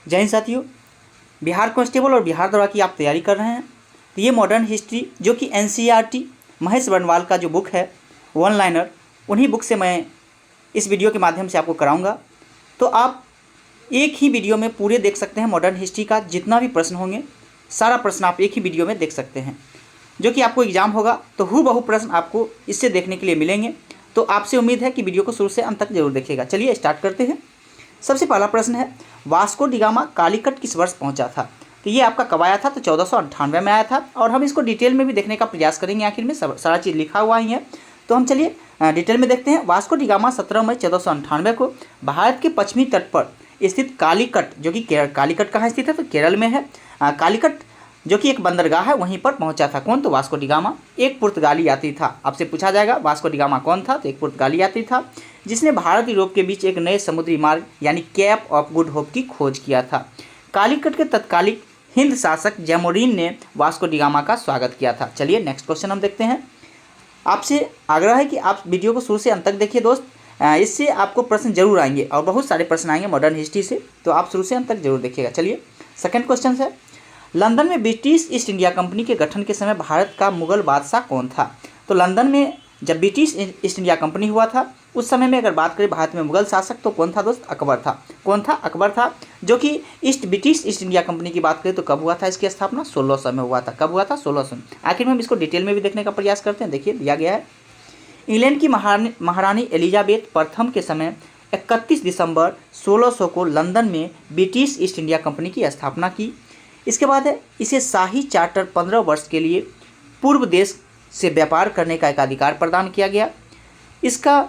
जय हिंद साथियों, बिहार कांस्टेबल और बिहार दरोगा की आप तैयारी कर रहे हैं तो ये मॉडर्न हिस्ट्री जो कि एनसीईआरटी महेश बर्नवाल का जो बुक है वन लाइनर, उन्हीं बुक से मैं इस वीडियो के माध्यम से आपको कराऊंगा। तो आप एक ही वीडियो में पूरे देख सकते हैं। मॉडर्न हिस्ट्री का जितना भी प्रश्न होंगे सारा प्रश्न आप एक ही वीडियो में देख सकते हैं। जो कि आपको एग्जाम होगा तो हूबहू प्रश्न आपको इससे देखने के लिए मिलेंगे। तो आपसे उम्मीद है कि वीडियो को शुरू से अंत तक जरूर देखिएगा। चलिए स्टार्ट करते हैं। सबसे पहला प्रश्न है, वास्को डी गामा कालीकट किस वर्ष पहुंचा था? तो ये आपका कब आया था? तो 1498 में आया था। और हम इसको डिटेल में भी देखने का प्रयास करेंगे, आखिर में सारा चीज़ लिखा हुआ ही है। तो हम चलिए डिटेल में देखते हैं। वास्को डी गामा 17 मई 1498 को भारत के पश्चिमी तट पर स्थित कालीकट, जो कि कालीकट कहाँ स्थित है? तो केरल में है। कालीकट जो कि एक बंदरगाह है, वहीं पर पहुंचा था। कौन? तो वास्को डी गामा एक पुर्तगाली यात्री था। आपसे पूछा जाएगा वास्को डी गामा कौन था? तो एक पुर्तगाली यात्री था जिसने भारत यूरोप के बीच एक नए समुद्री मार्ग यानी कैप ऑफ गुड होप की खोज किया था। कालीकट के तत्कालिक हिंद शासक जैमोरिन ने वास्को डी गामा का स्वागत किया था। चलिए नेक्स्ट क्वेश्चन हम देखते हैं। आपसे आग्रह है कि आप वीडियो को शुरू से अंत तक देखिए दोस्त, इससे आपको प्रश्न जरूर आएंगे और बहुत सारे प्रश्न आएंगे मॉडर्न हिस्ट्री से, तो आप शुरू से अंत तक जरूर देखिएगा। चलिए सेकंड क्वेश्चन है, लंदन में ब्रिटिश ईस्ट इंडिया कंपनी के गठन के समय भारत का मुगल बादशाह कौन था? तो लंदन में जब ब्रिटिश ईस्ट इंडिया कंपनी हुआ था उस समय में अगर बात करें भारत में मुगल शासक तो कौन था दोस्त? अकबर था। कौन था? अकबर था। जो कि ब्रिटिश ईस्ट इंडिया कंपनी की बात करें तो कब हुआ था इसकी स्थापना? 1600 में हुआ था। कब हुआ था? 1600 में। आखिर में हम इसको डिटेल में भी देखने का प्रयास करते हैं। देखिए दिया गया है, इंग्लैंड की महारानी एलिजाबेथ प्रथम के समय 31 दिसंबर 1600 को लंदन में ब्रिटिश ईस्ट इंडिया कंपनी की स्थापना की। इसके बाद है, इसे शाही चार्टर 15 वर्ष के लिए पूर्व देश से व्यापार करने का एक अधिकार प्रदान किया गया। इसका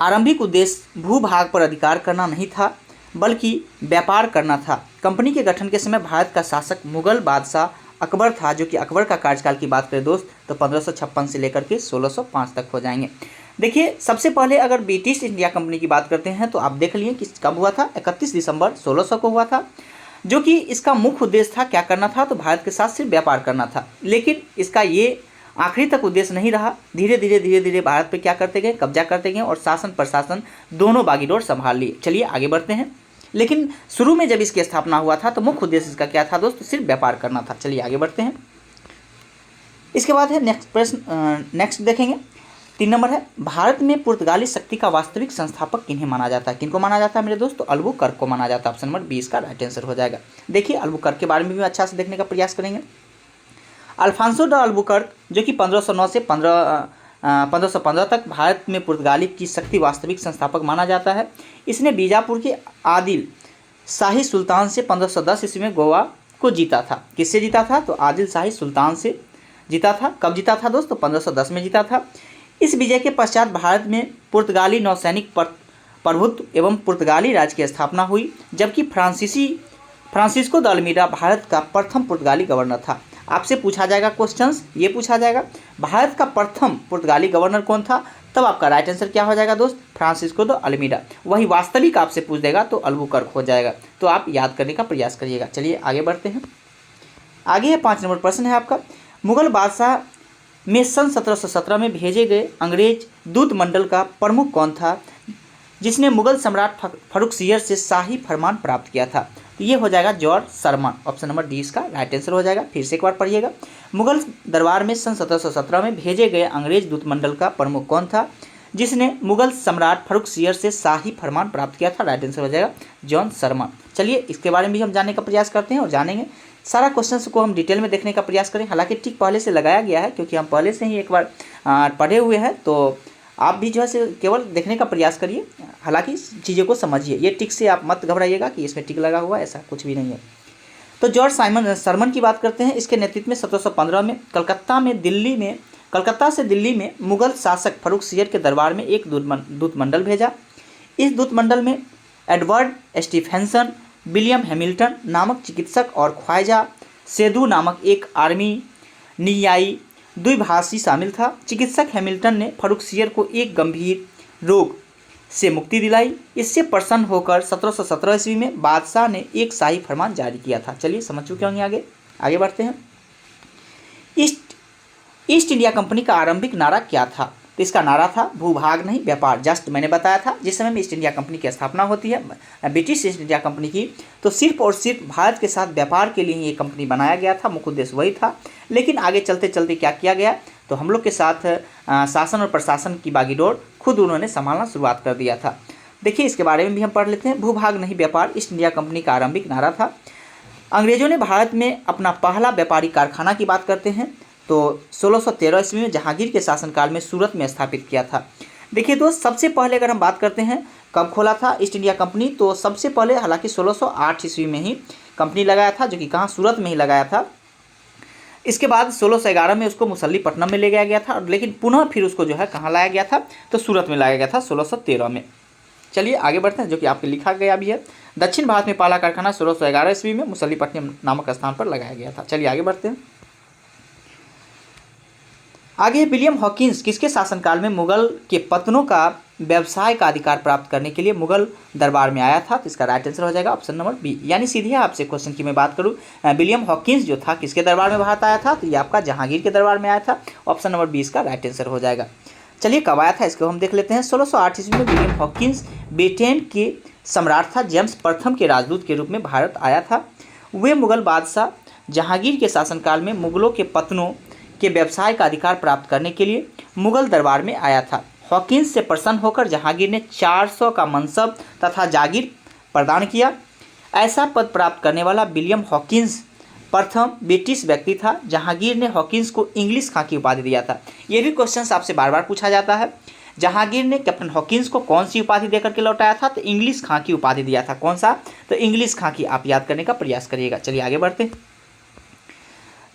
आरंभिक उद्देश्य भूभाग पर अधिकार करना नहीं था बल्कि व्यापार करना था। कंपनी के गठन के समय भारत का शासक मुगल बादशाह अकबर था। जो कि अकबर का कार्यकाल की बात करें दोस्त तो 1556 से लेकर के 1605 तक हो जाएंगे। देखिए सबसे पहले अगर ब्रिटिश इंडिया कंपनी की बात करते हैं तो आप देख लिए कि कब हुआ था? 31 दिसंबर 1600 को हुआ था। जो कि इसका मुख्य उद्देश्य था क्या करना था? तो भारत के साथ सिर्फ व्यापार करना था। लेकिन इसका ये आखिरी तक उद्देश्य नहीं रहा। धीरे धीरे भारत पे क्या करते गए? कब्जा करते गए और शासन प्रशासन दोनों बागीडोर संभाल लिए। चलिए आगे बढ़ते हैं। लेकिन शुरू में जब इसकी स्थापना हुआ था तो मुख्य उद्देश्य इसका क्या था दोस्त? सिर्फ व्यापार करना था। चलिए आगे बढ़ते हैं। इसके बाद है नेक्स्ट प्रश्न, नेक्स्ट देखेंगे 3 नंबर है, भारत में पुर्तगाली शक्ति का वास्तविक संस्थापक किन्हें माना जाता है? किनको माना जाता है मेरे दोस्त? तो अल्बुकर्क को माना जाता है। ऑप्शन नंबर 20 का राइट आंसर हो जाएगा। देखिए अल्बुकर्क के बारे में भी अच्छा से देखने का प्रयास करेंगे। अल्फांसो द अल्बुकर्क जो कि 1509 से 1515 तक भारत में पुर्तगाली की शक्ति वास्तविक संस्थापक माना जाता है। इसने बीजापुर के आदिल शाही सुल्तान से 1510 ईस्वी में गोवा को जीता था। किससे जीता था? तो आदिल शाही सुल्तान से जीता था। कब जीता था दोस्तों? 1510 में जीता था। इस विजय के पश्चात भारत में पुर्तगाली नौसैनिक प्रभुत्व एवं पुर्तगाली राज्य की स्थापना हुई, जबकि फ्रांसिस्को द अल्मीडा भारत का प्रथम पुर्तगाली गवर्नर था। आपसे पूछा जाएगा क्वेश्चंस, ये पूछा जाएगा भारत का प्रथम पुर्तगाली गवर्नर कौन था? तब आपका राइट आंसर क्या हो जाएगा दोस्त? Francisco de Almeida. वही वास्तविक आपसे पूछ देगा तो अल्बुकर्क हो जाएगा। तो आप याद करने का प्रयास करिएगा। चलिए आगे बढ़ते हैं। आगे है 5 नंबर प्रश्न है आपका, मुगल बादशाह में सन 1717 में भेजे गए अंग्रेज दूत मंडल का प्रमुख कौन था जिसने मुगल सम्राट फर्रुखसियर से शाही फरमान प्राप्त किया था? तो ये हो जाएगा जॉर्ज सरमन। ऑप्शन नंबर 20 का राइट आंसर हो जाएगा। फिर से एक बार पढ़िएगा, मुगल दरबार में सन 1717 में भेजे गए अंग्रेज दूत मंडल का प्रमुख कौन था जिसने मुगल सम्राट फर्रुखसियर से शाही फरमान प्राप्त किया था? राइट आंसर हो जाएगा जॉन सरमन। चलिए इसके बारे में भी हम जानने का प्रयास करते हैं और जानेंगे। सारा क्वेश्चंस को हम डिटेल में देखने का प्रयास करें। हालांकि ठीक पहले से लगाया गया है क्योंकि हम पहले से ही एक बार पढ़े हुए हैं, तो आप भी जो है केवल देखने का प्रयास करिए। हालांकि चीज़ों को समझिए, ये टिक से आप मत घबराइएगा कि इसमें टिक लगा हुआ है, ऐसा कुछ भी नहीं है। तो जॉर्ज सरमन की बात करते हैं। इसके नेतृत्व में 1715 में कलकत्ता से दिल्ली में मुगल शासक फर्रुखसियर के दरबार में एक दूत मंडल भेजा। इस दूत मंडल में एडवर्ड स्टीफेंसन, विलियम हैमिल्टन नामक चिकित्सक और ख्वाजा सेधु नामक एक आर्मी न्यायी द्विभाषी शामिल था। चिकित्सक हैमिल्टन ने फर्रुखसियर को एक गंभीर रोग से मुक्ति दिलाई। इससे प्रसन्न होकर 1717 ईस्वी में बादशाह ने एक शाही फरमान जारी किया था। चलिए समझ चुके होंगे। आगे बढ़ते हैं। ईस्ट इंडिया कंपनी का आरंभिक नारा क्या था? तो इसका नारा था भूभाग नहीं व्यापार। जस्ट मैंने बताया था जिस समय में ईस्ट इंडिया कंपनी की स्थापना होती है, ब्रिटिश ईस्ट इंडिया कंपनी की, तो सिर्फ और सिर्फ भारत के साथ व्यापार के लिए ही ये कंपनी बनाया गया था, मुख्य उद्देश्य वही था। लेकिन आगे चलते चलते क्या किया गया, तो हम लोग के साथ शासन और प्रशासन की बागीडोर खुद उन्होंने संभालना शुरुआत कर दिया था। देखिए इसके बारे में भी हम पढ़ लेते हैं। भूभाग नहीं व्यापार ईस्ट इंडिया कंपनी का आरंभिक नारा था। अंग्रेजों ने भारत में अपना पहला व्यापारी कारखाना की बात करते हैं तो 1613 ईस्वी में जहांगीर के शासनकाल में सूरत में स्थापित किया था। देखिए दोस्त, सबसे पहले अगर हम बात करते हैं कब खोला था ईस्ट इंडिया कंपनी, तो सबसे पहले हालांकि 1608 ईस्वी में ही कंपनी लगाया था, जो कि कहाँ, सूरत में ही लगाया था। इसके बाद 1611 में उसको मुसल्लीपट्टनम में ले गया गया था, लेकिन पुनः फिर उसको जो है कहाँ लाया गया था, तो सूरत में लाया गया था 1613 में। चलिए आगे बढ़ते हैं, जो कि आपके लिखा गया भी है। दक्षिण भारत में पहला कारखाना 1611 ईस्वी में मुसल्लीपट्टनम नामक स्थान पर लगाया गया था। चलिए आगे बढ़ते हैं। आगे विलियम हॉकिंस किसके शासनकाल में मुगल के पत्तनों का व्यवसाय का अधिकार प्राप्त करने के लिए मुगल दरबार में आया था, तो इसका राइट आंसर हो जाएगा ऑप्शन नंबर बी। यानी सीधे आपसे क्वेश्चन की मैं बात करूं, विलियम हॉकिंस जो था किसके दरबार में भारत आया था, तो ये आपका जहांगीर के दरबार में आया था। ऑप्शन नंबर 20 का राइट आंसर हो जाएगा। चलिए कब आया था इसको हम देख लेते हैं। 1608 ईस्वी में विलियम हॉकिंस ब्रिटेन के सम्राट था जेम्स प्रथम के राजदूत के रूप में भारत आया था। वे मुगल बादशाह जहांगीर के शासनकाल में मुगलों के पत्तनों के व्यवसाय का अधिकार प्राप्त करने के लिए मुगल दरबार में आया था। हॉकिंस से प्रसन्न होकर जहांगीर ने 400 का मनसब तथा जागीर प्रदान किया। ऐसा पद प्राप्त करने वाला विलियम हॉकिंस प्रथम ब्रिटिश व्यक्ति था। जहांगीर ने हॉकिंस को इंग्लिश खां की उपाधि दिया था। ये भी क्वेश्चन आपसे बार बार पूछा जाता है। जहांगीर ने कैप्टन हॉकिंस को कौन सी उपाधि देकर के लौटाया था, तो इंग्लिश खां की उपाधि दिया था। कौन सा, तो इंग्लिश खां की। आप याद करने का प्रयास करिएगा। चलिए आगे बढ़ते हैं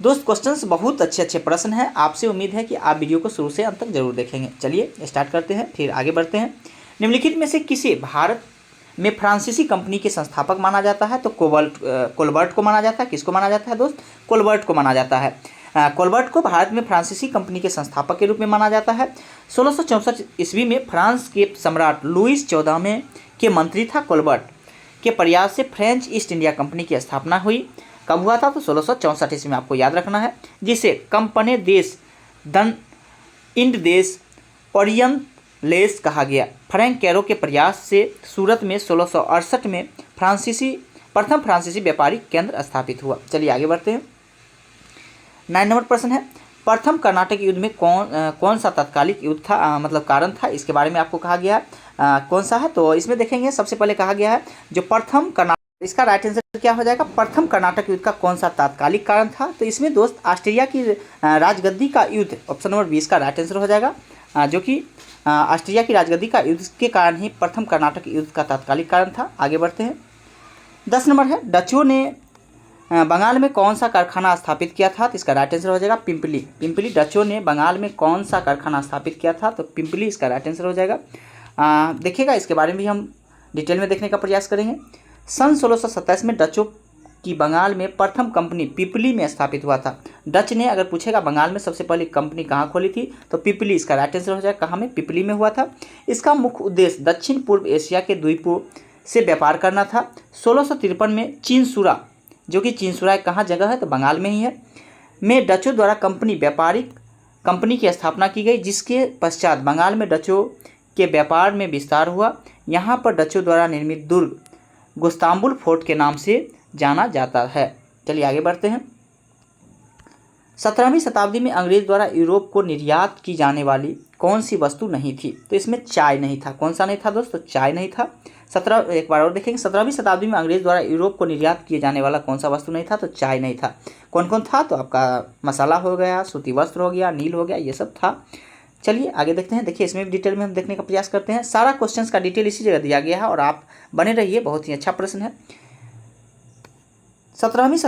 दोस्त। क्वेश्चंस बहुत अच्छे प्रश्न हैं, आपसे उम्मीद है कि आप वीडियो को शुरू से अंत तक जरूर देखेंगे। चलिए स्टार्ट करते हैं, फिर आगे बढ़ते हैं। निम्नलिखित में से किसे भारत में फ्रांसीसी कंपनी के संस्थापक माना जाता है, तो कोलबर्ट को माना जाता है। किसको माना जाता है दोस्त, कोलबर्ट को माना जाता है। कोलबर्ट को भारत में फ्रांसीसी कंपनी के संस्थापक के रूप में माना जाता है। 1664 ईस्वी में फ्रांस के सम्राट लुईस 14वें के मंत्री था। कोलबर्ट के प्रयास से फ्रेंच ईस्ट इंडिया कंपनी की स्थापना हुई। कब हुआ था, तो 1664 ईस्वी में, आपको याद रखना है, जिसे कंपनी देश दन इंड देश ओरियन लेस कहा गया। फ्रैंक कैरो के प्रयास से सूरत में 1668 में प्रथम फ्रांसीसी व्यापारिक केंद्र स्थापित हुआ। चलिए आगे बढ़ते हैं। 9 नंबर प्रश्न है, प्रथम कर्नाटक युद्ध में कौन सा तात्कालिक युद्ध था, मतलब कारण था, इसके बारे में आपको कहा गया है। कौन सा है, तो इसमें देखेंगे सबसे पहले कहा गया है जो प्रथम कर्नाटक, इसका राइट आंसर क्या हो जाएगा, प्रथम कर्नाटक युद्ध का कौन सा तात्कालिक कारण था, तो इसमें दोस्त ऑस्ट्रिया की राजगद्दी का युद्ध, ऑप्शन नंबर 20 का राइट आंसर हो जाएगा, जो कि ऑस्ट्रिया की राजगद्दी का युद्ध के कारण ही प्रथम कर्नाटक युद्ध का तात्कालिक कारण था। आगे बढ़ते हैं। 10 नंबर है, डचों ने बंगाल में कौन सा कारखाना स्थापित किया था, तो इसका राइट आंसर हो जाएगा पिंपली। डचों ने बंगाल में कौन सा कारखाना स्थापित किया था, तो पिंपली इसका राइट आंसर हो जाएगा। देखिएगा इसके बारे में भी हम डिटेल में देखने का प्रयास करेंगे। सन 1627 में डचों की बंगाल में प्रथम कंपनी पिपली में स्थापित हुआ था। डच ने अगर पूछेगा बंगाल में सबसे पहले कंपनी कहाँ खोली थी, तो पिपली इसका राइट आंसर हो जाएगा। कहाँ में, पिपली में हुआ था। इसका मुख्य उद्देश्य दक्षिण पूर्व एशिया के द्वीपों से व्यापार करना था। 1653 में चीनसुरा, जो कि चीनसुरा कहाँ जगह है, तो बंगाल में ही है, में डचों द्वारा व्यापारिक कंपनी की स्थापना की गई, जिसके पश्चात बंगाल में डचों के व्यापार में विस्तार हुआ। यहाँ पर डचों द्वारा निर्मित दुर्ग गुस्तांबुल फोर्ट के नाम से जाना जाता है। चलिए आगे बढ़ते हैं। 17वीं शताब्दी में अंग्रेज द्वारा यूरोप को निर्यात की जाने वाली कौन सी वस्तु नहीं थी, तो इसमें चाय नहीं था। कौन सा नहीं था दोस्तों, चाय नहीं था। एक बार और देखेंगे, 17वीं शताब्दी में अंग्रेज द्वारा यूरोप को निर्यात किए जाने वाला कौन सा वस्तु नहीं था, तो चाय नहीं था। कौन कौन था, तो आपका मसाला हो गया, सूती वस्त्र हो गया, नील हो गया, ये सब था। चलिए आगे देखते हैं। देखिए इसमें भी डिटेल में हम देखने का प्रयास करते हैं। सारा क्वेश्चंस का डिटेल इसी जगह दिया गया है और आप बने रहिए, बहुत ही अच्छा प्रश्न है। 17वीं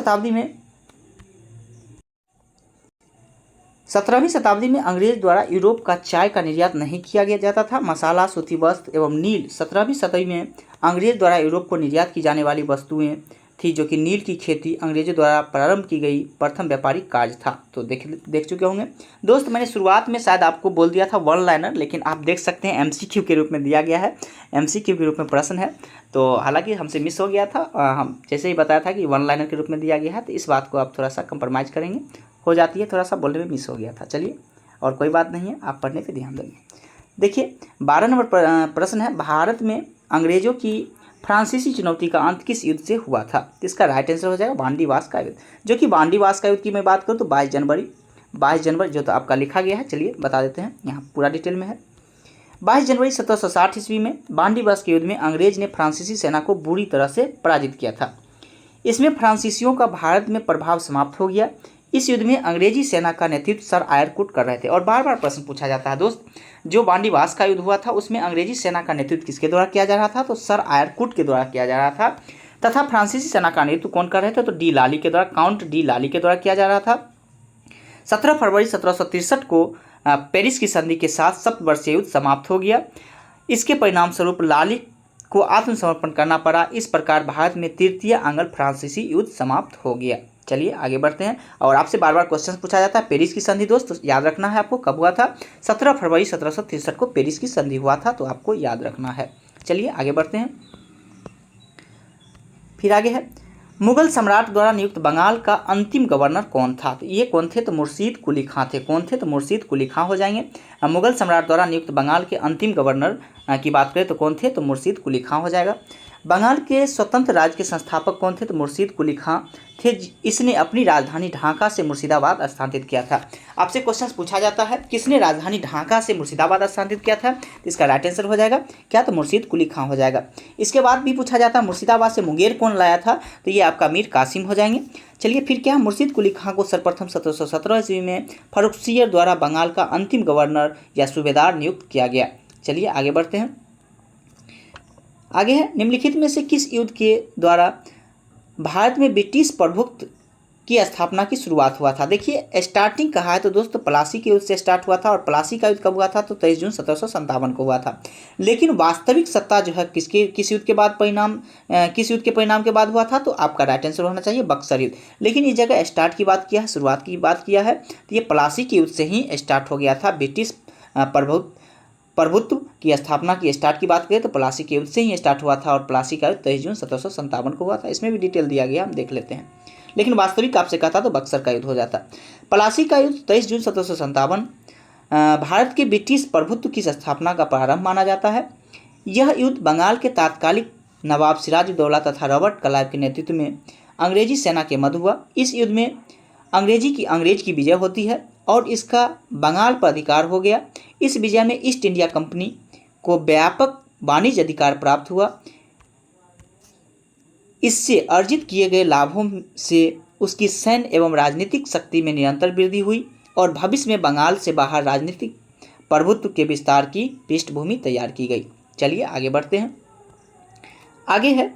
शताब्दी में अंग्रेज द्वारा यूरोप का चाय का निर्यात नहीं किया गया जाता था। मसाला, सूती वस्त्र एवं नील 17वीं शताब्दी में अंग्रेज द्वारा यूरोप को निर्यात की जाने वाली वस्तुएं थी, जो कि नील की खेती अंग्रेजों द्वारा प्रारंभ की गई प्रथम व्यापारिक कार्य था। तो देख चुके होंगे दोस्त। मैंने शुरुआत में शायद आपको बोल दिया था वन लाइनर, लेकिन आप देख सकते हैं एमसीक्यू के रूप में दिया गया है, एमसीक्यू के रूप में प्रश्न है। तो हालांकि हमसे मिस हो गया था, हम जैसे ही बताया था कि वन लाइनर के रूप में दिया गया है, तो इस बात को आप थोड़ा सा कंप्रोमाइज़ करेंगे, हो जाती है, थोड़ा सा बोलने में मिस हो गया था। चलिए और कोई बात नहीं है, आप पढ़ने पर ध्यान देंगे। देखिए 12 नंबर प्रश्न है, भारत में अंग्रेजों की फ्रांसीसी चुनौती का अंत किस युद्ध से हुआ था? तो इसका राइट आंसर हो जाएगा बांडीवास का युद्ध, जो कि बांडीवास का युद्ध की मैं बात करूँ तो 22 जनवरी जो तो आपका लिखा गया है, चलिए बता देते हैं, यहाँ पूरा डिटेल में है। 22 जनवरी 1760 ईस्वी में बांडीवास के युद्ध में अंग्रेज ने फ्रांसीसी सेना को बुरी तरह से पराजित किया था। इसमें फ्रांसीसियों का भारत में प्रभाव समाप्त हो गया। इस युद्ध में अंग्रेजी सेना का नेतृत्व सर आयरकुट कर रहे थे। और बार बार प्रश्न पूछा जाता है दोस्त, जो बांडीवास का युद्ध हुआ था उसमें अंग्रेजी सेना का नेतृत्व किसके द्वारा किया जा रहा था? तो सर आयरकुट के द्वारा किया जा रहा था। तथा फ्रांसीसी सेना का नेतृत्व कौन कर रहे थे? तो डी लाली के द्वारा, काउंट डी लाली के द्वारा किया जा रहा था। 17 फरवरी 1763 को पेरिस की संधि के साथ सप्तवर्षीय युद्ध समाप्त हो गया। इसके परिणाम स्वरूप लाली को आत्मसमर्पण करना पड़ा। इस प्रकार भारत में तृतीय आंग्ल फ्रांसीसी युद्ध समाप्त हो गया। चलिए आगे बढ़ते हैं। और आपसे बार बार क्वेश्चन पूछा जाता है पेरिस की संधि दोस्त, तो याद रखना है आपको कब हुआ था? 17 फरवरी 1763 को पेरिस की संधि हुआ था, तो आपको याद रखना है। चलिए आगे बढ़ते हैं। फिर आगे है, मुगल सम्राट द्वारा नियुक्त बंगाल का अंतिम गवर्नर कौन था? तो ये कौन थे? तो मुर्शीद कुली खां थे। कौन थे? तो मुर्शीद कुली खां हो जाएंगे। मुगल सम्राट द्वारा नियुक्त बंगाल के अंतिम गवर्नर की बात करें तो कौन थे? तो मुर्शीद कुली खां हो जाएगा। बंगाल के स्वतंत्र राज्य के संस्थापक कौन थे? तो मुर्शीद कुली खां थे। इसने अपनी राजधानी ढाका से मुर्शिदाबाद स्थानांतरित किया था। आपसे क्वेश्चन पूछा जाता है किसने राजधानी ढाका से मुर्शिदाबाद स्थानांतरित किया था? तो इसका राइट आंसर हो जाएगा क्या? तो मुर्शीद कुली खां हो जाएगा। इसके बाद भी पूछा जाता है मुर्शिदाबाद से मुंगेर कौन लाया था? तो ये आपका मीर कासिम हो जाएंगे। चलिए फिर क्या, मुर्शीद कुली खां को सर्वप्रथम 1717 ईस्वी में फर्रुखसियर द्वारा बंगाल का अंतिम गवर्नर या सूबेदार नियुक्त किया गया। चलिए आगे बढ़ते हैं। आगे है, निम्नलिखित में से किस युद्ध के द्वारा भारत में ब्रिटिश प्रभुत्व की स्थापना की शुरुआत हुआ था? देखिए स्टार्टिंग कहा है तो दोस्तों प्लासी के युद्ध से स्टार्ट हुआ था। और प्लासी का युद्ध कब हुआ था? तो 23 जून 1757 को हुआ था। लेकिन वास्तविक सत्ता जो है किस युद्ध के बाद किस युद्ध के परिणाम के बाद हुआ था? तो आपका राइट आंसर होना चाहिए बक्सर युद्ध। लेकिन इस जगह स्टार्ट की बात किया है, शुरुआत की बात किया है, तो ये प्लासी के युद्ध से ही स्टार्ट हो गया था। ब्रिटिश प्रभुत्व की स्थापना की स्टार्ट की बात करें तो प्लासी के युद्ध से ही स्टार्ट हुआ था। और प्लासी का युद्ध 23 जून 1757 को हुआ था। इसमें भी डिटेल दिया गया, हम देख लेते हैं। लेकिन वास्तविक आपसे कहता तो बक्सर का युद्ध हो जाता। प्लासी का युद्ध 23 जून 1757 भारत के ब्रिटिश प्रभुत्व की स्थापना का प्रारंभ माना जाता है। यह युद्ध बंगाल के तत्कालिक नवाब सिराजुद्दौला तथा रॉबर्ट क्लाइव के नेतृत्व में अंग्रेजी सेना के मध्य हुआ। इस युद्ध में अंग्रेज की विजय होती है और इसका बंगाल पर अधिकार हो गया। इस विजय में ईस्ट इंडिया कंपनी को व्यापक वाणिज्य अधिकार प्राप्त हुआ। इससे अर्जित किए गए लाभों से उसकी सैन्य एवं राजनीतिक शक्ति में निरंतर वृद्धि हुई और भविष्य में बंगाल से बाहर राजनीतिक प्रभुत्व के विस्तार की पृष्ठभूमि तैयार की गई। चलिए आगे बढ़ते हैं। आगे है,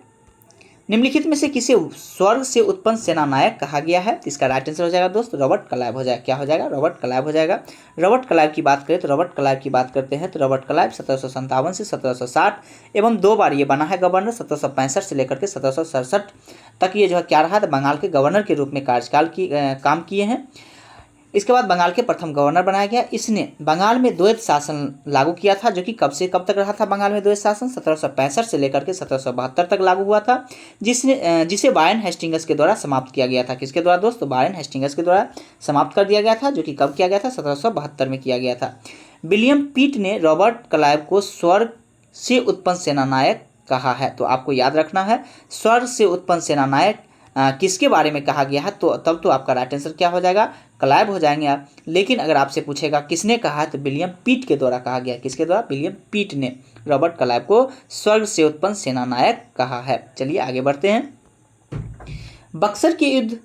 निम्नलिखित में से किसे स्वर्ग से उत्पन्न सेनानायक कहा गया है? इसका राइट आंसर हो जाएगा दोस्त रॉबर्ट क्लाइव हो जाएगा। क्या हो जाएगा? रॉबर्ट क्लाइव हो जाएगा। रॉबर्ट क्लाइव की बात करें तो रॉबर्ट क्लाइव की बात करते हैं तो रॉबर्ट क्लाइव 1757 से 1760 एवं 2 बार ये बना है गवर्नर। 1765 से लेकर के 1767 तक ये जो है क्या रहा था, बंगाल के गवर्नर के रूप में काम किए हैं। इसके बाद बंगाल के प्रथम गवर्नर बनाया गया। इसने बंगाल में द्वैत शासन लागू किया था, जो कि कब से कब तक रहा था बंगाल में द्वैत शासन? 1765 से लेकर के 1772 तक लागू हुआ था, जिसे वारेन हेस्टिंग्स के द्वारा समाप्त किया गया था। किसके द्वारा दोस्तों? वारेन हेस्टिंग्स के द्वारा समाप्त कर दिया गया था, जो कि कब किया गया था? 1772 में किया गया था। विलियम पिट ने रॉबर्ट क्लाइव को स्वर्ग से उत्पन्न सेनानायक कहा है। तो आपको याद रखना है स्वर्ग से उत्पन्न सेनानायक किसके बारे में कहा गया है? तो तब तो आपका राइट आंसर क्या हो जाएगा? क्लाइव हो जाएंगे आप। लेकिन अगर आपसे पूछेगा किसने कहा है तो विलियम पिट के द्वारा कहा गया। किसके द्वारा? विलियम पिट ने रॉबर्ट क्लाइव को स्वर्ग से उत्पन्न सेनानायक कहा है। चलिए आगे बढ़ते हैं। बक्सर के युद्ध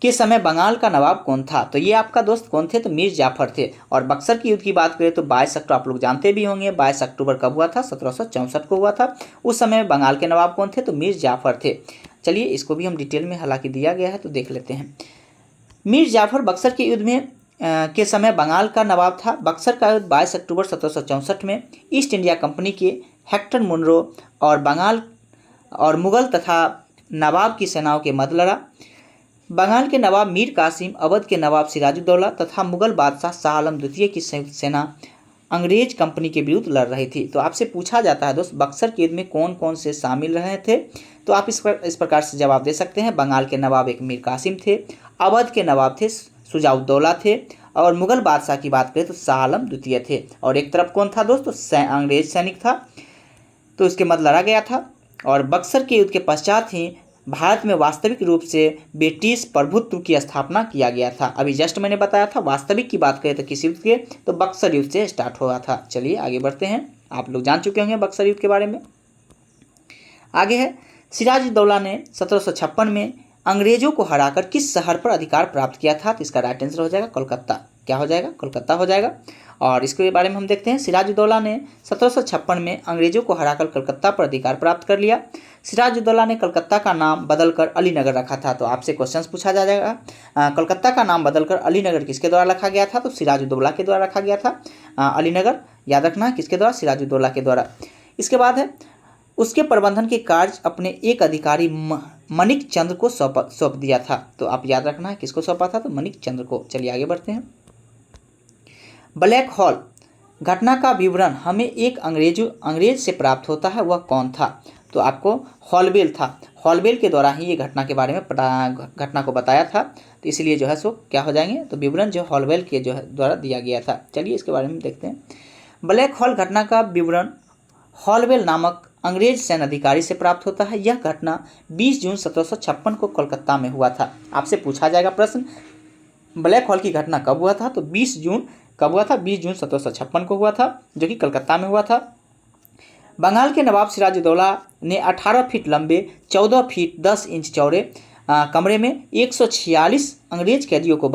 के समय बंगाल का नवाब कौन था? तो ये आपका दोस्त कौन थे? तो मीर जाफर थे। और बक्सर के युद्ध की बात करें तो 22 अक्टूबर, आप लोग जानते भी होंगे 22 अक्टूबर कब हुआ था? 1764 को हुआ था। उस समय बंगाल के नवाब कौन थे? तो मीर जाफर थे। चलिए इसको भी हम डिटेल में हालांकि दिया गया है तो देख लेते हैं। मीर जाफर बक्सर के युद्ध में के समय बंगाल का नवाब था। बक्सर का युद्ध 22 अक्टूबर 1764 में ईस्ट इंडिया कंपनी के हेक्टर मुनरो और बंगाल और मुगल तथा नवाब की सेनाओं के मध्य लड़ा। बंगाल के नवाब मीर कासिम, अवध के नवाब सिराजुद्दौला तथा मुगल बादशाह शाह आलम द्वितीय की संयुक्त सेना अंग्रेज कंपनी के विरुद्ध लड़ रही थी। तो आपसे पूछा जाता है दोस्त बक्सर के युद्ध में कौन कौन से शामिल रहे थे? तो आप इस प्रकार से जवाब दे सकते हैं। बंगाल के नवाब एक मीर कासिम थे, अवध के नवाब थे सुजाउद्दौला थे और मुगल बादशाह की बात करें तो शाह आलम द्वितीय थे। और एक तरफ कौन था दोस्त, तो अंग्रेज सैनिक था, तो उसके मध्य लड़ा गया था। और बक्सर के युद्ध के पश्चात ही भारत में वास्तविक रूप से ब्रिटिश प्रभुत्व की स्थापना किया गया था। अभी जस्ट मैंने बताया था, वास्तविक की बात करें तो किस युद्ध के, तो बक्सर युद्ध से स्टार्ट हुआ था। चलिए आगे बढ़ते हैं, आप लोग जान चुके होंगे बक्सर युद्ध के बारे में। आगे है, सिराजुद्दौला ने 1756 में अंग्रेजों को हराकर किस शहर पर अधिकार प्राप्त किया था, तो इसका राइट आंसर हो जाएगा कोलकाता। क्या हो जाएगा, कोलकाता हो जाएगा। और इसके बारे में हम देखते हैं, सिराजुद्दौला ने 1756 में अंग्रेजों को हराकर कलकत्ता पर अधिकार प्राप्त कर लिया। सिराजुद्दौला ने कलकत्ता का नाम बदलकर अलीनगर रखा था। तो आपसे क्वेश्चंस पूछा जा जाएगा, कलकत्ता का नाम बदलकर अलीनगर किसके द्वारा रखा गया था, तो सिराजुद्दौला के द्वारा रखा गया था। अलीनगर याद रखना है किसके द्वारा, सिराजुद्दौला के द्वारा। इसके बाद है, उसके प्रबंधन के कार्य अपने एक अधिकारी मणिक चंद्र को सौंप दिया था। तो आप याद रखना है किसको सौंपा था, तो मणिक चंद्र को। चलिए आगे बढ़ते हैं। ब्लैक होल घटना का विवरण हमें एक अंग्रेज से प्राप्त होता है, वह कौन था, तो आपको हॉलवेल था। हॉलवेल के द्वारा ही ये घटना के बारे में घटना को बताया था, तो इसलिए जो है सो क्या हो जाएंगे, तो विवरण जो हॉलवेल के जो है द्वारा दिया गया था। चलिए इसके बारे में देखते हैं। ब्लैक होल घटना का विवरण हॉलवेल नामक अंग्रेज सैन्य अधिकारी से प्राप्त होता है। यह घटना 20 जून 1756 को कोलकाता में हुआ था। आपसे पूछा जाएगा प्रश्न, ब्लैक होल की घटना कब हुआ था, तो 20 जून कब हुआ था, 20 जून 1756 को हुआ था, जो कि कलकत्ता में हुआ था। बंगाल के नवाब सिराजुद्दौला ने 18 फीट लंबे 14 फीट 10 इंच चौड़े कमरे में 146 अंग्रेज कैदियों को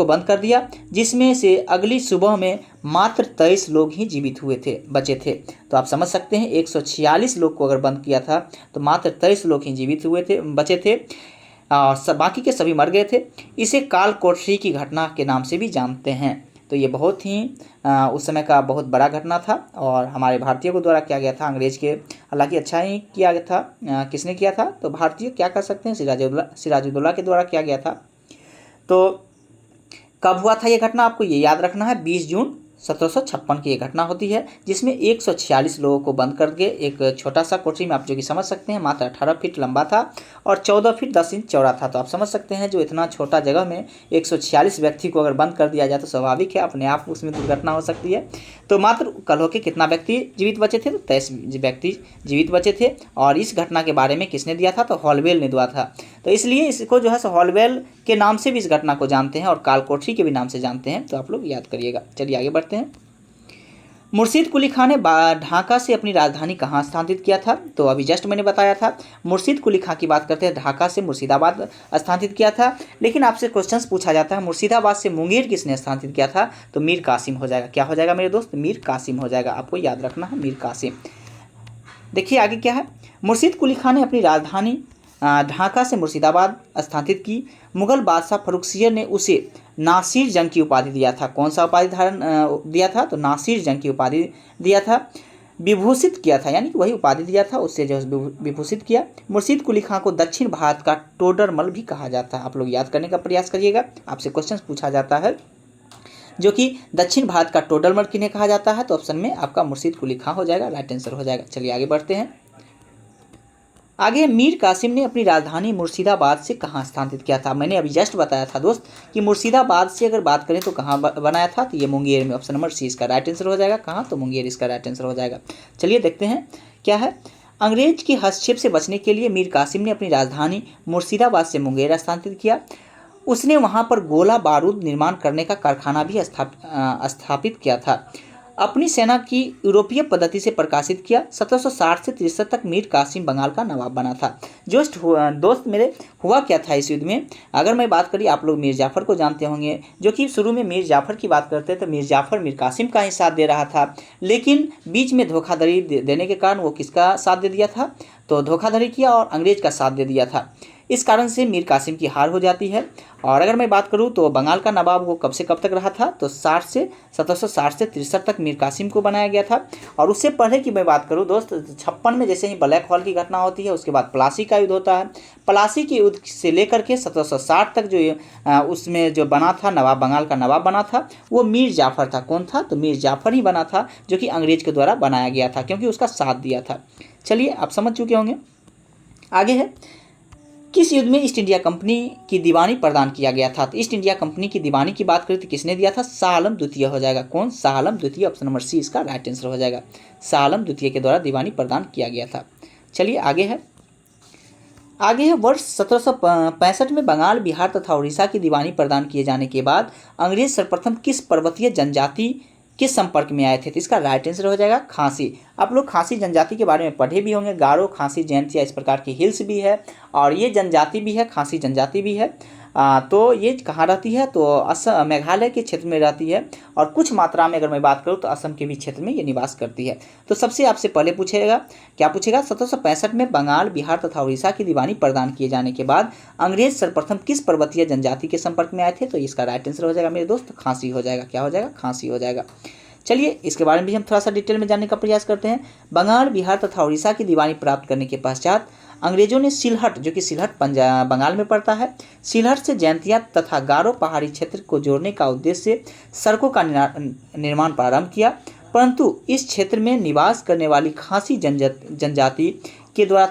बंद कर दिया, जिसमें से अगली सुबह में मात्र 23 लोग ही जीवित बचे थे। तो आप समझ सकते हैं 146 लोग को अगर बंद किया था तो मात्र 23 लोग ही बचे थे, और बाकी के सभी मर गए थे। इसे काल कोठरी की घटना के नाम से भी जानते हैं। तो ये बहुत ही उस समय का बहुत बड़ा घटना था, और हमारे भारतीयों को द्वारा किया गया था अंग्रेज के, हालांकि अच्छा ही किया गया था। किसने किया था, तो भारतीय क्या कर सकते हैं, सिराजुद्दौला के द्वारा किया गया था। तो कब हुआ था ये घटना, आपको ये याद रखना है, 20 जून 1756 की ये घटना होती है, जिसमें 146 लोगों को बंद करके एक छोटा सा कोठरी में, आप जो कि समझ सकते हैं, मात्र 18 फीट लंबा था और 14 फीट 10 इंच चौड़ा था। तो आप समझ सकते हैं जो इतना छोटा जगह में 146 व्यक्ति को अगर बंद कर दिया जाए तो स्वाभाविक है अपने आप उसमें दुर्घटना हो सकती है। तो मात्र कल होके कितना व्यक्ति जीवित बचे थे, तो 23 व्यक्ति जीवित बचे थे। और इस घटना के बारे में किसने दिया था, तो हॉलवेल ने दिया था। तो इसलिए इसको जो है हॉलवेल के नाम से भी इस घटना को जानते हैं और काल कोठरी के भी नाम से जानते हैं। तो आप लोग याद करिएगा। चलिए आगे बढ़ते हैं। मुर्शीद कुली खां ने ढाका से अपनी राजधानी कहाँ स्थानांतरित किया था, तो अभी जस्ट मैंने बताया था। मुर्शीद कुली खां की बात करते हैं, ढाका से मुर्शिदाबाद स्थानांतरित किया था। लेकिन आपसे क्वेश्चंस पूछा जाता है मुर्शिदाबाद से मुंगेर किसने स्थानांतरित किया था, तो मीर कासिम हो जाएगा। क्या हो जाएगा मेरे दोस्त, मीर कासिम हो जाएगा। आपको याद रखना है मीर कासिम। देखिए आगे क्या है, मुर्शीद कुली खां ने अपनी राजधानी ढाका से मुर्शिदाबाद स्थानांतरित की। मुगल बादशाह फर्रुखसियर ने उसे नासिर जंग की उपाधि दिया था। कौन सा उपाधि धारण दिया था, तो नासिर जंग की उपाधि दिया था। विभूषित किया था, यानी कि वही उपाधि दिया था, उससे जो विभूषित किया। मुर्शीद कुली खां को दक्षिण भारत का टोडरमल भी कहा जाता है। आप लोग याद करने का प्रयास करिएगा, आपसे क्वेश्चन पूछा जाता है जो कि दक्षिण भारत का टोडरमल किन्हें कहा जाता है, तो ऑप्शन में आपका मुर्शीद कुली खां हो जाएगा, राइट आंसर हो जाएगा। चलिए आगे बढ़ते हैं। आगे मीर कासिम ने अपनी राजधानी मुर्शिदाबाद से कहाँ स्थानांतरित किया था। मैंने अभी जस्ट बताया था दोस्त कि मुर्शिदाबाद से अगर बात करें तो कहाँ बनाया था, तो ये मुंगेर में। ऑप्शन नंबर सी इसका राइट आंसर हो जाएगा। कहाँ, तो मुंगेर इसका राइट आंसर हो जाएगा। चलिए देखते हैं क्या है। अंग्रेज के हस्तक्षेप से बचने के लिए मीर कासिम ने अपनी राजधानी मुर्शिदाबाद से मुंगेर स्थानांतरित किया। उसने वहाँ पर गोला बारूद निर्माण करने का कारखाना भी स्थापित किया था। अपनी सेना की यूरोपीय पद्धति से प्रकाशित किया। 1760 से 63 तक मीर कासिम बंगाल का नवाब बना था। दोस्त मेरे हुआ क्या था इस युद्ध में, अगर मैं बात करी, आप लोग मीर जाफ़र को जानते होंगे, जो कि शुरू में मीर जाफ़र की बात करते हैं तो मीर जाफ़र मीर कासिम का ही साथ दे रहा था, लेकिन बीच में धोखाधड़ी देने के कारण वो किसका साथ दे दिया था, तो धोखाधड़ी किया और अंग्रेज का साथ दे दिया था। इस कारण से मीर कासिम की हार हो जाती है। और अगर मैं बात करूं तो बंगाल का नवाब वो कब से कब तक रहा था, तो 1760 से 63 तक मीर कासिम को बनाया गया था। और उससे पहले की मैं बात करूं दोस्त, 56 में जैसे ही ब्लैक होल की घटना होती है, उसके बाद प्लासी का युद्ध होता है। प्लासी के युद्ध से लेकर के 1760 तक जो उसमें जो बना था नवाब, बंगाल का नवाब बना था, वो मीर जाफ़र था। कौन था, तो मीर जाफ़र ही बना था, जो कि अंग्रेज के द्वारा बनाया गया था, क्योंकि उसका साथ दिया था। चलिए आप समझ चुके होंगे। आगे है, किस युद्ध में ईस्ट इंडिया कंपनी की दीवानी प्रदान किया गया था? तो ईस्ट इंडिया कंपनी की दीवानी की बात करें तो किसने दिया था? शाह आलम द्वितीय हो जाएगा। कौन? शाह आलम द्वितीय, ऑप्शन नंबर सी इसका राइट आंसर हो जाएगा। शाह आलम द्वितीय के द्वारा दीवानी प्रदान किया गया था। चलिए आगे है वर्ष 1765 में बंगाल, बिहार तथा उड़ीसा की दीवानी प्रदान किए जाने के बाद अंग्रेज सर्वप्रथम किस पर्वतीय जनजाति के संपर्क में आए थे? तो इसका राइट आंसर हो जाएगा खासी। आप लोग खासी जनजाति के बारे में पढ़े भी होंगे। गारो, खासी, जयंतिया इस प्रकार की हिल्स भी है और ये जनजाति भी है, खासी जनजाति भी है। तो ये कहाँ रहती है? तो असम, मेघालय के क्षेत्र में रहती है और कुछ मात्रा में अगर मैं बात करूँ तो असम के भी क्षेत्र में ये निवास करती है। तो सबसे आपसे पहले पूछेगा, क्या पूछेगा? 1765 में बंगाल, बिहार तथा उड़ीसा की दीवानी प्रदान किए जाने के बाद अंग्रेज सर्वप्रथम किस पर्वतीय जनजाति के संपर्क में आए थे? तो इसका राइट आंसर हो जाएगा मेरे दोस्त खासी हो जाएगा। क्या हो जाएगा? खासी हो जाएगा। चलिए इसके बारे में भी हम थोड़ा सा डिटेल में जानने का प्रयास करते हैं। बंगाल, बिहार तथा उड़ीसा की दीवानी प्राप्त करने के पश्चात अंग्रेजों ने सिलहट, जो कि सिलहट बंगाल में पड़ता है, सिलहट से जयंतिया तथा गारो पहाड़ी क्षेत्र को जोड़ने का उद्देश्य से सड़कों का निर्माण प्रारंभ किया। परंतु इस क्षेत्र में निवास करने वाली खासी जनजाति के द्वारा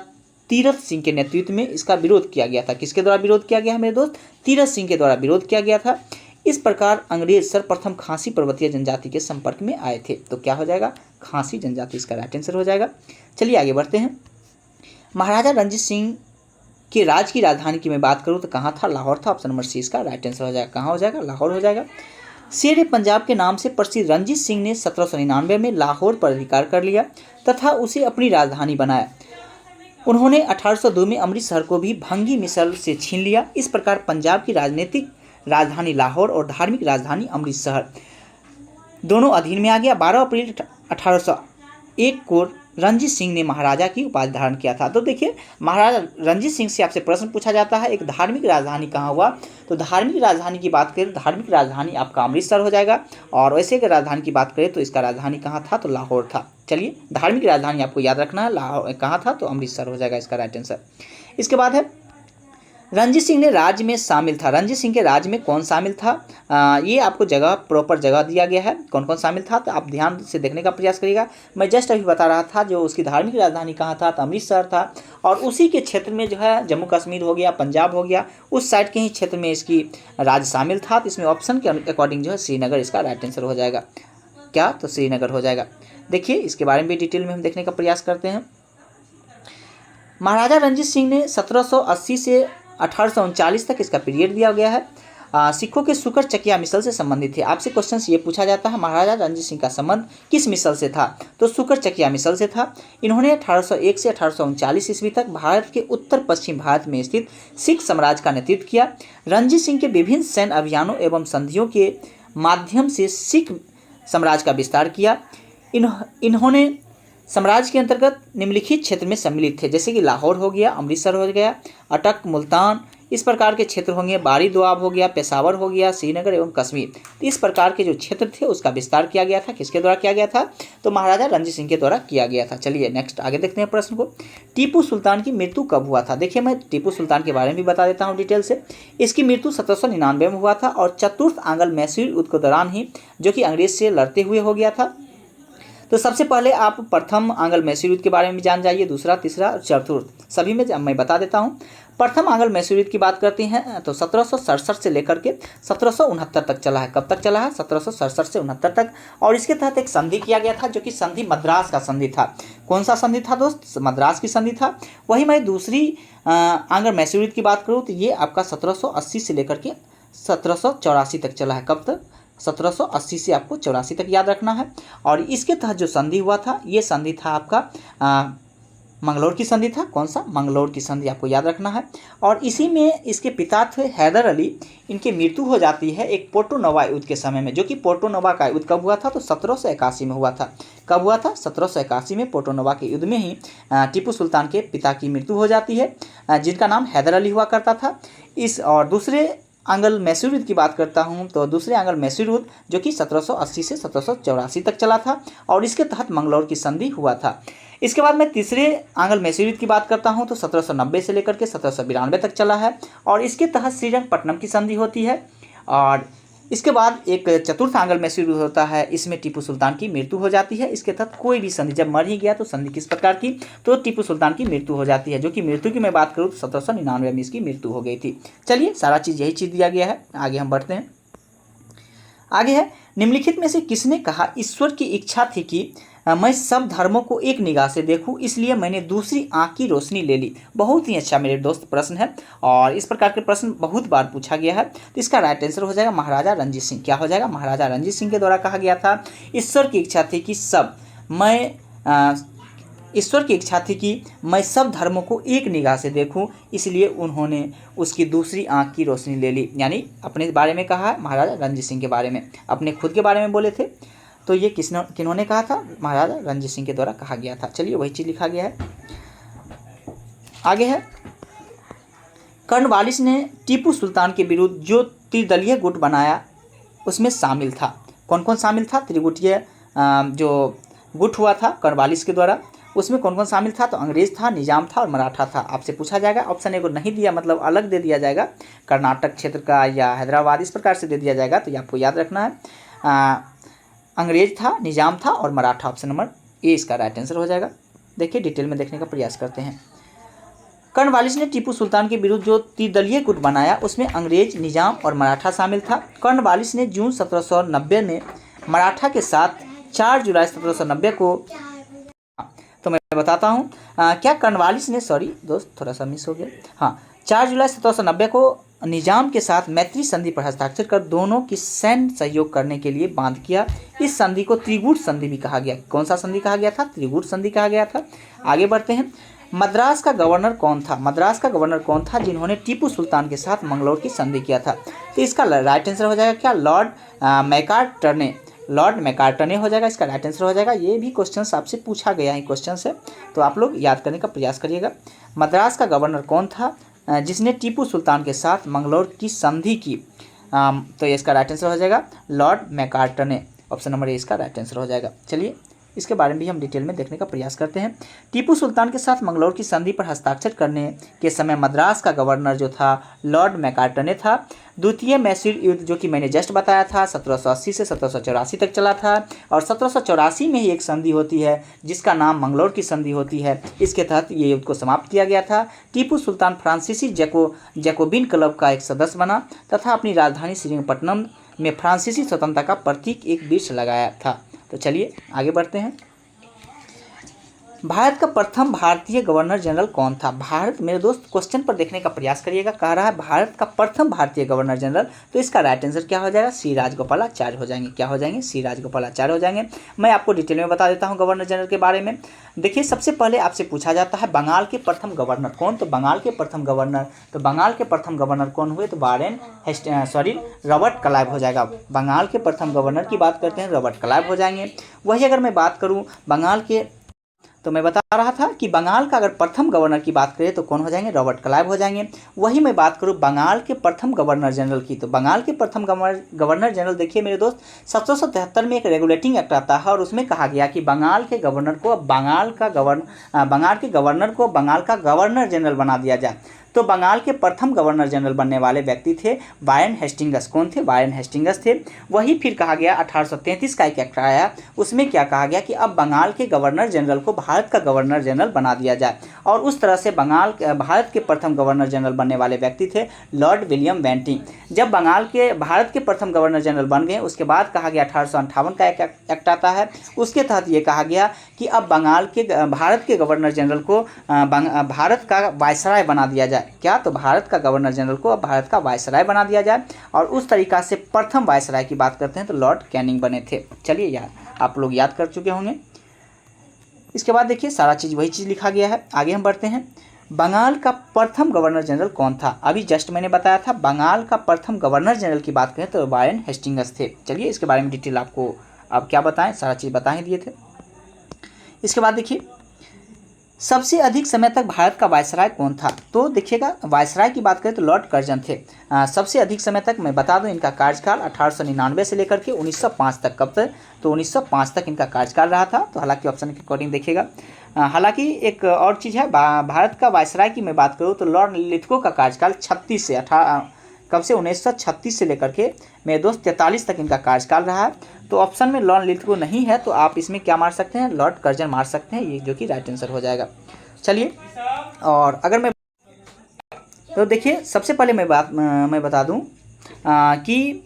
तीरथ सिंह के नेतृत्व में इसका विरोध किया गया था। किसके द्वारा विरोध किया गया है मेरे दोस्त? तीरथ सिंह के द्वारा विरोध किया गया था। इस प्रकार अंग्रेज सर्वप्रथम खासी पर्वतीय जनजाति के संपर्क में आए थे। तो क्या हो जाएगा? खासी जनजाति इसका राइट आंसर हो जाएगा। चलिए आगे बढ़ते हैं। महाराजा रणजीत सिंह के राज की राजधानी की मैं बात करूं तो कहाँ था? लाहौर था। ऑप्शन नंबर सी इसका राइट आंसर हो जाएगा। कहाँ हो जाएगा? लाहौर हो जाएगा। शेर पंजाब के नाम से प्रसिद्ध रणजीत सिंह ने 1799 में लाहौर पर अधिकार कर लिया तथा उसे अपनी राजधानी बनाया। उन्होंने 1802 में अमृतसर को भी भंगी मिसल से छीन लिया। इस प्रकार पंजाब की राजनीतिक राजधानी लाहौर और धार्मिक राजधानी अमृतसर दोनों अधीन में आ गया। 12 अप्रैल 1801 को रणजीत सिंह ने महाराजा की उपाधि धारण किया था। तो देखिए, महाराजा रणजीत सिंह से आपसे प्रश्न पूछा जाता है एक धार्मिक राजधानी कहाँ हुआ? तो धार्मिक राजधानी की बात करें, धार्मिक राजधानी आपका अमृतसर हो जाएगा। और वैसे अगर राजधानी की बात करें तो इसका राजधानी कहाँ था? तो लाहौर था। चलिए, धार्मिक राजधानी आपको याद रखना है, लाहौर कहाँ था? तो अमृतसर हो जाएगा इसका राइट आंसर। इसके बाद है रणजीत सिंह ने राज्य में शामिल था। रणजीत सिंह के राज्य में कौन शामिल था? ये आपको जगह, प्रॉपर जगह दिया गया है, कौन कौन शामिल था, तो आप ध्यान से देखने का प्रयास करिएगा। मैं जस्ट अभी बता रहा था जो उसकी धार्मिक राजधानी कहाँ था, तो अमृतसर था। और उसी के क्षेत्र में जो है जम्मू कश्मीर हो गया, पंजाब हो गया, उस साइड के ही क्षेत्र में इसकी राज्य शामिल था। तो इसमें ऑप्शन के अकॉर्डिंग जो है श्रीनगर इसका राइट आंसर हो जाएगा। क्या? तो श्रीनगर हो जाएगा। देखिए इसके बारे में भी डिटेल में हम देखने का प्रयास करते हैं। महाराजा रणजीत सिंह ने 1780 से 1839 तक इसका पीरियड दिया गया है। सिखों के सुकर चकिया मिसल से संबंधित थे। आपसे क्वेश्चन ये पूछा जाता है महाराजा रणजीत सिंह का संबंध किस मिसल से था? तो सुकर चकिया मिसल से था। इन्होंने 1801 से 1839 ईस्वी तक भारत के उत्तर पश्चिम भारत में स्थित सिख साम्राज्य का नेतृत्व किया। रणजीत सिंह के विभिन्न सैन्य अभियानों एवं संधियों के माध्यम से सिख साम्राज्य का विस्तार किया। इन्होंने साम्राज्य के अंतर्गत निम्नलिखित क्षेत्र में सम्मिलित थे, जैसे कि लाहौर हो गया, अमृतसर हो गया, अटक, मुल्तान, इस प्रकार के क्षेत्र होंगे, बारी दोआब हो गया, पेशावर हो गया, श्रीनगर एवं कश्मीर। तो इस प्रकार के जो क्षेत्र थे उसका विस्तार किया गया था। किसके द्वारा किया गया था? तो महाराजा रणजीत सिंह के द्वारा किया गया था। चलिए नेक्स्ट आगे देखते हैं प्रश्न को। टीपू सुल्तान की मृत्यु कब हुआ था? देखिए, मैं टीपू सुल्तान के बारे में भी बता देता हूँ डिटेल से। इसकी मृत्यु 1799 में हुआ था और चतुर्थ आंग्ल मैसूर युद्ध के दौरान ही, जो कि अंग्रेज से लड़ते हुए हो गया था। तो सबसे पहले आप प्रथम आंग्ल मैसूर युद्ध के बारे में जान जाइए, दूसरा, तीसरा और चतुर्थ सभी में मैं बता देता हूँ। प्रथम आंग्ल मैसूर युद्ध की बात करते हैं तो 1767 से लेकर के 1769 तक चला है। कब तक चला है? 1767 से 69 तक। और इसके तहत एक संधि किया गया था, जो कि संधि मद्रास का संधि था। कौन सा संधि था दोस्त? मद्रास की संधि था। वही मैं दूसरी आंग्ल मैसूर युद्ध की बात करूँ तो ये आपका 1780 से लेकर के 1784 तक चला है। कब तक? 1780 से आपको 84 तक याद रखना है। और इसके तहत जो संधि हुआ था, ये संधि था आपका मंगलौर की संधि था। कौन सा? मंगलौर की संधि आपको याद रखना है। और इसी में इसके पिता थे हैदर अली। इनकी मृत्यु हो जाती है एक पोर्टो नोवा युद्ध के समय में, जो कि पोर्टो नोवा का युद्ध कब हुआ था? तो 1781 में हुआ था। कब हुआ था? 1781 में पोर्टो नोवा के युद्ध में ही टीपू सुल्तान के पिता की मृत्यु हो जाती है, जिनका नाम हैदर अली हुआ करता था। इस और दूसरे आंग्ल मैसूर युद्ध की बात करता हूं तो दूसरे आंग्ल मैसूर युद्ध, जो कि 1780 से 1784 तक चला था और इसके तहत मंगलौर की संधि हुआ था। इसके बाद मैं तीसरे आंग्ल मैसूर युद्ध की बात करता हूं तो 1790 से लेकर के 1792 तक चला है और इसके तहत श्रीरंगपट्टनम की संधि होती है। और इसके बाद एक चतुर्थ आंग्ल में शुरू होता है, इसमें टीपू सुल्तान की मृत्यु हो जाती है। इसके तहत कोई भी संधि, जब मर ही गया तो संधि किस प्रकार की, तो टीपू सुल्तान की मृत्यु हो जाती है, जो कि मृत्यु की मैं बात करूँ तो 1799 में इसकी मृत्यु हो गई थी। चलिए, सारा चीज़ यही चीज़ दिया गया है, आगे हम बढ़ते हैं। आगे है, निम्नलिखित में से किसने कहा ईश्वर की इच्छा थी कि मैं सब धर्मों को एक निगाह से देखूं, इसलिए मैंने दूसरी आंख की रोशनी ले ली। बहुत ही अच्छा मेरे दोस्त प्रश्न है, और इस प्रकार के प्रश्न बहुत बार पूछा गया है। तो इसका राइट आंसर हो जाएगा महाराजा रणजीत सिंह। क्या हो जाएगा, महाराजा रणजीत सिंह के द्वारा कहा गया था ईश्वर की इच्छा थी कि ईश्वर की इच्छा थी कि मैं सब धर्मों को एक निगाह से देखूं, इसलिए उन्होंने उसकी दूसरी आंख की रोशनी ले ली। यानी अपने बारे में कहा है, महाराजा रणजीत सिंह के बारे में, अपने खुद के बारे में बोले थे। तो ये किन्होंने कहा था, महाराजा रणजीत सिंह के द्वारा कहा गया था। चलिए, वही चीज़ लिखा गया है। आगे है, कर्नवालिस ने टीपू सुल्तान के विरुद्ध जो त्रिदलीय गुट बनाया उसमें शामिल था। कौन कौन शामिल था, त्रिगुटीय जो गुट हुआ था कर्नवालिस के द्वारा, उसमें कौन कौन शामिल था, तो अंग्रेज था, निजाम था और मराठा था। आपसे पूछा जाएगा, ऑप्शन ए को नहीं दिया, मतलब अलग दे दिया जाएगा, कर्नाटक क्षेत्र का या हैदराबाद, इस प्रकार से दे दिया जाएगा। तो ये आपको याद रखना है, अंग्रेज था, निजाम था और मराठा। ऑप्शन नंबर ए इसका राइट आंसर हो जाएगा। देखिए, डिटेल में देखने का प्रयास करते हैं। कर्नवालिस ने टीपू सुल्तान के विरुद्ध जो त्रिदलीय गुट बनाया उसमें अंग्रेज, निजाम और मराठा शामिल था। कर्नवालिस ने जून 1790 में मराठा के साथ 4 जुलाई 1790 को, तो मैं बताता हूँ क्या कर्नवालिस ने, सॉरी दोस्त थोड़ा सा मिस हो गया, हाँ, 4 जुलाई 1790 को निजाम के साथ मैत्री संधि पर हस्ताक्षर कर दोनों की सैन्य सहयोग करने के लिए बांध किया। इस संधि को त्रिगुट संधि भी कहा गया। कौन सा संधि कहा गया था, त्रिगुट संधि कहा गया था। आगे बढ़ते हैं। मद्रास का गवर्नर कौन था, मद्रास का गवर्नर कौन था जिन्होंने टीपू सुल्तान के साथ मंगलौर की संधि किया था, तो इसका राइट आंसर हो जाएगा क्या, लॉर्ड मैकार्टने, लॉर्ड मैकार्टने हो जाएगा, इसका राइट आंसर हो जाएगा। ये भी क्वेश्चन आपसे पूछा गया है क्वेश्चन से, तो आप लोग याद करने का प्रयास करिएगा। मद्रास का गवर्नर कौन था जिसने टीपू सुल्तान के साथ मंगलौर की संधि की, तो इसका राइट आंसर हो जाएगा लॉर्ड मैकार्टने। ऑप्शन नंबर ए इसका राइट आंसर हो जाएगा। चलिए, इसके बारे में भी हम डिटेल में देखने का प्रयास करते हैं। टीपू सुल्तान के साथ मंगलौर की संधि पर हस्ताक्षर करने के समय मद्रास का गवर्नर जो था लॉर्ड मैकार्टने था। द्वितीय मैसूर युद्ध जो कि मैंने जस्ट बताया था 1780 से 1784 तक चला था, और 1784 में ही एक संधि होती है जिसका नाम मंगलौर की संधि होती है। इसके तहत ये युद्ध को समाप्त किया गया था। टीपू सुल्तान फ्रांसीसी जैकोबिन क्लब का एक सदस्य बना तथा अपनी राजधानी श्रीरंगपट्टनम में फ्रांसीसी स्वतंत्रता का प्रतीक एक वृक्ष लगाया था। तो चलिए आगे बढ़ते हैं। भारत का प्रथम भारतीय गवर्नर जनरल कौन था, भारत, मेरे दोस्त क्वेश्चन पर देखने का प्रयास करिएगा, कह रहा है भारत का प्रथम भारतीय गवर्नर जनरल, तो इसका राइट आंसर क्या हो जाएगा, सी राजगोपालाचार्य हो जाएंगे। क्या हो जाएंगे, सी राजगोपालाचार्य हो जाएंगे। मैं आपको डिटेल में बता देता हूं गवर्नर जनरल के बारे में। देखिए, सबसे पहले आपसे पूछा जाता है बंगाल के प्रथम गवर्नर कौन, तो बंगाल के प्रथम गवर्नर कौन हुए, तो रॉबर्ट क्लाइव हो जाएगा। बंगाल के प्रथम गवर्नर की बात करते हैं, रॉबर्ट क्लाइव हो जाएंगे। वही अगर मैं बात करूँ बंगाल के, तो मैं बता रहा था कि बंगाल का अगर प्रथम गवर्नर की बात करें तो कौन हो जाएंगे, रॉबर्ट क्लाइव हो जाएंगे। वही मैं बात करूं बंगाल के प्रथम गवर्नर जनरल की, तो बंगाल के प्रथम गवर्नर जनरल देखिए मेरे दोस्त, 1773 में एक रेगुलेटिंग एक्ट आता है और उसमें कहा गया कि बंगाल के गवर्नर को बंगाल का गवर्नर जनरल बना दिया जाए। तो बंगाल के प्रथम गवर्नर जनरल बनने वाले व्यक्ति थे वारेन हेस्टिंग्स। कौन थे, वारेन हेस्टिंग्स थे। वही फिर कहा गया 1833 का एक एक्ट आया, उसमें क्या कहा गया कि अब बंगाल के गवर्नर जनरल को भारत का गवर्नर जनरल बना दिया जाए, और उस तरह से भारत के प्रथम गवर्नर जनरल बनने वाले व्यक्ति थे लॉर्ड विलियम बेंटिंग। जब भारत के प्रथम गवर्नर जनरल बन गए, उसके बाद कहा गया 1858 का एक एक्ट आता है, उसके तहत ये कहा गया कि अब भारत के गवर्नर जनरल को भारत का वायसराय बना दिया जाए। क्या, तो भारत का गवर्नर जनरल को अब भारत का वायसराय बना दिया जाए, और उस तरीका से प्रथम वायसराय की बात करते हैं तो लॉर्ड कैनिंग बने थे। चलिए यार, आप लोग याद कर चुके होंगे। इसके बाद देखिए सारा चीज़ वही चीज़ लिखा गया है। आगे हम बढ़ते हैं। बंगाल का प्रथम गवर्नर जनरल कौन था, अभी जस्ट मैंने बताया था बंगाल का प्रथम गवर्नर जनरल की बात करें तो वारेन हेस्टिंग्स थे। चलिए इसके बारे में डिटेल आपको अब क्या बताएं, सारा चीज़ बता ही दिए थे। इसके बाद देखिए सबसे अधिक समय तक भारत का वायसराय कौन था, तो देखिएगा वायसराय की बात करें तो लॉर्ड कर्जन थे। सबसे अधिक समय तक मैं बता दूं इनका कार्यकाल 1899 से लेकर के 1905 तक। कब तक, तो 1905 तक इनका कार्यकाल रहा था। तो हालांकि ऑप्शन के अकॉर्डिंग देखिएगा। हालांकि एक और चीज़ है, भारत का वायसराय की मैं बात करूँ तो लॉर्ड लिथगो का कार्यकाल 36 कब से 1936 से लेकर के मेरे दोस्त 43 तक इनका कार्यकाल रहा है। तो ऑप्शन में लॉर्ड लिथगो नहीं है, तो आप इसमें क्या मार सकते हैं, लॉर्ड कर्जन मार सकते हैं, ये जो कि राइट आंसर हो जाएगा। चलिए, और अगर मैं तो देखिए सबसे पहले मैं बता दूं कि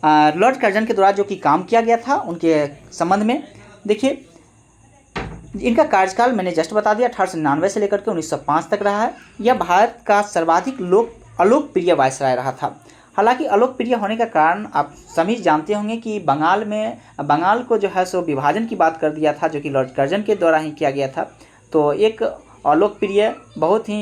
लॉर्ड कर्जन के द्वारा जो कि काम किया गया था उनके संबंध में। देखिए इनका कार्यकाल मैंने जस्ट बता दिया, 1899 से लेकर के 1905 तक रहा है। यह भारत का सर्वाधिक अलोकप्रिय वायसराय रहा था। हालांकि अलोकप्रिय होने का कारण आप सभी जानते होंगे कि बंगाल को जो है सो विभाजन की बात कर दिया था, जो कि लॉर्ड कर्जन के द्वारा ही किया गया था। तो एक अलोकप्रिय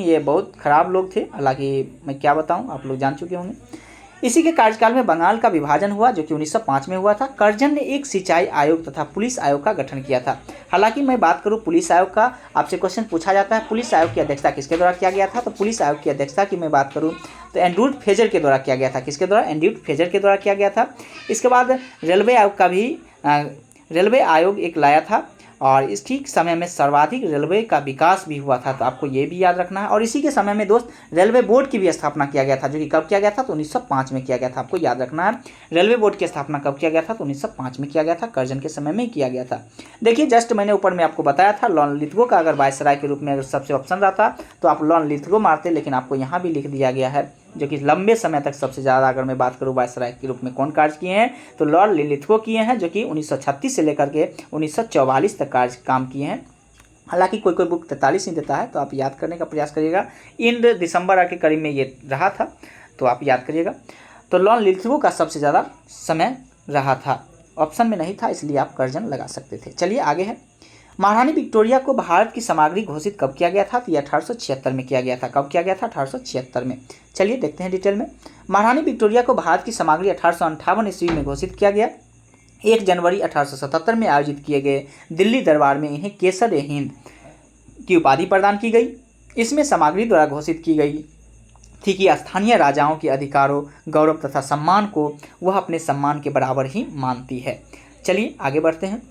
ये बहुत ख़राब लोग थे। हालांकि मैं क्या बताऊं, आप लोग जान चुके होंगे। इसी के कार्यकाल में बंगाल का विभाजन हुआ, जो कि 1905 में हुआ था। कर्जन ने एक सिंचाई आयोग तथा पुलिस आयोग का गठन किया था। हालांकि मैं बात करूं पुलिस आयोग का, आपसे क्वेश्चन पूछा जाता है पुलिस आयोग की अध्यक्षता किसके द्वारा किया गया था। तो पुलिस आयोग की अध्यक्षता की मैं बात करूं तो एंड्रयू फ्रेजर के द्वारा किया गया था। किसके द्वारा, एंड्रयू फ्रेजर के द्वारा किया गया था। इसके बाद रेलवे आयोग का भी रेलवे आयोग एक लाया था, और इस ठीक समय में सर्वाधिक रेलवे का विकास भी हुआ था। तो आपको ये भी याद रखना है। और इसी के समय में दोस्त रेलवे बोर्ड की भी स्थापना किया गया था, जो कि कब किया गया था, तो 1905 में किया गया था। आपको याद रखना है रेलवे बोर्ड की स्थापना कब किया गया था, तो 1905 में किया गया था, कर्जन के समय में ही किया गया था। देखिए जस्ट मैंने ऊपर में आपको बताया था लॉर्ड लिथगो का अगर वायसराय के रूप में अगर सबसे ऑप्शन रहता तो आप लॉर्ड लिथगो मारते, लेकिन आपको यहाँ भी लिख दिया गया है जो कि लंबे समय तक सबसे ज़्यादा अगर मैं बात करूँ वायसराय के रूप में कौन कार्य किए हैं, तो लॉर्ड लिथगो किए हैं, जो कि 1936 से लेकर के 1944 तक काम किए हैं। हालांकि कोई बुक 43 ही देता है, तो आप याद करने का प्रयास करिएगा। इन दिसंबर के करीब में ये रहा था, तो आप याद करिएगा। तो लॉर्ड लिथगो का सबसे ज़्यादा समय रहा था, ऑप्शन में नहीं था, इसलिए आप कर्जन लगा सकते थे। चलिए आगे है, महारानी विक्टोरिया को भारत की सामग्री घोषित कब किया गया था, तो ये 1876 में किया गया था। कब किया गया था, 1876 में। चलिए देखते हैं डिटेल में। महारानी विक्टोरिया को भारत की सामग्री 1858 ईस्वी में घोषित किया गया। 1 जनवरी 1877 में आयोजित किए गए दिल्ली दरबार में इन्हें केसर-ए-हिंद की उपाधि प्रदान की गई। इसमें सामग्री द्वारा घोषित की गई थी कि स्थानीय राजाओं के अधिकारों, गौरव तथा सम्मान को वह अपने सम्मान के बराबर ही मानती है। चलिए आगे बढ़ते हैं।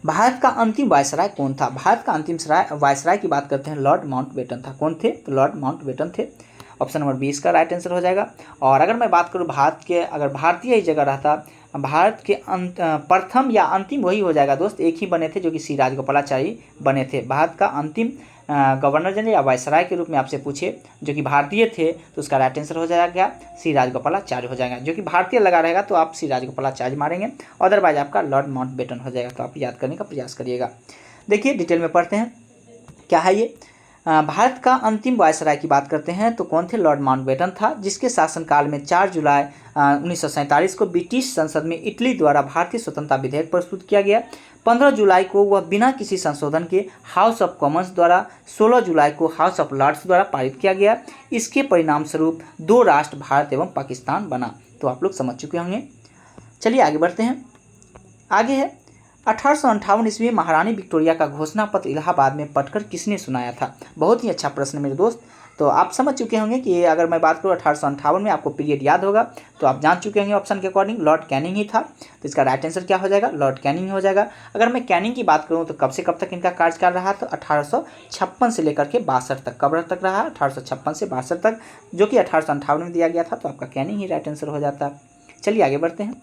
भारत का अंतिम वायसराय कौन था। भारत का अंतिम वायसराय की बात करते हैं, लॉर्ड माउंटबेटन था। कौन थे, तो लॉर्ड माउंटबेटन थे। ऑप्शन नंबर 20 का राइट आंसर हो जाएगा। और अगर मैं बात करूँ भारत के, अगर भारतीय ही जगह रहता, भारत के प्रथम या अंतिम वही हो जाएगा दोस्त, एक ही बने थे जो कि श्री राजगोपालाचारी बने थे। भारत का अंतिम गवर्नर जनरल या वायसराय के रूप में आपसे पूछे जो कि भारतीय थे, तो उसका राइट आंसर हो जाएगा श्री राजगोपालाचार्य हो जाएगा। जो कि भारतीय लगा रहेगा तो आप श्री राजगोपालाचार्य मारेंगे, अदरवाइज आपका लॉर्ड माउंटबेटन हो जाएगा। तो आप याद करने का प्रयास करिएगा। देखिए डिटेल में पढ़ते हैं क्या है ये। भारत का अंतिम वायसराय की बात करते हैं तो कौन थे, लॉर्ड माउंटबेटन था, जिसके शासनकाल में 4 जुलाई 1947 को ब्रिटिश संसद में इटली द्वारा भारतीय स्वतंत्रता विधेयक प्रस्तुत किया गया। 15 जुलाई को वह बिना किसी संशोधन के हाउस ऑफ कॉमन्स द्वारा, 16 जुलाई को हाउस ऑफ लॉर्ड्स द्वारा पारित किया गया। इसके परिणाम स्वरूप 2 राष्ट्र भारत एवं पाकिस्तान बना। तो आप लोग समझ चुके होंगे। चलिए आगे बढ़ते हैं। आगे है 1858 ईस्वी में महारानी विक्टोरिया का घोषणा पत्र इलाहाबाद में पढ़कर किसने सुनाया था। बहुत ही अच्छा प्रश्न मेरे दोस्त। तो आप समझ चुके होंगे कि अगर मैं बात करूँ 1858 में, आपको पीरियड याद होगा तो आप जान चुके होंगे ऑप्शन के अकॉर्डिंग लॉर्ड कैनिंग ही था। तो इसका राइट आंसर क्या हो जाएगा, लॉर्ड कैनिंग हो जाएगा। अगर मैं कैनिंग की बात करूँ तो कब से कब तक इनका कार्यकाल रहा, तो 1856 से लेकर के 62 तक। कब तक रहा, 1856 से 62 तक, जो कि 1858 में दिया गया था। तो आपका कैनिंग ही राइट आंसर हो जाता है। चलिए आगे बढ़ते हैं।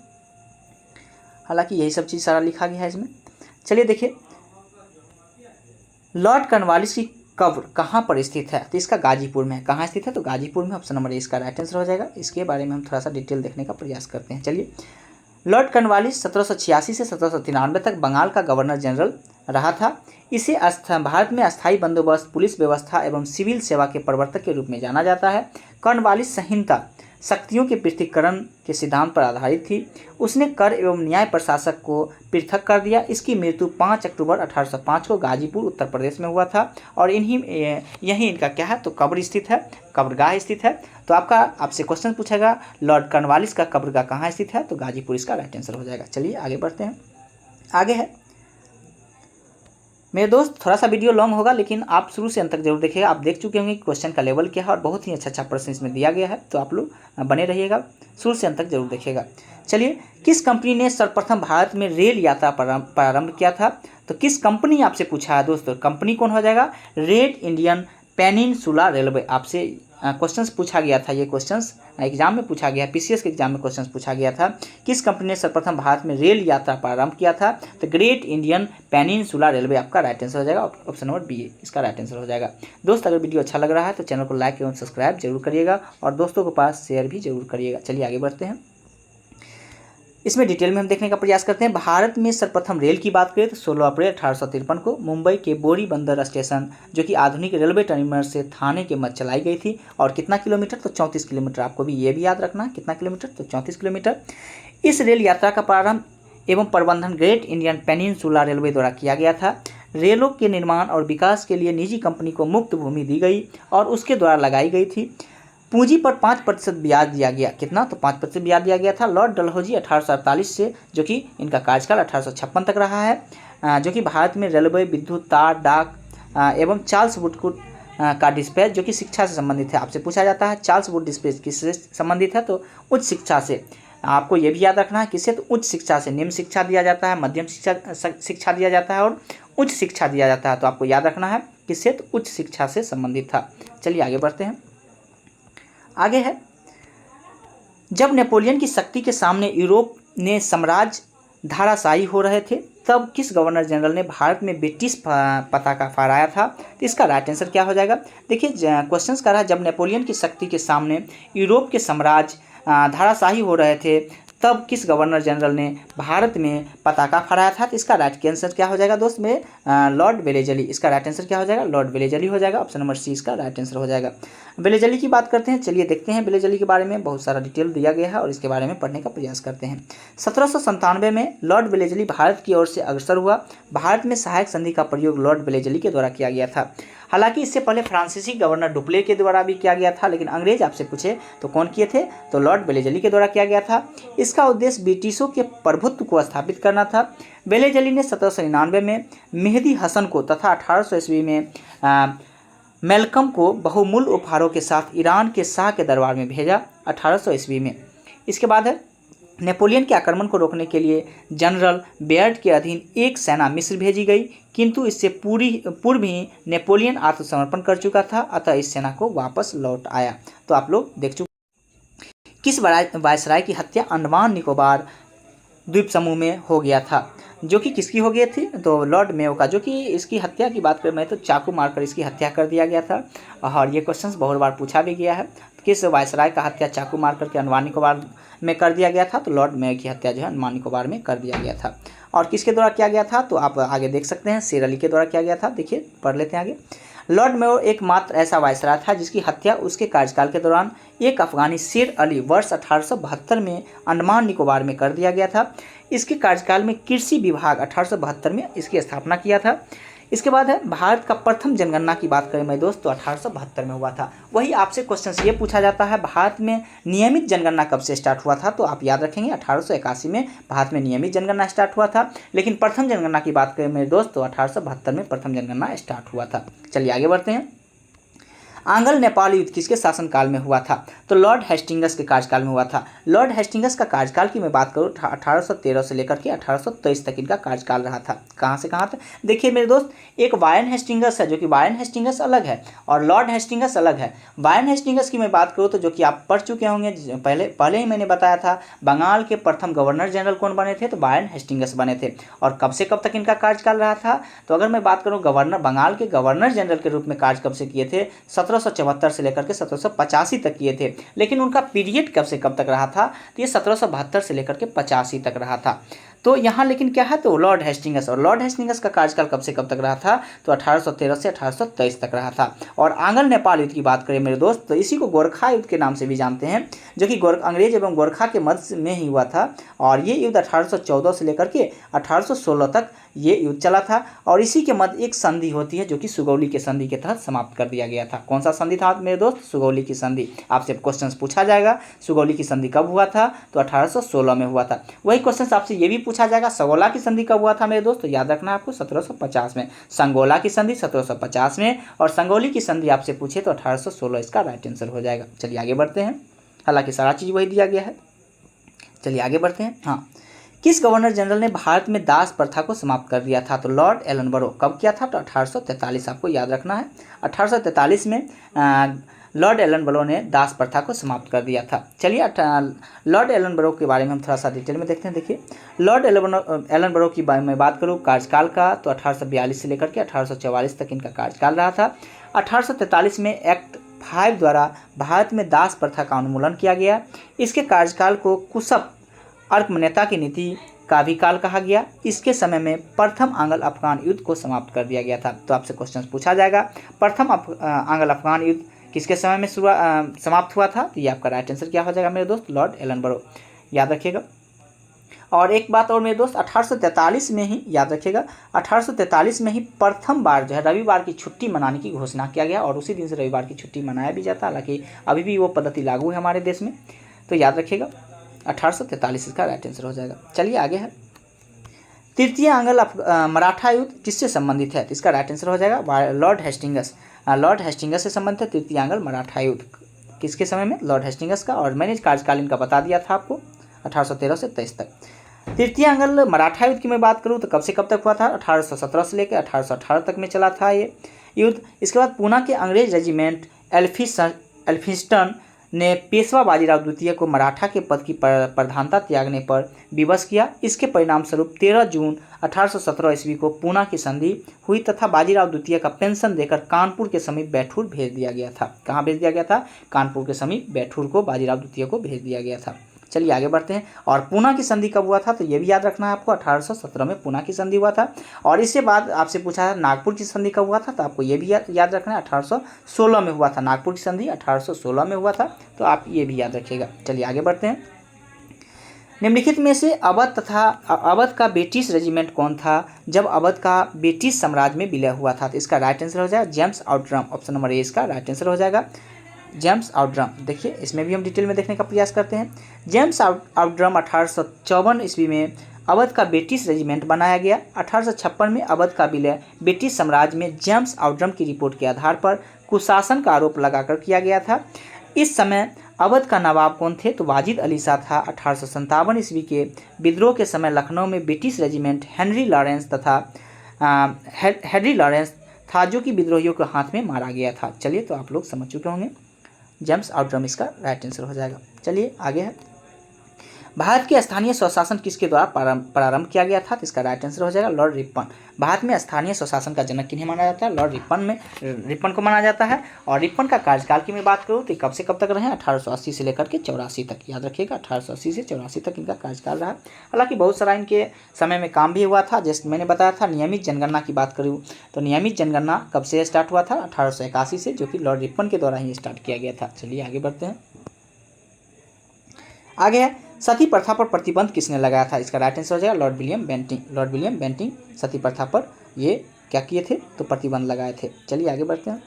हालांकि यही सब चीज़ सारा लिखा गया है इसमें। चलिए देखिए, लॉर्ड कॉर्नवालिस की कब्र कहाँ पर स्थित है, तो इसका गाजीपुर में है। कहाँ स्थित है, तो गाजीपुर में। ऑप्शन नंबर ए इसका राइट आंसर हो जाएगा। इसके बारे में हम थोड़ा सा डिटेल देखने का प्रयास करते हैं। चलिए, लॉर्ड कॉर्नवालिस 1786 से 1793 तक बंगाल का गवर्नर जनरल रहा था। इसे भारत में अस्थायी बंदोबस्त, पुलिस व्यवस्था एवं सिविल सेवा के प्रवर्तक के रूप में जाना जाता है। कॉर्नवालिस संहिता शक्तियों के पृथक्करण के सिद्धांत पर आधारित थी। उसने कर एवं न्याय प्रशासक को पृथक कर दिया। इसकी मृत्यु 5 अक्टूबर 1805 को गाजीपुर उत्तर प्रदेश में हुआ था। और यहीं इनका क्या है, तो कब्र स्थित है, कब्रगाह स्थित है। तो आपसे क्वेश्चन पूछेगा लॉर्ड कॉर्नवालिस का कब्रगाह कहाँ स्थित है, तो गाजीपुर इसका राइट आंसर हो जाएगा। चलिए आगे बढ़ते हैं। आगे है मेरे दोस्त, थोड़ा सा वीडियो लॉन्ग होगा लेकिन आप शुरू से अंत तक जरूर देखिएगा। आप देख चुके होंगे कि क्वेश्चन का लेवल क्या है और बहुत ही अच्छा प्रश्न इसमें दिया गया है। तो आप लोग बने रहिएगा, शुरू से अंत तक जरूर देखिएगा। चलिए, किस कंपनी ने सर्वप्रथम भारत में रेल यात्रा प्रारंभ किया था, तो किस कंपनी आपसे पूछा है दोस्तों। कंपनी कौन हो जाएगा, रेड इंडियन पेनिनसुला रेलवे। आपसे क्वेश्चंस पूछा गया था, ये क्वेश्चंस एग्जाम में पूछा गया, पीसीएस के एग्जाम में क्वेश्चंस पूछा गया था। किस कंपनी ने सर्वप्रथम भारत में रेल यात्रा प्रारंभ किया था? तो ग्रेट इंडियन पेनिनसुला रेलवे आपका राइट आंसर हो जाएगा, ऑप्शन नंबर बी इसका राइट आंसर हो जाएगा। दोस्त अगर वीडियो अच्छा लग रहा है तो चैनल को लाइक एवं सब्सक्राइब जरूर करिएगा और दोस्तों के पास शेयर भी जरूर करिएगा। चलिए आगे बढ़ते हैं, इसमें डिटेल में हम देखने का प्रयास करते हैं। भारत में सर्वप्रथम रेल की बात करें तो 16 अप्रैल 1853 को मुंबई के बोरी बंदर स्टेशन, जो कि आधुनिक रेलवे टर्मिनल से थाने के मध्य चलाई गई थी। और कितना किलोमीटर? तो 34 किलोमीटर। आपको भी ये भी याद रखना है, कितना किलोमीटर? तो 34 किलोमीटर। इस रेल यात्रा का प्रारंभ एवं प्रबंधन ग्रेट इंडियन पेनिनसुला रेलवे द्वारा किया गया था। रेलों के निर्माण और विकास के लिए निजी कंपनी को मुक्त भूमि दी गई और उसके द्वारा लगाई गई थी। पूंजी पर 5% ब्याज दिया गया। कितना? तो 5% ब्याज दिया गया था। लॉर्ड डलहौजी 1848 से, जो कि इनका कार्यकाल 1856 तक रहा है, जो कि भारत में रेलवे, विद्युत तार, डाक एवं चार्ल्स वुडकुट का डिस्पैच, जो कि शिक्षा से संबंधित है। आपसे पूछा जाता है चार्ल्स वुड डिस्पैच किससे संबंधित है? तो उच्च शिक्षा से। आपको ये भी याद रखना है किससे? तो उच्च शिक्षा से। निम्न शिक्षा दिया जाता है, मध्यम शिक्षा दिया जाता है और उच्च शिक्षा दिया जाता है। तो आपको याद रखना है किससे? तो उच्च शिक्षा से संबंधित था। चलिए आगे बढ़ते हैं। आगे है, जब नेपोलियन की शक्ति के सामने यूरोप ने साम्राज्य धराशायी हो रहे थे, तब किस गवर्नर जनरल ने भारत में ब्रिटिश पताका फहराया था? तो इसका राइट आंसर क्या हो जाएगा? देखिए क्वेश्चंस कर रहा है, जब नेपोलियन की शक्ति के सामने यूरोप के साम्राज्य धराशायी हो रहे थे, तब किस गवर्नर जनरल ने भारत में पताका फहराया था? तो इसका राइट आंसर क्या हो जाएगा दोस्त में? Lord Wellesley. इसका राइट आंसर क्या हो जाएगा? लॉर्ड वेलेजली हो जाएगा, ऑप्शन नंबर सी इसका राइट आंसर हो जाएगा। वेलेजली की बात करते हैं। चलिए देखते हैं वेलेजली के बारे में, बहुत सारा डिटेल दिया गया है और इसके बारे में पढ़ने का प्रयास करते हैं। 1797 में लॉर्ड वेलेजली भारत की ओर से अग्रसर हुआ। भारत में सहायक संधि का प्रयोग लॉर्ड वेलेजली के द्वारा किया गया था। हालांकि इससे पहले फ्रांसीसी गवर्नर डुप्ले के द्वारा भी किया गया था, लेकिन अंग्रेज आपसे पूछे तो कौन किए थे? तो लॉर्ड वेलेजली के द्वारा किया गया था। इसका उद्देश्य ब्रिटिशों के प्रभुत्व को स्थापित करना था। वेलेजली ने 1799 में मेहदी हसन को तथा 1800 ईस्वी में मेलकम को बहुमूल्य उपहारों के साथ ईरान के शाह के दरबार में भेजा 1800 ईस्वी में। इसके बाद है, नेपोलियन के आक्रमण को रोकने के लिए जनरल बेयर्ड के अधीन एक सेना मिस्र भेजी गई, किंतु इससे पूर्व ही नेपोलियन आत्मसमर्पण कर चुका था, अतः इस सेना को वापस लौट आया। तो आप लोग देख चुके। किस वायसराय की हत्या अंडमान निकोबार द्वीप समूह में हो गया था? जो कि किसकी हो गई थी? तो लॉर्ड मेयो का, जो कि इसकी हत्या की बात करें मैं तो चाकू मारकर इसकी हत्या कर दिया गया था। और ये क्वेश्चंस बहुत बार पूछा भी गया है, किस वायसराय का हत्या चाकू मार करके अंडमान निकोबार में कर दिया गया था? तो लॉर्ड मेयो की हत्या जो है अंडमान निकोबार में कर दिया गया था। और किसके द्वारा किया गया था? तो आप आगे देख सकते हैं, शेर अली के द्वारा किया गया था। देखिए पढ़ लेते हैं आगे। लॉर्ड मेयो एकमात्र ऐसा वायसराय था जिसकी हत्या उसके कार्यकाल के दौरान एक अफगानी शेर अली वर्ष 1872 में अंडमान निकोबार में कर दिया गया था। इसके कार्यकाल में कृषि विभाग 1872 में इसकी स्थापना किया था। इसके बाद है, भारत का प्रथम जनगणना की बात करें मैं दोस्त तो 1872 में हुआ था। वही आपसे क्वेश्चन ये पूछा जाता है, भारत में नियमित जनगणना कब से स्टार्ट हुआ था? तो आप याद रखेंगे 1881 में भारत में नियमित जनगणना स्टार्ट हुआ था। लेकिन प्रथम जनगणना की बात करें मेरे दोस्त तो 1872 में प्रथम जनगणना स्टार्ट हुआ था। चलिए आगे बढ़ते हैं। आंग्ल नेपाल युद्ध किसके शासनकाल में हुआ था? तो लॉर्ड हेस्टिंगस के कार्यकाल में हुआ था। लॉर्ड हेस्टिंगस का कार्यकाल की मैं बात करूँ 1813 से लेकर के 1823 तक इनका कार्यकाल रहा था। कहाँ से कहाँ तक? देखिए मेरे दोस्त, एक वायन हेस्टिंगस है, जो कि वायन हेस्टिंगस अलग है और लॉर्ड हेस्टिंगस अलग है। वायन हेस्टिंगस की मैं बात करूँ तो जो कि आप पढ़ चुके होंगे, पहले ही मैंने बताया था, बंगाल के प्रथम गवर्नर जनरल कौन बने थे? तो वायन हेस्टिंगस बने थे। और कब से कब तक इनका कार्यकाल रहा था? तो अगर मैं बात करूँ बंगाल के गवर्नर जनरल के रूप में कार्य कब से किए थे? 1774 से लेकर के 1785 तक किए थे। लेकिन उनका पीरियड कब से कब तक रहा था? तो ये 1772 से लेकर के 85 तक रहा था। तो यहाँ लेकिन क्या है, तो लॉर्ड हेस्टिंगस, और लॉर्ड हेस्टिंगस का कार्यकाल कब से कब तक रहा था? तो 1813 से 1823 तक रहा था। और आंग्ल नेपाल युद्ध की बात करें मेरे दोस्त तो इसी को गोरखा युद्ध के नाम से भी जानते हैं, जो कि अंग्रेज एवं गोरखा के मध्य में ही हुआ था। और ये युद्ध 1814 से लेकर के 1816 तक ये युद्ध चला था। और इसी के मध्य एक संधि होती है जो कि सुगौली के संधि के तहत समाप्त कर दिया गया था। कौन सा संधि था मेरे दोस्त? सुगौली की संधि। आपसे क्वेश्चन पूछा जाएगा सुगौली की संधि कब हुआ था? तो 1816 में हुआ था। वही क्वेश्चन आपसे ये भी पूछा जाएगा संगोला की संधि कब हुआ था मेरे दोस्त? तो याद रखना आपको 1750 में। संगोला की संधि 1750 में और संगोली की संधि आपसे पूछे तो 1816 इसका राइट आंसर हो जाएगा। चलिए आगे बढ़ते हैं, हालांकि सारा चीज़ वही दिया गया है। चलिए आगे बढ़ते हैं। हाँ, किस गवर्नर जनरल ने भारत में दास प्रथा को समाप्त कर दिया था? तो लॉर्ड एलनबरो। कब किया था? तो 1843 आपको याद रखना है। 1843 में लॉर्ड एलनबरो ने दास प्रथा को समाप्त कर दिया था। चलिए लॉर्ड एलनबरो के बारे में हम थोड़ा सा डिटेल में देखते हैं। देखिए लॉर्ड एलनबरो की मैं बात करूँ कार्यकाल का, तो 1842 से लेकर के 1844 तक इनका कार्यकाल रहा था। 1843 में एक्ट 5 द्वारा भारत में दास प्रथा का उन्मूलन किया गया। इसके कार्यकाल को कुशप अल्पमन्यता की नीति का भी काल कहा गया। इसके समय में प्रथम आंग्ल अफगान युद्ध को समाप्त कर दिया गया था। तो आपसे क्वेश्चन पूछा जाएगा प्रथम आंग्ल अफगान युद्ध किसके समय में समाप्त हुआ था, तो ये आपका राइट आंसर क्या हो जाएगा मेरे दोस्त, लॉर्ड एलनबरो, याद रखिएगा। और एक बात और मेरे दोस्त, 1843 में ही याद रखिएगा, 1843 में ही प्रथम बार जो है रविवार की छुट्टी मनाने की घोषणा किया गया और उसी दिन से रविवार की छुट्टी मनाया भी जाता है। हालांकि अभी भी वो पद्धति लागू है हमारे देश में, तो याद रखिएगा 1843 इसका राइट आंसर हो जाएगा। चलिए आगे है, तृतीय आंग्ल मराठा युद्ध किससे संबंधित है, तो इसका राइट आंसर हो जाएगा लॉर्ड हेस्टिंगस। लॉर्ड हेस्टिंगस से संबंधित है तृतीय आंग्ल मराठा युद्ध, किसके समय में, लॉर्ड हेस्टिंगस का। और मैंने कार्यकाल इनका बता दिया था आपको 1813 से 23 तक। तृतीय आंग्ल मराठा युद्ध की मैं बात करूँ तो कब से कब तक हुआ था, 1817 से लेकर 1818 तक में चला था ये युद्ध। इसके बाद पूना के अंग्रेज रेजिमेंट एल्फिंस्टन ने पेशवा बाजीराव द्वितीय को मराठा के पद की प्रधानता त्यागने पर विवश किया। इसके परिणाम स्वरूप 13 जून 1817 ईस्वी को पूना की संधि हुई तथा बाजीराव द्वितीय का पेंशन देकर कानपुर के समीप बैठूर भेज दिया गया था। कहाँ भेज दिया गया था, कानपुर के समीप बैठूर को बाजीराव द्वितीय को भेज दिया गया था। चलिए आगे बढ़ते हैं। और पूना की संधि कब हुआ था, तो ये भी याद रखना है आपको, 1817 में पूना की संधि हुआ था। और इसके बाद आपसे पूछा है नागपुर की संधि कब हुआ था, तो आपको ये भी याद रखना है 1816 में हुआ था। नागपुर की संधि 1816 में हुआ था, तो आप ये भी याद रखिएगा। चलिए आगे बढ़ते हैं। निम्नलिखित में से अवध का ब्रिटिश रेजिमेंट कौन था जब अवध का ब्रिटिश साम्राज्य में विलय हुआ था, तो इसका राइट आंसर हो जाएगा James Outram. Option number A इसका राइट आंसर हो जाएगा, जेम्स आउटरम। देखिए इसमें भी हम डिटेल में देखने का प्रयास करते हैं। जेम्स आउटरम 1854 ईस्वी में अवध का ब्रिटिश रेजिमेंट बनाया गया। 1856 में अवध का विलय ब्रिटिश साम्राज्य में जेम्स आउटरम की रिपोर्ट के आधार पर कुशासन का आरोप लगाकर किया गया था। इस समय अवध का नवाब कौन थे, तो वाजिद अली शाह था। 1857 ईस्वी के विद्रोह के समय लखनऊ में ब्रिटिश रेजिमेंट हेनरी लॉरेंस था जो कि विद्रोहियों के हाथ में मारा गया था। चलिए तो आप लोग समझ चुके होंगे, जेम्स आउटरम इसका राइट आंसर हो जाएगा। चलिए आगे है, भारत के स्थानीय स्वशासन किसके द्वारा प्रारंभ किया गया था, तो इसका राइट आंसर हो जाएगा लॉर्ड रिपन। भारत में स्थानीय स्वशासन का जनक किन्हें माना जाता है, लॉर्ड रिपन को माना जाता है। और रिपन का कार्यकाल की मैं बात करूँ तो कब से कब तक रहे, 1880 से लेकर के 84 तक, याद रखिएगा 1880 से 84 तक इनका कार्यकाल रहा। हालांकि बहुत सारा इनके समय में काम भी हुआ था, जैसे मैंने बताया था। नियमित जनगणना की बात करूँ तो नियमित जनगणना कब से स्टार्ट हुआ था, 1881 से, जो कि लॉर्ड रिपन के द्वारा ही स्टार्ट किया गया था। चलिए आगे बढ़ते हैं। आगे है, सती प्रथा पर प्रतिबंध किसने लगाया था, इसका राइट आंसर हो जाएगा Lord William Bentinck. Lord William Bentinck sati प्रथा पर ये क्या किए थे, तो प्रतिबंध लगाए थे। चलिए आगे बढ़ते हैं।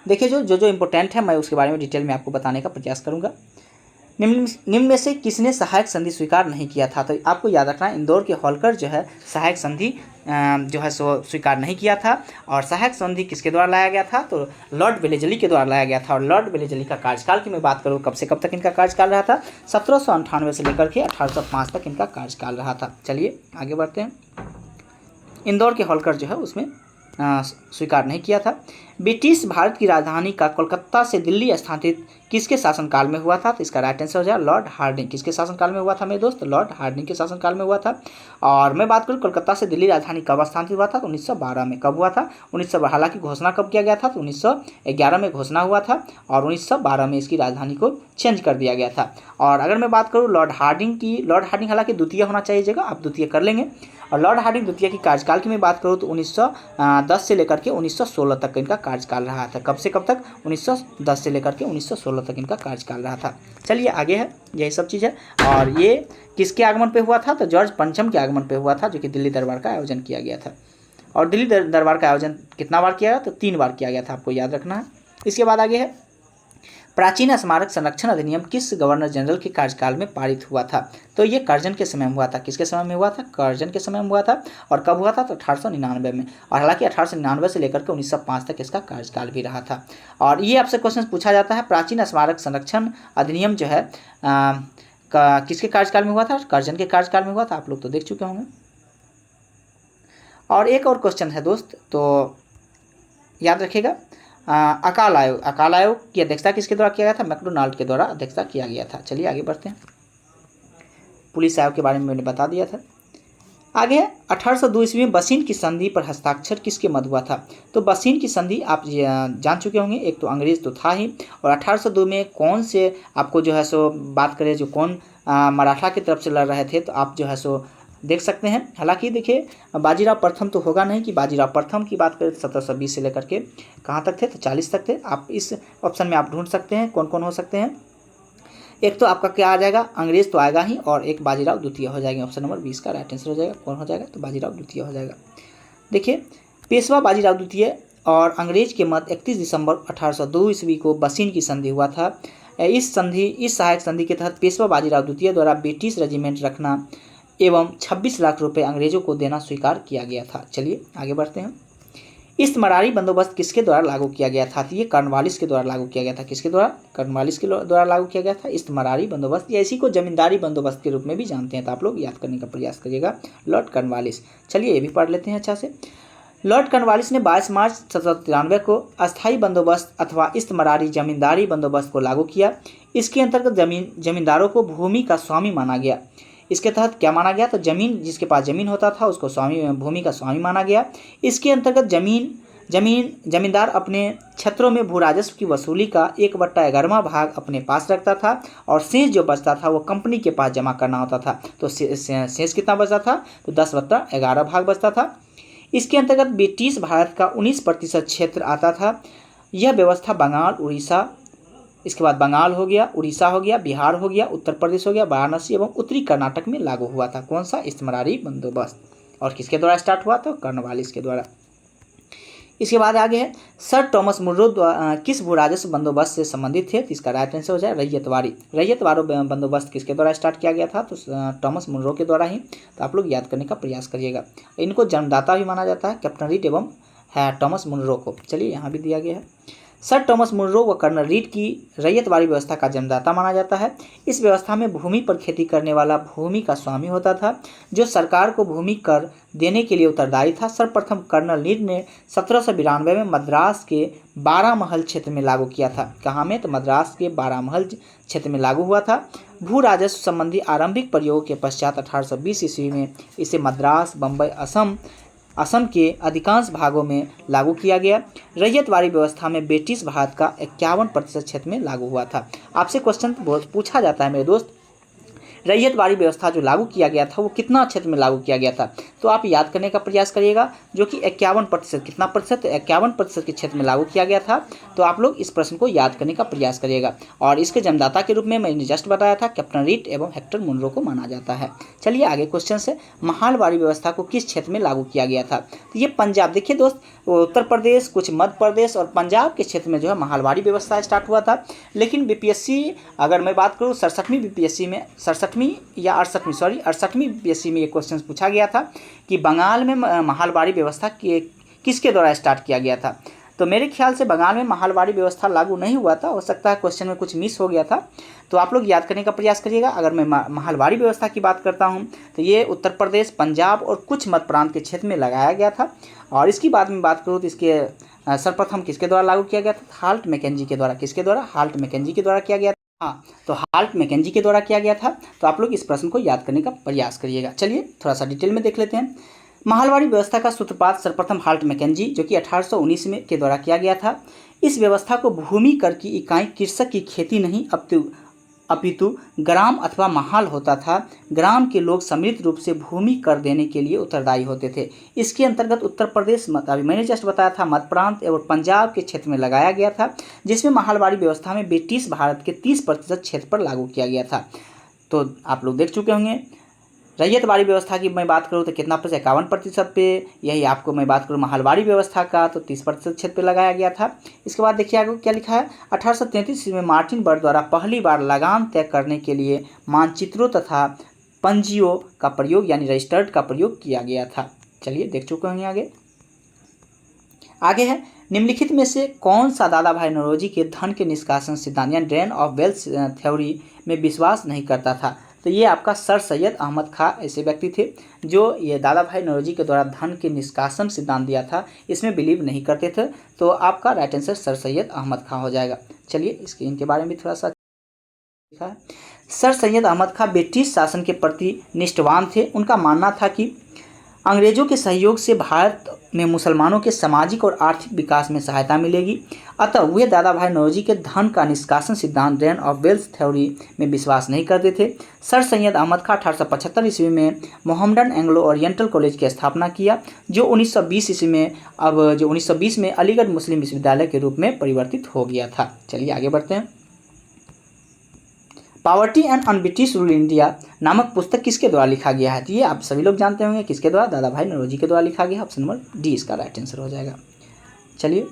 देखिए जो इंपॉर्टेंट है मैं उसके बारे में डिटेल में आपको बताने का प्रयास करूंगा। निम्न में से किसने सहायक संधि स्वीकार नहीं किया था, तो आपको याद रखना है इंदौर के होलकर जो है सहायक संधि जो है सो स्वीकार नहीं किया था। और सहायक संधि किसके द्वारा लाया गया था, तो लॉर्ड वेलेजली के द्वारा लाया गया था। और लॉर्ड वेलेजली का कार्यकाल की मैं बात करूँ कब से कब तक इनका कार्यकाल रहा था, 1798 से लेकर के 1805 तक इनका कार्यकाल रहा था। चलिए आगे बढ़ते हैं। इंदौर के होलकर जो है उसमें स्वीकार नहीं किया था। ब्रिटिश भारत की राजधानी का कोलकाता से दिल्ली स्थानांतरित किसके शासनकाल में हुआ था, तो इसका राइट आंसर हो जाएगा लॉर्ड हार्डिंग। किसके शासनकाल में हुआ था मेरे दोस्त, लॉर्ड हार्डिंग के शासनकाल में हुआ था। और मैं बात करूँ कोलकाता से दिल्ली राजधानी कब स्थानांतरित हुआ था, तो 1912 में। कब हुआ था, 1912। हालांकि घोषणा कब किया गया था, तो 1911 में घोषणा हुआ था और 1912 में इसकी राजधानी को चेंज कर दिया गया था। और अगर मैं बात करूँ लॉर्ड हार्डिंग की, लॉर्ड हार्डिंग हालांकि द्वितीय होना चाहिए जगह, आप द्वितीय कर लेंगे। और लॉर्ड हार्डिंग द्वितीय की कार्यकाल की मैं बात करूँ तो 1910 से लेकर के 1916 तक इनका कार्यकाल रहा था। कब से कब तक, 1910 से लेकर के 1916 तक इनका कार्यकाल रहा था। चलिए आगे है, यही सब चीज़ है। और ये किसके आगमन पे हुआ था, तो जॉर्ज पंचम के आगमन पे हुआ था, जो कि दिल्ली दरबार का आयोजन किया गया था। और दिल्ली दरबार का आयोजन कितना बार किया गया, तो 3 बार किया गया था, आपको याद रखना है। इसके बाद आगे है, प्राचीन स्मारक संरक्षण अधिनियम किस गवर्नर जनरल के कार्यकाल में पारित हुआ था, तो ये कर्जन के समय में हुआ था। किसके समय में हुआ था, कर्जन के समय में हुआ था। और कब हुआ था, तो 1899 में। और हालांकि 1899 से लेकर के 1905 तक इसका कार्यकाल भी रहा था। और ये आपसे क्वेश्चन पूछा जाता है, प्राचीन स्मारक संरक्षण अधिनियम जो है किसके कार्यकाल में हुआ था, कर्जन के कार्यकाल में हुआ था। आप लोग तो देख चुके होंगे। और एक और क्वेश्चन है दोस्त, तो याद रखिएगा, अकाल आयोग की अध्यक्षता किसके द्वारा किया गया था? मैकडोनाल्ड के द्वारा अध्यक्षता किया गया था। चलिए आगे बढ़ते हैं। पुलिस आयोग के बारे में मैंने बता दिया था। आगे 1802 ईस्वी में बसीन की संधि पर हस्ताक्षर किसके मध्य हुआ था? तो बसीन की संधि आप जान चुके होंगे, एक तो अंग्रेज तो था ही, और 1802 में कौन से आपको जो है सो बात करें जो कौन मराठा की तरफ से लड़ रहे थे, तो आप जो है सो देख सकते हैं। हालांकि देखिए बाजीराव प्रथम तो होगा नहीं कि बाजीराव प्रथम की बात करें 1720 से लेकर के कहाँ तक थे, तो 40 तक थे। आप इस ऑप्शन में आप ढूंढ सकते हैं कौन कौन हो सकते हैं। एक तो आपका क्या आ जाएगा, अंग्रेज तो आएगा ही, और एक बाजीराव द्वितीय हो जाएगा। ऑप्शन नंबर 20 का राइट आंसर हो जाएगा। कौन हो जाएगा? तो बाजीराव द्वितीय हो जाएगा। देखिए पेशवा बाजीराव द्वितीय और अंग्रेज के मध्य 31 दिसंबर 1802 ईस्वी को बसीन की संधि हुआ था। इस सहायक संधि के तहत पेशवा बाजीराव द्वितीय द्वारा ब्रिटिश रेजिमेंट रखना एवं 26 लाख रुपए अंग्रेजों को देना स्वीकार किया गया था। चलिए आगे बढ़ते हैं। इस्तमरारी बंदोबस्त किसके द्वारा लागू किया गया था? तो ये कॉर्नवालिस के द्वारा लागू किया गया था। किसके द्वारा? कॉर्नवालिस के द्वारा लागू किया गया था इस्तमरारी बंदोबस्त, या इसी को जमींदारी बंदोबस्त के रूप में भी जानते हैं, तो आप लोग याद करने का प्रयास करिएगा। लॉर्ड कॉर्नवालिस, चलिए ये भी पढ़ लेते हैं अच्छा से। लॉर्ड कॉर्नवालिस ने 22 मार्च 1793 को अस्थायी बंदोबस्त अथवा इस्तमरारी जमींदारी बंदोबस्त को लागू किया। इसके अंतर्गत जमींदारों को भूमि का स्वामी माना गया। इसके तहत क्या माना गया? तो जमीन, जिसके पास जमीन होता था उसको भूमि का स्वामी माना गया। इसके अंतर्गत जमींदार अपने क्षेत्रों में भू राजस्व की वसूली का 1/11वां भाग अपने पास रखता था, और शेष जो बचता था वो कंपनी के पास जमा करना होता था। तो शेष कितना बचता था? तो 10/11 भाग बचता था। इसके अंतर्गत ब्रिटिश भारत का 19% क्षेत्र आता था। यह व्यवस्था बंगाल, उड़ीसा, इसके बाद बंगाल हो गया, उड़ीसा हो गया, बिहार हो गया, उत्तर प्रदेश हो गया, वाराणसी एवं उत्तरी कर्नाटक में लागू हुआ था। कौन सा? इस्तमरारी बंदोबस्त। और किसके द्वारा स्टार्ट हुआ? तो कॉर्नवालिस के द्वारा। इसके बाद आगे है सर टॉमस मुनरो किस भू राजस्व बंदोबस्त से संबंधित थे? तो इसका राइट आंसर हो जाए रैयतवारी बंदोबस्त किसके द्वारा स्टार्ट किया गया था? तो टॉमस मुनरो के द्वारा ही। तो आप लोग याद करने का प्रयास करिएगा। इनको जन्मदाता भी माना जाता है, कैप्टन रीड एवं टॉमस मुनरो को। चलिए यहाँ भी दिया गया है। सर टॉमस मुनरो व कर्नल रीड की रैयतवारी व्यवस्था का जन्मदाता माना जाता है। इस व्यवस्था में भूमि पर खेती करने वाला भूमि का स्वामी होता था, जो सरकार को भूमि कर देने के लिए उत्तरदायी था। सर्वप्रथम कर्नल रीड ने 1792 में मद्रास के 12 महल क्षेत्र में लागू किया था। कहाँ में? तो मद्रास के 12 महल क्षेत्र में लागू हुआ था। भू राजस्व संबंधी आरंभिक प्रयोगों के पश्चात 1820 ईस्वी में इसे मद्रास, बम्बई, असम के अधिकांश भागों में लागू किया गया। रैयतवारी व्यवस्था में ब्रिटिश भारत का 51% क्षेत्र में लागू हुआ था। आपसे क्वेश्चन पूछा जाता है मेरे दोस्त, रैयतवारी व्यवस्था जो लागू किया गया था वो कितना क्षेत्र में लागू किया गया था? तो आप याद करने का प्रयास करिएगा, जो कि 51%, कितना प्रतिशत? 51% के क्षेत्र में लागू किया गया था। तो आप लोग इस प्रश्न को याद करने का प्रयास करिएगा। और इसके जन्मदाता के रूप में मैंने जस्ट बताया था, कैप्टन रीड एवं हेक्टर मुनरो को माना जाता है। चलिए आगे क्वेश्चन से, महालवाड़ी व्यवस्था को किस क्षेत्र में लागू किया गया था? तो ये पंजाब, देखिए दोस्त, उत्तर प्रदेश, कुछ मध्य प्रदेश और पंजाब के क्षेत्र में जो है महालवाड़ी व्यवस्था स्टार्ट हुआ था। लेकिन बीपीएससी, अगर मैं बात करूँ 67वीं बीपीएससी में, 68वीं बीपीएससी में ये क्वेश्चन पूछा गया था कि बंगाल में महालवाड़ी व्यवस्था किसके द्वारा स्टार्ट किया गया था? तो मेरे ख्याल से बंगाल में महालवाड़ी व्यवस्था लागू नहीं हुआ था। हो सकता है क्वेश्चन में कुछ मिस हो गया था, तो आप लोग याद करने का प्रयास करिएगा। अगर मैं महालवाड़ी व्यवस्था की बात करता हूं तो ये उत्तर प्रदेश, पंजाब और कुछ मध्य प्रांत के क्षेत्र में लगाया गया था। और इसकी बाद में बात करूँ तो इसके सर्वप्रथम किसके द्वारा लागू किया गया था? हाल्ट मैकेंजी के द्वारा। किसके द्वारा? हाल्ट मैकेंजी के द्वारा किया गया था। हाँ, तो हाल्ट मैकेंजी के द्वारा किया गया था। तो आप लोग इस प्रश्न को याद करने का प्रयास करिएगा। चलिए थोड़ा सा डिटेल में देख लेते हैं। महालवाड़ी व्यवस्था का सूत्रपात सर्वप्रथम हाल्ट मैकेंजी, जो कि 1819 में के द्वारा किया गया था। इस व्यवस्था को भूमि कर की इकाई कृषक की खेती नहीं अपितु ग्राम अथवा महाल होता था। ग्राम के लोग सम्मिलित रूप से भूमि कर देने के लिए उत्तरदायी होते थे। इसके अंतर्गत उत्तर प्रदेश, अभी मैंने जस्ट बताया था, मध्य प्रांत एवं पंजाब के क्षेत्र में लगाया गया था, जिसमें महालवाड़ी व्यवस्था में ब्रिटिश भारत के 30% क्षेत्र पर लागू किया गया था। तो आप लोग देख चुके होंगे। रैयतवाड़ी व्यवस्था की मैं बात करूँ तो कितना प्रतिशत? 51% पे। यही आपको मैं बात करूँ महालवाड़ी व्यवस्था का तो 30% क्षेत्र पे लगाया गया था। इसके बाद देखिए आगे क्या लिखा है। 1833 में मार्टिन बर्ड द्वारा पहली बार लगान तय करने के लिए मानचित्रों तथा पंजियों का प्रयोग, यानी रजिस्टर्ड का प्रयोग किया गया था। चलिए देख चुके होंगे। आगे है, निम्नलिखित में से कौन सा दादा भाई नौरोजी के धन के निष्कासन सिद्धांत यानी ड्रेन ऑफ वेल्थ थ्योरी में विश्वास नहीं करता था? तो ये आपका सर सैयद अहमद खां ऐसे व्यक्ति थे जो ये दादा भाई नौरोजी के द्वारा धन के निष्कासन सिद्धांत दिया था, इसमें बिलीव नहीं करते थे। तो आपका right answer Sir Syed Ahmad Khan हो जाएगा। चलिए इसके इनके बारे में भी थोड़ा सा लिखा है। सर सैयद अहमद खां ब्रिटिश शासन के प्रति निष्ठावान थे। उनका मानना था कि अंग्रेजों के सहयोग से भारत में मुसलमानों के सामाजिक और आर्थिक विकास में सहायता मिलेगी, अतः वे दादा भाई नौरोजी के धन का निष्कासन सिद्धांत ड्रेन ऑफ वेल्थ थ्योरी में विश्वास नहीं करते थे। सर सैयद अहमद खां 1875 ईस्वी में मोहम्मडन एंग्लो ओरिएंटल कॉलेज की स्थापना किया, जो 1920 ईस्वी में 1920 में अलीगढ़ मुस्लिम विश्वविद्यालय के रूप में परिवर्तित हो गया था। चलिए आगे बढ़ते हैं। Poverty and un British rule India नामक पुस्तक किसके द्वारा लिखा गया है? तो ये आप सभी लोग जानते होंगे किसके द्वारा, दादा भाई नौरोजी के द्वारा लिखा गया। ऑप्शन नंबर डी इसका राइट आंसर हो जाएगा। चलिए,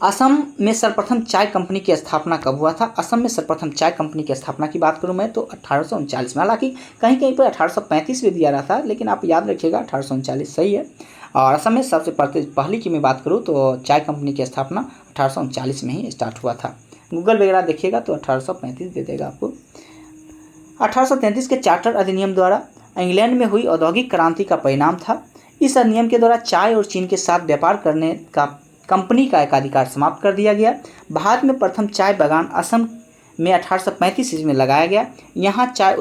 असम में सर्वप्रथम चाय कंपनी की स्थापना कब हुआ था? असम में सर्वप्रथम चाय कंपनी की स्थापना की बात करूं मैं तो 1839 में, हालांकि कहीं कहीं पर 1835 भी दिया रहा था, लेकिन आप याद रखिएगा 1839 सही है। और असम में सबसे पहली की मैं बात करूँ तो चाय कंपनी की स्थापना 1839 में ही स्टार्ट हुआ था। गूगल वगैरह देखिएगा तो 1835 दे देगा आपको। 1833 के चार्टर अधिनियम द्वारा इंग्लैंड में हुई औद्योगिक क्रांति का परिणाम था। इस अधिनियम के द्वारा चाय और चीन के साथ व्यापार करने का कंपनी का एकाधिकार समाप्त कर दिया गया। भारत में प्रथम चाय बागान असम में 1835 ईस्वी में लगाया गया। यहाँ चाय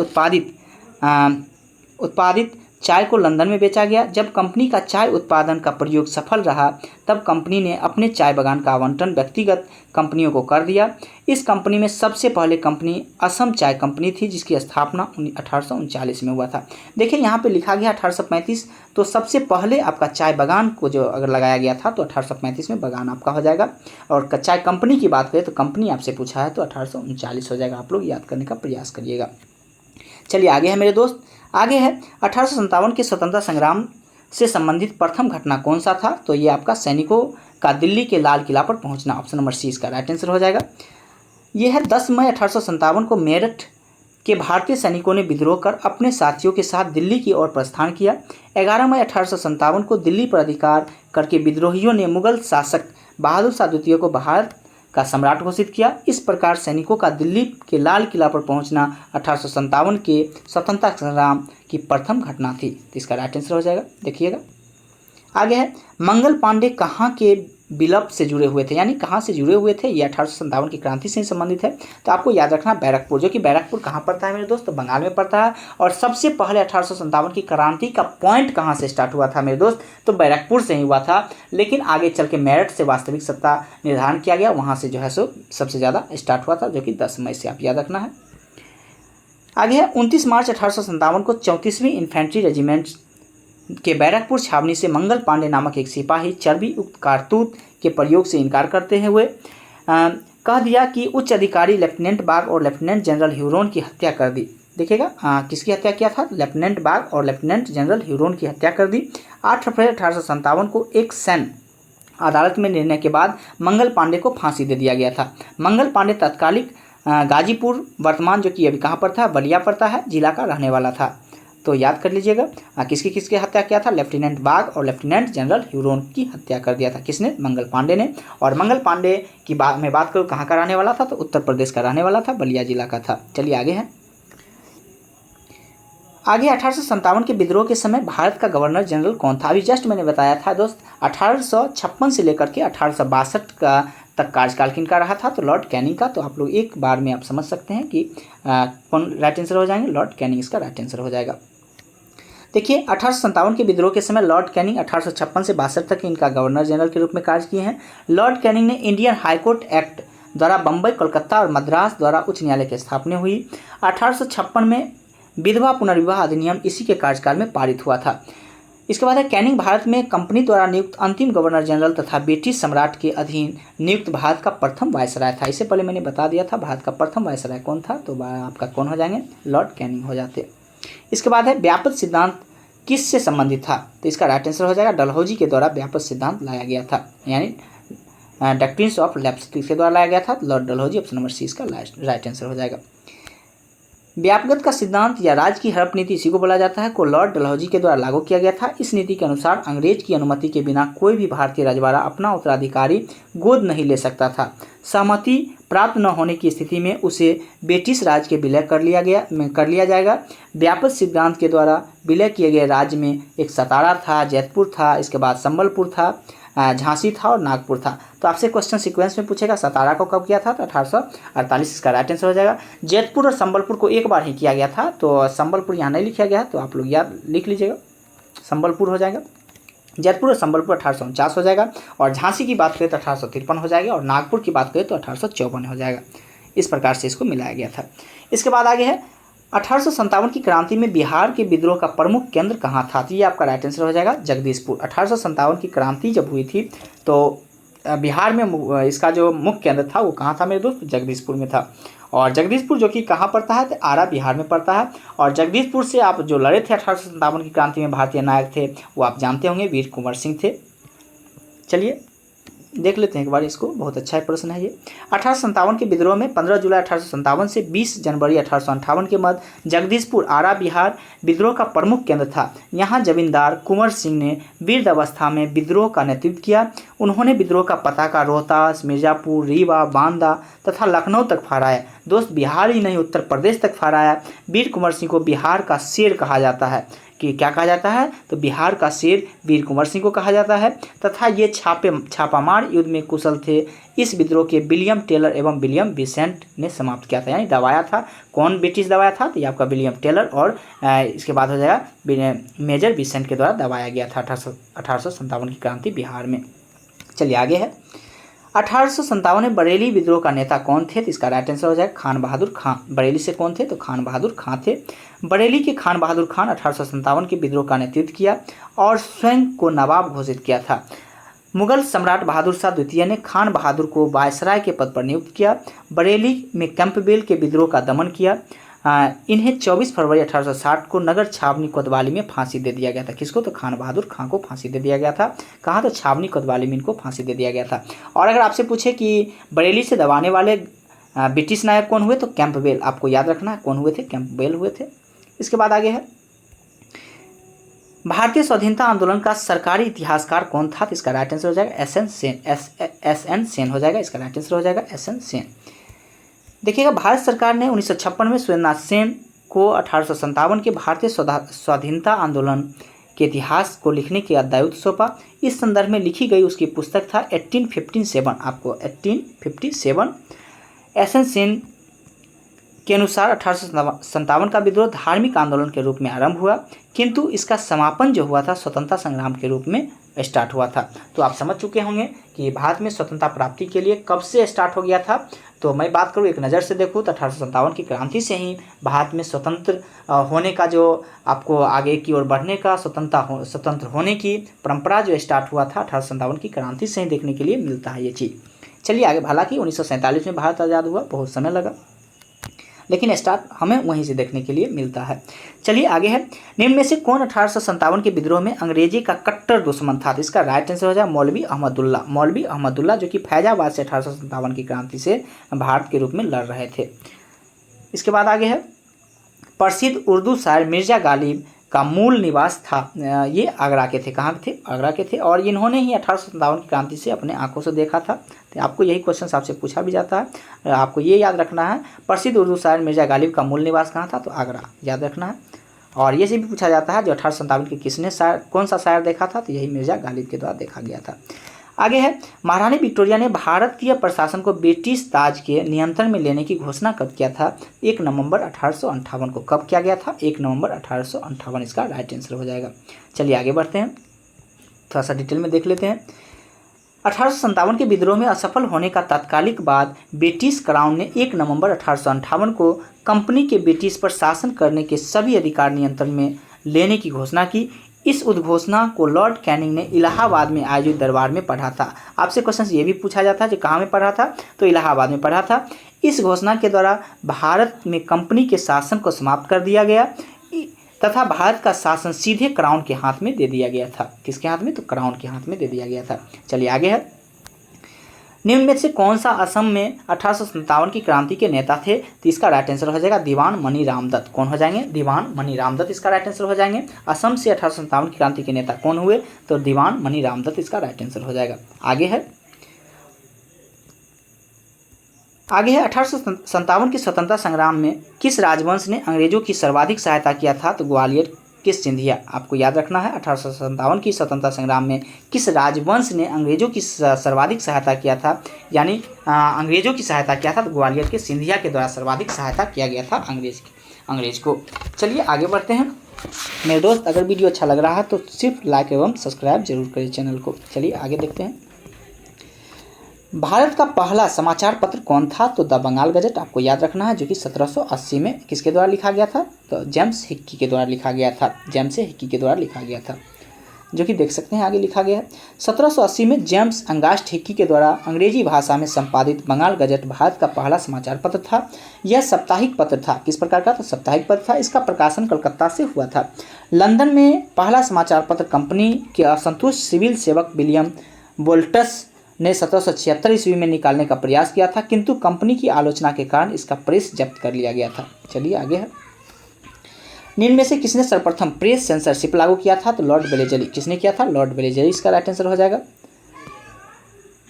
उत्पादित चाय को लंदन में बेचा गया। जब कंपनी का चाय उत्पादन का प्रयोग सफल रहा तब कंपनी ने अपने चाय बागान का आवंटन व्यक्तिगत कंपनियों को कर दिया। इस कंपनी में सबसे पहले कंपनी असम चाय कंपनी थी, जिसकी स्थापना 1839 में हुआ था। देखिए यहाँ पे लिखा गया 1835, तो सबसे पहले आपका चाय बागान को जो अगर लगाया गया था तो 1835 में बागान आपका हो जाएगा। और चाय कंपनी की बात करें तो कंपनी आपसे पूछा है तो 1839 हो जाएगा। आप लोग याद करने का प्रयास करिएगा। चलिए आगे है मेरे दोस्त, आगे है 1857 के स्वतंत्रता संग्राम से संबंधित प्रथम घटना कौन सा था? तो ये आपका सैनिकों का दिल्ली के लाल किला पर पहुंचना। ऑप्शन नंबर सी इसका राइट आंसर हो जाएगा। यह है 10 मई 1857 को मेरठ के भारतीय सैनिकों ने विद्रोह कर अपने साथियों के साथ दिल्ली की ओर प्रस्थान किया। 11 मई 1857 को दिल्ली पर अधिकार करके विद्रोहियों ने मुगल शासक बहादुर शाह द्वितीय को भारत का सम्राट घोषित किया। इस प्रकार सैनिकों का दिल्ली के लाल किला पर पहुंचना 1857 के स्वतंत्रता संग्राम की प्रथम घटना थी। तो इसका राइट आंसर हो जाएगा। देखिएगा आगे है, मंगल पांडे कहाँ के विप्लव से जुड़े हुए थे, यानी कहाँ से जुड़े हुए थे? ये 1857 की क्रांति से संबंधित है। तो आपको याद रखना बैरकपुर, जो कि बैरकपुर कहाँ पड़ता है मेरे दोस्त? तो बंगाल में पड़ता है। और सबसे पहले 1857 की क्रांति का पॉइंट कहाँ से स्टार्ट हुआ था मेरे दोस्त? तो बैरकपुर से ही हुआ था, लेकिन आगे चल के मेरठ से वास्तविक सत्ता निर्धारण किया गया, वहाँ से जो है सो सबसे ज़्यादा स्टार्ट हुआ था, जो कि 10 मई से आप याद रखना है। आगे है 29 मार्च 1857 को 34वीं इन्फेंट्री रेजिमेंट के बैरकपुर छावनी से मंगल पांडे नामक एक सिपाही चर्बी युक्त कारतूस के प्रयोग से इनकार करते हुए कह दिया कि उच्च अधिकारी लेफ्टिनेंट बाग और लेफ्टिनेंट जनरल ह्यूरोन की हत्या कर दी। देखिएगा किसकी हत्या किया था? लेफ्टिनेंट बाग और लेफ्टिनेंट जनरल ह्यूरोन की हत्या कर दी। 8 अप्रैल 1857 को एक सैन्य अदालत में निर्णय के बाद मंगल पांडे को फांसी दे दिया गया था। मंगल पांडे तत्कालिक गाजीपुर, वर्तमान जो कि अभी कहाँ पर था, बलिया पड़ता है, जिला का रहने वाला था। तो याद कर लीजिएगा किसकी हत्या किया था? लेफ्टिनेंट बाग और लेफ्टिनेंट जनरल ह्यूरोन की हत्या कर दिया था। किसने? मंगल पांडे ने। और मंगल पांडे की बात करूँ कहाँ का रहने वाला था? तो उत्तर प्रदेश का रहने वाला था, बलिया जिला का था। चलिए आगे है, आगे 1857 के विद्रोह के समय भारत का गवर्नर जनरल कौन था? अभी जस्ट मैंने बताया था दोस्त, 1856 से लेकर के 1862 का तक कार्यकाल किनका रहा था? तो लॉर्ड कैनिंग का। तो आप लोग एक बार में आप समझ सकते हैं कि कौन राइट आंसर हो जाएंगे? लॉर्ड कैनिंग इसका राइट आंसर हो जाएगा। देखिए 1857 के विद्रोह के समय लॉर्ड कैनिंग 1856 से 62 तक इनका गवर्नर जनरल के रूप में कार्य किए हैं। लॉर्ड कैनिंग ने इंडियन हाईकोर्ट एक्ट द्वारा बम्बई, कोलकाता और मद्रास द्वारा उच्च न्यायालय की स्थापना हुई। 1856 में विधवा पुनर्विवाह अधिनियम इसी के कार्यकाल में पारित हुआ था। इसके बाद है कैनिंग भारत में कंपनी द्वारा नियुक्त अंतिम गवर्नर जनरल तथा ब्रिटिश सम्राट के अधीन नियुक्त भारत का प्रथम वायसराय था। इससे पहले मैंने बता दिया था भारत का प्रथम वायसराय कौन था, तो आपका कौन हो जाएंगे? लॉर्ड कैनिंग हो जाते। इसके बाद है व्यापक सिद्धांत किस से संबंधित था? तो इसका राइट आंसर हो जाएगा डलहौजी के द्वारा व्यापक सिद्धांत लाया गया था, यानी डॉक्ट्रिन्स ऑफ लैप्स के द्वारा लाया गया था। Lord Dalhousie, option number C इसका राइट आंसर हो जाएगा। व्यापगत का सिद्धांत या राज्य की हड़प नीति इसी को बोला जाता है, को लॉर्ड डलहौजी के द्वारा लागू किया गया था। इस नीति के अनुसार अंग्रेज की अनुमति के बिना कोई भी भारतीय रजवाड़ा अपना उत्तराधिकारी गोद नहीं ले सकता था। सहमति प्राप्त न होने की स्थिति में उसे ब्रिटिश राज के विलय कर लिया जाएगा। व्यापक सिद्धांत के द्वारा विलय किए गए राज्य में एक सतारा था, जैतपुर था, इसके बाद संबलपुर था, झांसी था और नागपुर था। तो आपसे क्वेश्चन सीक्वेंस में पूछेगा सतारा को कब किया था, तो 1848 इसका राइट आंसर हो जाएगा। जैतपुर और संबलपुर को एक बार ही किया गया था, तो संबलपुर यहाँ नहीं लिखा गया है, तो आप लोग याद लिख लीजिएगा, संबलपुर हो जाएगा। जैतपुर और संबलपुर 1849 हो जाएगा, और झांसी की बात करें तो 1853 हो जाएगा, और नागपुर की बात करें तो 1854 हो जाएगा। इस प्रकार से इसको मिलाया गया था। इसके बाद आगे है 1857 की क्रांति में बिहार के विद्रोह का प्रमुख केंद्र कहाँ था, तो ये आपका राइट आंसर हो जाएगा जगदीशपुर। 1857 की क्रांति जब हुई थी तो बिहार में इसका जो मुख्य केंद्र था वो कहाँ था मेरे दोस्त, जगदीशपुर में था। और जगदीशपुर जो कि कहाँ पड़ता है, तो आरा बिहार में पड़ता है। और जगदीशपुर से आप जो लड़े थे 1857 की क्रांति में भारतीय नायक थे, वो आप जानते होंगे, वीर कुंवर सिंह थे। चलिए देख लेते हैं एक बार इसको, बहुत अच्छा है प्रश्न है ये। 1857 के विद्रोह में 15 जुलाई 1857 से 20 जनवरी 1858 के मध्य जगदीशपुर आरा बिहार विद्रोह का प्रमुख केंद्र था। यहाँ जमींदार कुंवर सिंह ने वृद्ध अवस्था में विद्रोह का नेतृत्व किया। उन्होंने विद्रोह का पताका रोहतास, मिर्जापुर, रीवा, बांदा तथा लखनऊ तक फहराया। दोस्त बिहार ही नहीं उत्तर प्रदेश तक फहराया। वीर कुंवर सिंह को बिहार का शेर कहा जाता है, कि क्या कहा जाता है, तो बिहार का शेर वीर कुंवर सिंह को कहा जाता है। तथा ये छापामार युद्ध में कुशल थे। इस विद्रोह के विलियम टेलर एवं विलियम विसेंट ने समाप्त किया था, यानी दबाया था। कौन ब्रिटिश दबाया था, तो ये आपका विलियम टेलर और इसके बाद हो जाएगा मेजर विसेंट के द्वारा दबाया गया था 1857 की क्रांति बिहार में। चलिए आगे है 1857 में बरेली विद्रोह का नेता कौन थे, तो इसका राइट आंसर हो जाएगा खान बहादुर खान। बरेली से कौन थे, तो खान बहादुर खान थे। बरेली के खान बहादुर खान 1857 के विद्रोह का नेतृत्व किया और स्वयं को नवाब घोषित किया था। मुगल सम्राट बहादुर शाह द्वितीय ने खान बहादुर को वायसराय के पद पर नियुक्त किया। बरेली में कैंपबेल के विद्रोह का दमन किया। इन्हें 24 फरवरी 1860 को नगर छावनी कोतवाली में फांसी दे दिया गया था। किसको, तो खान बहादुर खान को फांसी दे दिया गया था। कहाँ, तो छावनी कोतवाली में इनको फांसी दे दिया गया था। और अगर आपसे पूछे कि बरेली से दबाने वाले ब्रिटिश नायक कौन हुए, तो कैंपबेल, आपको याद रखना है कौन हुए थे, कैंपबेल हुए थे। इसके बाद आगे है भारतीय स्वाधीनता आंदोलन का सरकारी इतिहासकार कौन था, तो इसका राइट आंसर हो जाएगा एस एन सेन हो जाएगा। इसका राइट आंसर हो जाएगा एस एन सेन। देखिएगा, भारत सरकार ने 1956 में सुरेंद्रनाथ सेन को 1857 के भारतीय स्वाधीनता आंदोलन के इतिहास को लिखने का दायित्व सौंपा। इस संदर्भ में लिखी गई उसकी पुस्तक था 1857, आपको 1857। एस एन सेन के अनुसार 1857 का विद्रोह धार्मिक आंदोलन के रूप में आरंभ हुआ, किंतु इसका समापन जो हुआ था स्वतंत्रता संग्राम के रूप में स्टार्ट हुआ था। तो आप समझ चुके होंगे कि भारत में स्वतंत्रता प्राप्ति के लिए कब से स्टार्ट हो गया था। तो मैं बात करूँ, एक नज़र से देखूँ तो 1857 की क्रांति से ही भारत में स्वतंत्र होने का, जो आपको आगे की ओर बढ़ने का, स्वतंत्र होने की परंपरा जो स्टार्ट हुआ था 1857 की क्रांति से ही देखने के लिए मिलता है ये चीज़। चलिए आगे, हालांकि 1947 में भारत आज़ाद हुआ, बहुत समय लगा, लेकिन स्टार्ट हमें वहीं से देखने के लिए मिलता है। चलिए आगे है, निम्न में से कौन 1857 के विद्रोह में अंग्रेजी का कट्टर दुश्मन था, तो इसका राइट आंसर हो जाए मौलवी अहमदुल्ला। मौलवी अहमदुल्ला जो कि फैजाबाद से 1857 की क्रांति से भारत के रूप में लड़ रहे थे। इसके बाद आगे है, प्रसिद्ध उर्दू शायर मिर्जा गालिब का मूल निवास था, ये आगरा के थे। कहाँ थे, आगरा के थे। और इन्होंने ही 1857 की क्रांति से अपने आंखों से देखा था। तो आपको यही क्वेश्चन आपसे पूछा भी जाता है, आपको ये याद रखना है, प्रसिद्ध उर्दू शायर मिर्जा गालिब का मूल निवास कहाँ था, तो आगरा, याद रखना है। और ये से भी पूछा जाता है जो 1857 के किसने कौन सा शायर देखा था, तो यही मिर्जा गालिब के द्वारा देखा गया था। आगे है, महारानी विक्टोरिया ने भारतीय प्रशासन को ब्रिटिश ताज के नियंत्रण में लेने की घोषणा कब किया था, 1 नवंबर 1858 को। कब किया गया था, 1 नवंबर 1858, इसका राइट आंसर हो जाएगा। चलिए आगे बढ़ते हैं, थोड़ा सा डिटेल में देख लेते हैं। 1857 के विद्रोह में असफल होने का तात्कालिक बाद ब्रिटिश क्राउन ने 1 नवंबर 1858 को कंपनी के ब्रिटिश पर शासन करने के सभी अधिकार नियंत्रण में लेने की घोषणा की। इस उद्घोषणा को लॉर्ड कैनिंग ने इलाहाबाद में आयोजित दरबार में पढ़ा था। आपसे क्वेश्चन ये भी पूछा जाता है कि कहाँ में पढ़ा था, तो इलाहाबाद में पढ़ा था। इस घोषणा के द्वारा भारत में कंपनी के शासन को समाप्त कर दिया गया तथा भारत का शासन सीधे क्राउन के हाथ में दे दिया गया था। किसके हाथ में, तो क्राउन के हाथ में दे दिया गया था। चलिए आगे है, निम्न में से कौन सा असम में 1857 की क्रांति के नेता थे? तो इसका राइट आंसर हो जाएगा दीवान मनी रामदत्त। कौन हो जाएंगे? दीवान मनी रामदत्त इसका राइट आंसर हो जाएंगे। असम से 1857 की क्रांति के नेता कौन हुए? तो दीवान मनी रामदत्त इसका राइट आंसर हो जाएगा। आगे है 1857 की स्वतंत्रता संग्राम में किस राजवंश ने अंग्रेजों की सर्वाधिक सहायता किया था? तो ग्वालियर के सिंधिया। आपको याद रखना है 1857 की स्वतंत्रता संग्राम में किस राजवंश ने अंग्रेजों की सर्वाधिक सहायता किया था, यानी अंग्रेजों की सहायता किया था? तो ग्वालियर के सिंधिया के द्वारा सर्वाधिक सहायता किया गया था अंग्रेज को। चलिए आगे बढ़ते हैं मेरे दोस्त। अगर वीडियो अच्छा लग रहा है तो सिर्फ लाइक एवं सब्सक्राइब जरूर करिए चैनल को। चलिए आगे देखते हैं। भारत का पहला समाचार पत्र कौन था? तो द बंगाल गजट आपको याद रखना है, जो कि 1780 में किसके द्वारा लिखा गया था? तो जेम्स हिक्की के द्वारा लिखा गया था। जेम्स हिक्की के द्वारा लिखा गया था, जो कि देख सकते हैं आगे लिखा गया है। 1780 में जेम्स अंगास्ट हिक्की के द्वारा अंग्रेजी भाषा में संपादित बंगाल गजट भारत का पहला समाचार पत्र था। यह साप्ताहिक पत्र था। किस प्रकार का? तो साप्ताहिक पत्र था। इसका प्रकाशन कलकत्ता से हुआ था। लंदन में पहला समाचार पत्र कंपनी के असंतुष्ट सिविल सेवक विलियम बोल्टस ने 1776 ईस्वी में निकालने का प्रयास किया था, किंतु कंपनी की आलोचना के कारण इसका प्रेस जब्त कर लिया गया था। चलिए आगे है। निम्न में से किसने सर्वप्रथम प्रेस सेंसरशिप लागू किया था? तो लॉर्ड वेलेजली। किसने किया था? लॉर्ड वेलेजली इसका राइट आंसर हो जाएगा।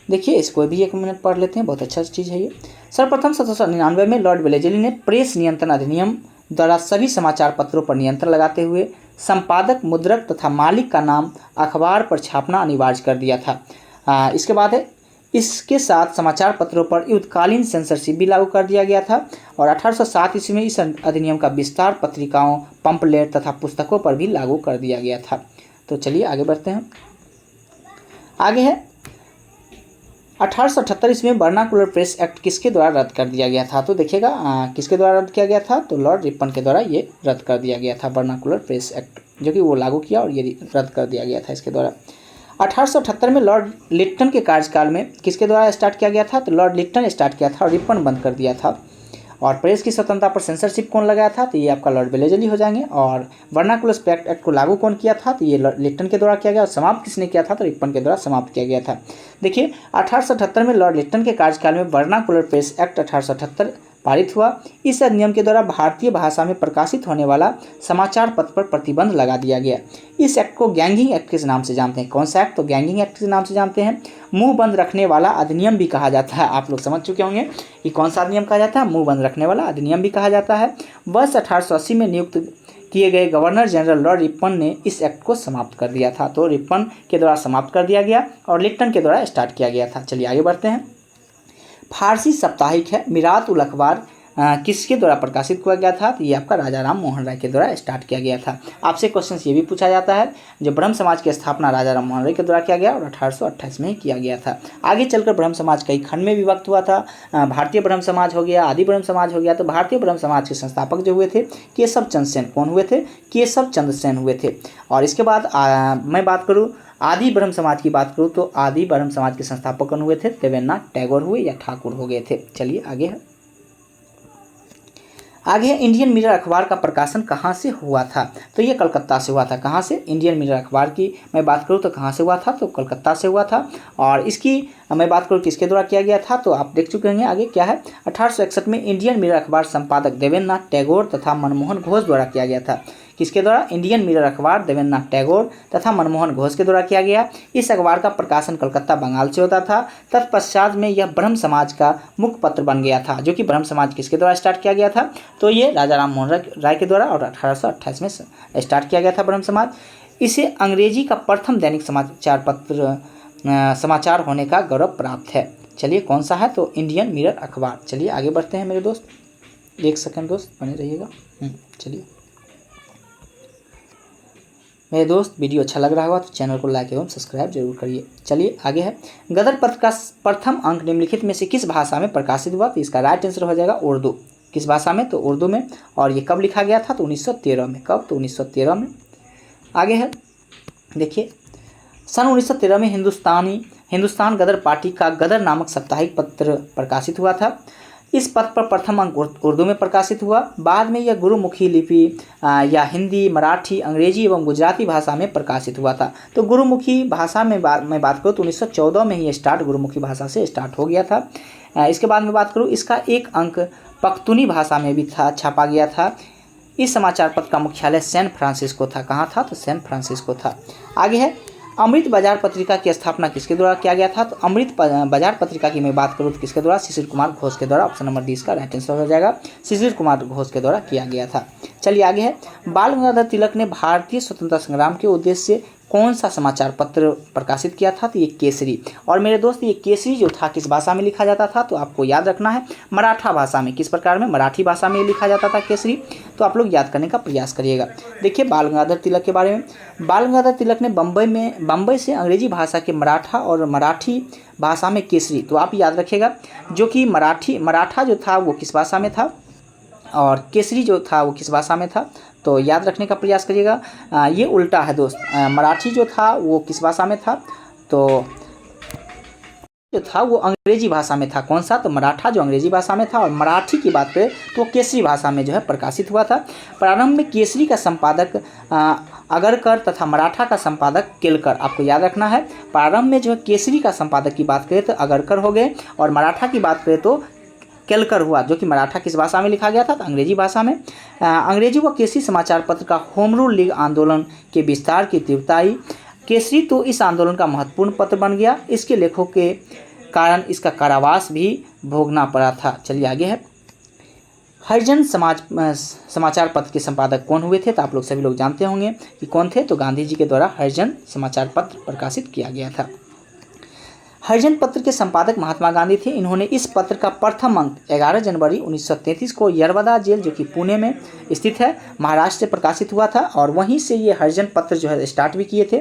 देखिए इसको भी 1 मिनट पढ़ लेते हैं, बहुत अच्छा चीज़ है ये। सर्वप्रथम 1799 में लॉर्ड वेलेजली ने प्रेस नियंत्रण अधिनियम द्वारा सभी समाचार पत्रों पर नियंत्रण लगाते हुए संपादक, मुद्रक तथा मालिक का नाम अखबार पर छापना अनिवार्य कर दिया था। इसके बाद है, इसके साथ समाचार पत्रों पर युद्धकालीन सेंसरशिप भी लागू कर दिया गया था और 1807 ईस्वी में इस अधिनियम का विस्तार पत्रिकाओं, पंपलेट तथा पुस्तकों पर भी लागू कर दिया गया था। तो चलिए आगे बढ़ते हैं। आगे है 1878 ईस्वी में वर्नाकुलर प्रेस एक्ट किसके द्वारा रद्द कर दिया गया था? तो देखिएगा किसके द्वारा रद्द किया गया था? तो लॉर्ड रिपन के द्वारा ये रद्द कर दिया गया था वर्नाकुलर प्रेस एक्ट, जो कि वो लागू किया और ये रद्द कर दिया गया था इसके द्वारा। 1878 में लॉर्ड लिट्टन के कार्यकाल में किसके द्वारा स्टार्ट किया गया था? तो लॉर्ड लिट्टन स्टार्ट किया था और रिपन बंद कर दिया था। और प्रेस की स्वतंत्रता पर सेंसरशिप कौन लगाया था? तो ये आपका लॉर्ड वेलेजली हो जाएंगे। और वर्नाकुलर प्रेस एक्ट को लागू कौन किया था? तो ये लिट्टन के द्वारा किया गया। और समाप्त किसने किया था? तो रिपन के द्वारा समाप्त किया गया था। देखिए 1878 में लॉर्ड लिट्टन के कार्यकाल में वर्नाकुलर प्रेस एक्ट 1878 पारित हुआ। इस अधिनियम के द्वारा भारतीय भाषा में प्रकाशित होने वाला समाचार पत्र पर प्रतिबंध लगा दिया गया। इस एक्ट को गैंगिंग एक्ट के नाम से जानते हैं। कौन सा एक्ट? तो गैंगिंग एक्ट के नाम से जानते हैं। मुंह बंद रखने वाला अधिनियम भी कहा जाता है। आप लोग समझ चुके होंगे कि कौन सा अधिनियम कहा जाता है? मुंह बंद रखने वाला अधिनियम भी कहा जाता है। वर्ष 1880 में नियुक्त किए गए गवर्नर जनरल लॉर्ड रिपन ने इस एक्ट को समाप्त कर दिया था। तो रिपन के द्वारा समाप्त कर दिया गया और लिट्टन के द्वारा स्टार्ट किया गया था। चलिए आगे बढ़ते हैं। फारसी साप्ताहिक है मिरात उल अखबार किसके द्वारा प्रकाशित किया गया था? तो ये आपका राजा राम मोहन राय के द्वारा स्टार्ट किया गया था। आपसे क्वेश्चन ये भी पूछा जाता है, जो ब्रह्म समाज की स्थापना राजा राम मोहन राय के द्वारा किया गया और 1828 में ही किया गया था। आगे चलकर ब्रह्म समाज कई खंड में विभक्त हुआ था। भारतीय ब्रह्म समाज हो गया, आदि ब्रह्म समाज हो गया। तो भारतीय ब्रह्म समाज के संस्थापक जो हुए थे केशव चंद्र सेन। कौन हुए थे? केशव चंद्र सेन हुए थे। और इसके बाद मैं बात करूँ आदि ब्रह्म समाज की बात करूँ तो आदि ब्रह्म समाज के संस्थापक कौन हुए थे? देवेंद्रनाथ टैगोर हुए या ठाकुर हो गए थे। चलिए आगे है। आगे इंडियन मिरर अखबार का प्रकाशन कहाँ से हुआ था? तो ये कलकत्ता से हुआ था। कहाँ से? इंडियन मिरर अखबार की मैं बात करूँ तो कहाँ से हुआ था? तो कलकत्ता से हुआ था। और इसकी मैं बात करूँ किसके द्वारा किया गया था? तो आप देख चुके होंगे आगे क्या है। 1861 में इंडियन मिरर अखबार संपादक देवेंद्रनाथ टैगोर तथा मनमोहन घोष द्वारा किया गया था। किसके द्वारा? इंडियन मिरर अखबार देवेंद्रनाथ टैगोर तथा मनमोहन घोष के द्वारा किया गया। इस अखबार का प्रकाशन कलकत्ता बंगाल से होता था। तत्पश्चात में यह ब्रह्म समाज का मुख्य पत्र बन गया था, जो कि ब्रह्म समाज किसके द्वारा स्टार्ट किया गया था? तो ये राजा राम मोहन राय के द्वारा और 1828 में स्टार्ट किया गया था ब्रह्म समाज। इसे अंग्रेजी का प्रथम दैनिक समाचार पत्र समाचार होने का गौरव प्राप्त है। चलिए कौन सा है? तो इंडियन मिरर अखबार। चलिए आगे बढ़ते हैं मेरे दोस्त। 1 सेकंड दोस्त बने रहिएगा। चलिए मेरे दोस्त, वीडियो अच्छा लग रहा होगा तो चैनल को लाइक एवं सब्सक्राइब जरूर करिए। चलिए आगे है। गदर पत्र का प्रथम अंक निम्नलिखित में से किस भाषा में प्रकाशित हुआ? तो इसका राइट आंसर हो जाएगा उर्दू। किस भाषा में? तो उर्दू में। और ये कब लिखा गया था? तो 1913 में। कब? तो 1913 में। आगे है देखिए, सन 1913 में हिंदुस्तान गदर पार्टी का गदर नामक साप्ताहिक पत्र प्रकाशित हुआ था। इस पत्र पर प्रथम अंक उर्दू में प्रकाशित हुआ। बाद में यह गुरुमुखी लिपि या हिंदी, मराठी, अंग्रेजी एवं गुजराती भाषा में प्रकाशित हुआ था। तो गुरुमुखी भाषा में मैं बात करूँ तो 1914 में ही स्टार्ट गुरुमुखी भाषा से स्टार्ट हो गया था। इसके बाद में बात करूँ, इसका एक अंक पख्तूनी भाषा में भी था, छापा गया था। इस समाचार पत्र का मुख्यालय सैन फ्रांसिस्को था। कहाँ था? तो सैन फ्रांसिस्को था। आगे है, अमृत बाजार पत्रिका की स्थापना किसके द्वारा किया गया था? तो अमृत बाजार पत्रिका की मैं बात करूँ तो किसके द्वारा? शिशिर कुमार घोष के द्वारा। ऑप्शन नंबर डी इसका राइट आंसर हो जाएगा, शिशिर कुमार घोष के द्वारा किया गया था। चलिए आगे है, बाल गंगाधर तिलक ने भारतीय स्वतंत्रता संग्राम के उद्देश्य से कौन सा समाचार पत्र प्रकाशित किया था? तो ये केसरी। और मेरे दोस्त, ये केसरी जो था किस भाषा में लिखा जाता था? तो आपको याद रखना है, मराठा भाषा में। किस प्रकार में? मराठी भाषा में लिखा जाता था केसरी। तो आप लोग याद करने का प्रयास करिएगा। देखिए बाल गंगाधर तिलक के बारे में, बाल गंगाधर तिलक ने बम्बई से अंग्रेजी भाषा के मराठा और मराठी भाषा में केसरी, तो आप याद रखिएगा, जो कि मराठा जो था वो किस भाषा में था और केसरी जो था वो किस भाषा में था, तो याद रखने का प्रयास करिएगा। ये उल्टा है दोस्त, मराठी जो था वो किस भाषा में था? तो जो था वो अंग्रेजी भाषा में था। कौन सा? तो मराठा जो अंग्रेजी भाषा में था, और मराठी की बात करें तो केसरी भाषा में जो है प्रकाशित हुआ था। प्रारंभ में केसरी का संपादक अगरकर तथा मराठा का संपादक केलकर, आपको याद रखना है। प्रारंभ में जो है केसरी का संपादक की बात करें तो अगरकर हो गए, और मराठा की बात करें तो केलकर हुआ, जो कि मराठा किस भाषा में लिखा गया था? तो अंग्रेजी भाषा में। अंग्रेजी व केसरी समाचार पत्र का होम रूल लीग आंदोलन के विस्तार की तीव्रता आई। केसरी तो इस आंदोलन का महत्वपूर्ण पत्र बन गया। इसके लेखों के कारण इसका कारावास भी भोगना पड़ा था। चलिए आगे है, हरिजन समाचार पत्र के संपादक कौन हुए थे? तो आप लोग सभी लोग जानते होंगे कि कौन थे। तो गांधी जी के द्वारा हरिजन समाचार पत्र प्रकाशित किया गया था। हरिजन पत्र के संपादक महात्मा गांधी थे। इन्होंने इस पत्र का प्रथम अंक 11 जनवरी 1933 को यरवदा जेल, जो कि पुणे में स्थित है, महाराष्ट्र से प्रकाशित हुआ था, और वहीं से ये हरिजन पत्र जो है स्टार्ट भी किए थे।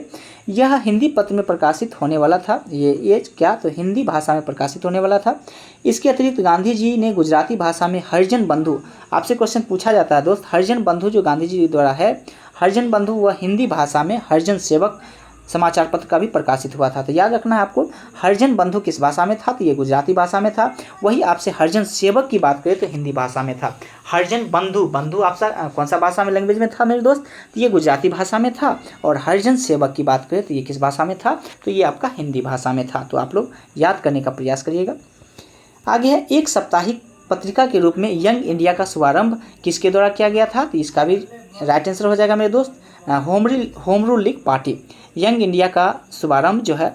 यह हिंदी पत्र में प्रकाशित होने वाला था। ये क्या? तो हिंदी भाषा में प्रकाशित होने वाला था। इसके अतिरिक्त गांधी जी ने गुजराती भाषा में हरिजन बंधु, आपसे क्वेश्चन पूछा जाता है दोस्त, हरिजन बंधु जो गांधी जी द्वारा है, हरिजन बंधु वह हिंदी भाषा में हरिजन सेवक समाचार पत्र का भी प्रकाशित हुआ था। तो याद रखना है आपको, हरिजन बंधु किस भाषा में था? तो ये गुजराती भाषा में था। वही आपसे हरिजन सेवक की बात करें तो हिंदी भाषा में था। हरिजन बंधु आपसे कौन सा भाषा में, लैंग्वेज में था मेरे दोस्त? तो ये गुजराती भाषा में था। और हरिजन सेवक की बात करें तो ये किस भाषा में था? तो ये आपका हिंदी भाषा में था। तो आप लोग याद करने का प्रयास करिएगा। आगे है, एक साप्ताहिक पत्रिका के रूप में यंग इंडिया का शुभारंभ किसके द्वारा किया गया था? तो इसका भी राइट आंसर हो जाएगा मेरे दोस्त, home rule league party. Young India का शुभारंभ जो है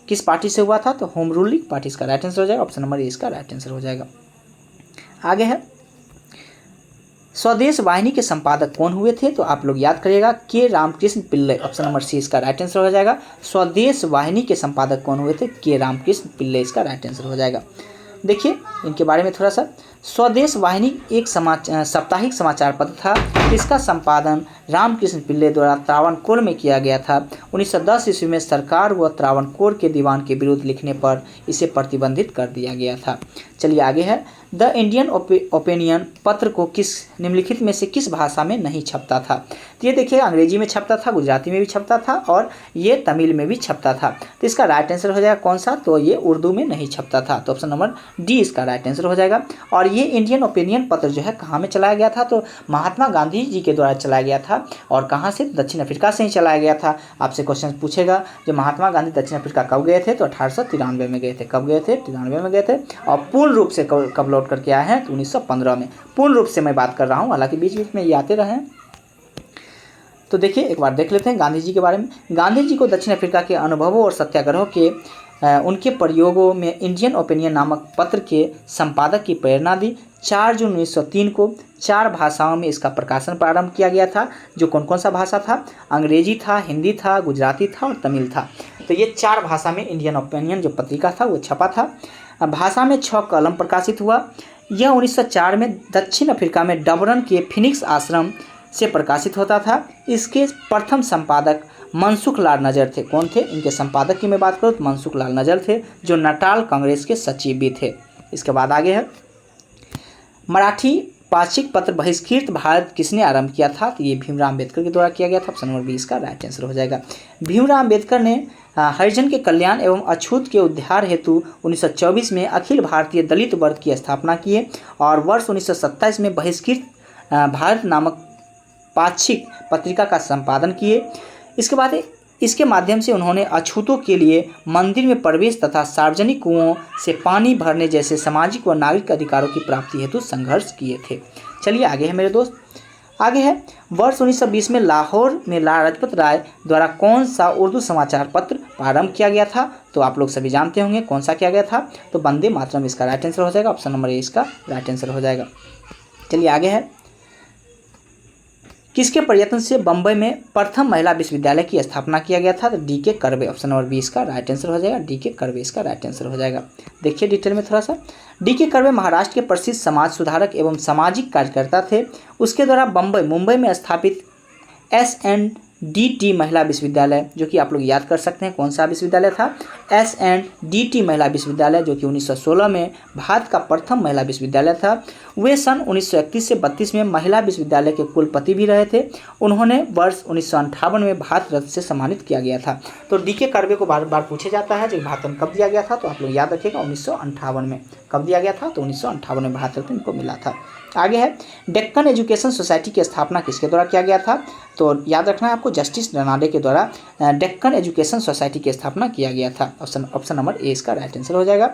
किस पार्टी से हुआ था? तो होम रूल लीग पार्टी इसका राइट आंसर हो जाएगा। ऑप्शन नंबर ए इसका राइट आंसर हो जाएगा। आगे है, स्वदेश वाहिनी के संपादक कौन हुए थे? तो आप लोग याद करिएगा, K Ramakrishna Pillai. Option number C इसका राइट आंसर हो जाएगा। स्वदेश वाहिनी के संपादक कौन हुए थे? के रामकृष्ण पिल्लई इसका राइट आंसर हो जाएगा। देखिए इनके बारे में थोड़ा सा, स्वदेश वाहिनी एक साप्ताहिक समाचार पत्र था। इसका संपादन रामकृष्ण पिल्लई द्वारा त्रावणकोर में किया गया था। 1910 ईस्वी में सरकार व त्रावणकोर के दीवान के विरुद्ध लिखने पर इसे प्रतिबंधित कर दिया गया था। चलिए आगे है, द इंडियन ओपिनियन पत्र को किस निम्नलिखित में से किस भाषा में नहीं छपता था? तो ये देखिए, अंग्रेजी में छपता था, गुजराती में भी छपता था, और ये तमिल में भी छपता था। तो इसका राइट आंसर हो जाएगा कौन सा? तो ये उर्दू में नहीं छपता था। तो ऑप्शन नंबर डी इसका राइट आंसर हो जाएगा। और ये इंडियन ओपिनियन पत्र जो है कहाँ में चलाया गया था? तो महात्मा गांधी जी के द्वारा चलाया गया था। और कहाँ से? दक्षिण अफ्रीका से ही चलाया गया था। आपसे क्वेश्चन पूछेगा, जो महात्मा गांधी दक्षिण अफ्रीका कब गए थे? तो 1893 में गए थे। कब गए थे? 93 में गए थे। और पूर्ण रूप से कब लौट करके आए हैं? तो 1915 में। पूर्ण रूप से मैं बात कर रहा हूँ, हालांकि बीच बीच में ये आते रहे। तो देखिए एक बार देख लेते हैं गांधी जी के बारे में। गांधी जी को दक्षिण अफ्रीका के अनुभवों और सत्याग्रहों के उनके प्रयोगों में इंडियन ओपिनियन नामक पत्र के संपादक की प्रेरणा दी। 4 जून 1903 को 4 भाषाओं में इसका प्रकाशन प्रारंभ किया गया था। जो कौन कौन सा भाषा था? अंग्रेजी था, हिंदी था, गुजराती था और तमिल था। तो ये 4 भाषा में इंडियन ओपिनियन जो पत्रिका था वो छपा था। भाषा में 6 कॉलम प्रकाशित हुआ। यह 1904 में दक्षिण अफ्रीका में डबरन के फिनिक्स आश्रम से प्रकाशित होता था। इसके प्रथम संपादक मनसुख लाल नजर थे। कौन थे? इनके संपादक की मैं बात करूँ तो मनसुख लाल नजर थे, जो नटाल कांग्रेस के सचिव भी थे। इसके बाद आगे है, मराठी पाक्षिक पत्र बहिष्कृत भारत किसने आरंभ किया था? तो ये भीमराव अम्बेडकर के द्वारा किया गया था। ऑप्शन नंबर 20 का राइट आंसर हो जाएगा। भीमराव अम्बेडकर ने हरिजन के कल्याण एवं अछूत के उद्धार हेतु 1924 में अखिल भारतीय दलित वर्ग की स्थापना किए और वर्ष 1927 में बहिष्कृत भारत नामक पाक्षिक पत्रिका का संपादन किए। इसके बाद इसके माध्यम से उन्होंने अछूतों के लिए मंदिर में प्रवेश तथा सार्वजनिक कुओं से पानी भरने जैसे सामाजिक व नागरिक अधिकारों की प्राप्ति हेतु संघर्ष किए थे। चलिए आगे है मेरे दोस्त, आगे है वर्ष 1920 में लाहौर में लाला लाजपत राय द्वारा कौन सा उर्दू समाचार पत्र प्रारंभ किया गया था? तो आप लोग सभी जानते होंगे कौन सा किया गया था, तो वंदे मातरम इसका राइट आंसर हो जाएगा। ऑप्शन नंबर ए इसका राइट आंसर हो जाएगा। चलिए आगे है, किसके प्रयत्न से बम्बई में प्रथम महिला विश्वविद्यालय की स्थापना किया गया था? तो डी.के. कर्वे। ऑप्शन नंबर 20 का राइट आंसर हो जाएगा। डी.के. कर्वे इसका राइट आंसर हो जाएगा। देखिए डिटेल में थोड़ा सा, डी.के. कर्वे महाराष्ट्र के प्रसिद्ध समाज सुधारक एवं सामाजिक कार्यकर्ता थे। उसके द्वारा मुंबई में स्थापित S&DT महिला विश्वविद्यालय, जो कि आप लोग याद कर सकते हैं कौन सा विश्वविद्यालय था, S&DT महिला विश्वविद्यालय, जो कि 1916 में भारत का प्रथम महिला विश्वविद्यालय था। वे सन 1931 से 32 में महिला विश्वविद्यालय के कुलपति भी रहे थे। उन्होंने वर्ष 1958 में भारत रत्न से सम्मानित किया गया था। तो डी.के. कर्वे को बार बार पूछा जाता है जो भारत रत्न कब दिया गया था, तो आप लोग याद रखिएगा 1958 में। कब दिया गया था? तो 1958 में भारत रत्न इनको मिला था। आगे है, डेक्कन एजुकेशन सोसाइटी की स्थापना किसके द्वारा किया गया था? तो याद रखना है आपको, जस्टिस रनाडे के द्वारा डेक्कन एजुकेशन सोसाइटी की स्थापना किया गया था। ऑप्शन नंबर ए इसका राइट आंसर हो जाएगा।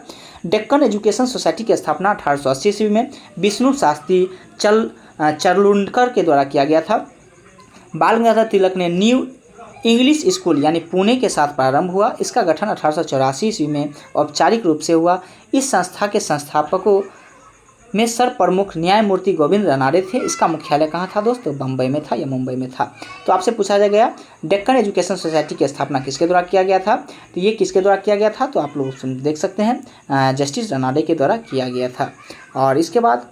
डेक्कन एजुकेशन सोसाइटी की स्थापना 1880 ईस्वी में विष्णु शास्त्री चरलुंडकर के द्वारा किया गया था। बाल गंगाधर तिलक ने न्यू इंग्लिश स्कूल यानी पुणे के साथ प्रारंभ हुआ। इसका गठन 1884 ईस्वी में औपचारिक रूप से हुआ। इस संस्था के संस्थापकों में सर प्रमुख न्यायमूर्ति गोविंद रनाडे थे। इसका मुख्यालय कहाँ था दोस्तों? बम्बई में था या मुंबई में था? तो आपसे पूछा गया डेक्कन एजुकेशन सोसाइटी की स्थापना किसके द्वारा किया गया था? तो ये किसके द्वारा किया गया था? तो आप लोग देख सकते हैं जस्टिस रनाडे के द्वारा किया गया था। और इसके बाद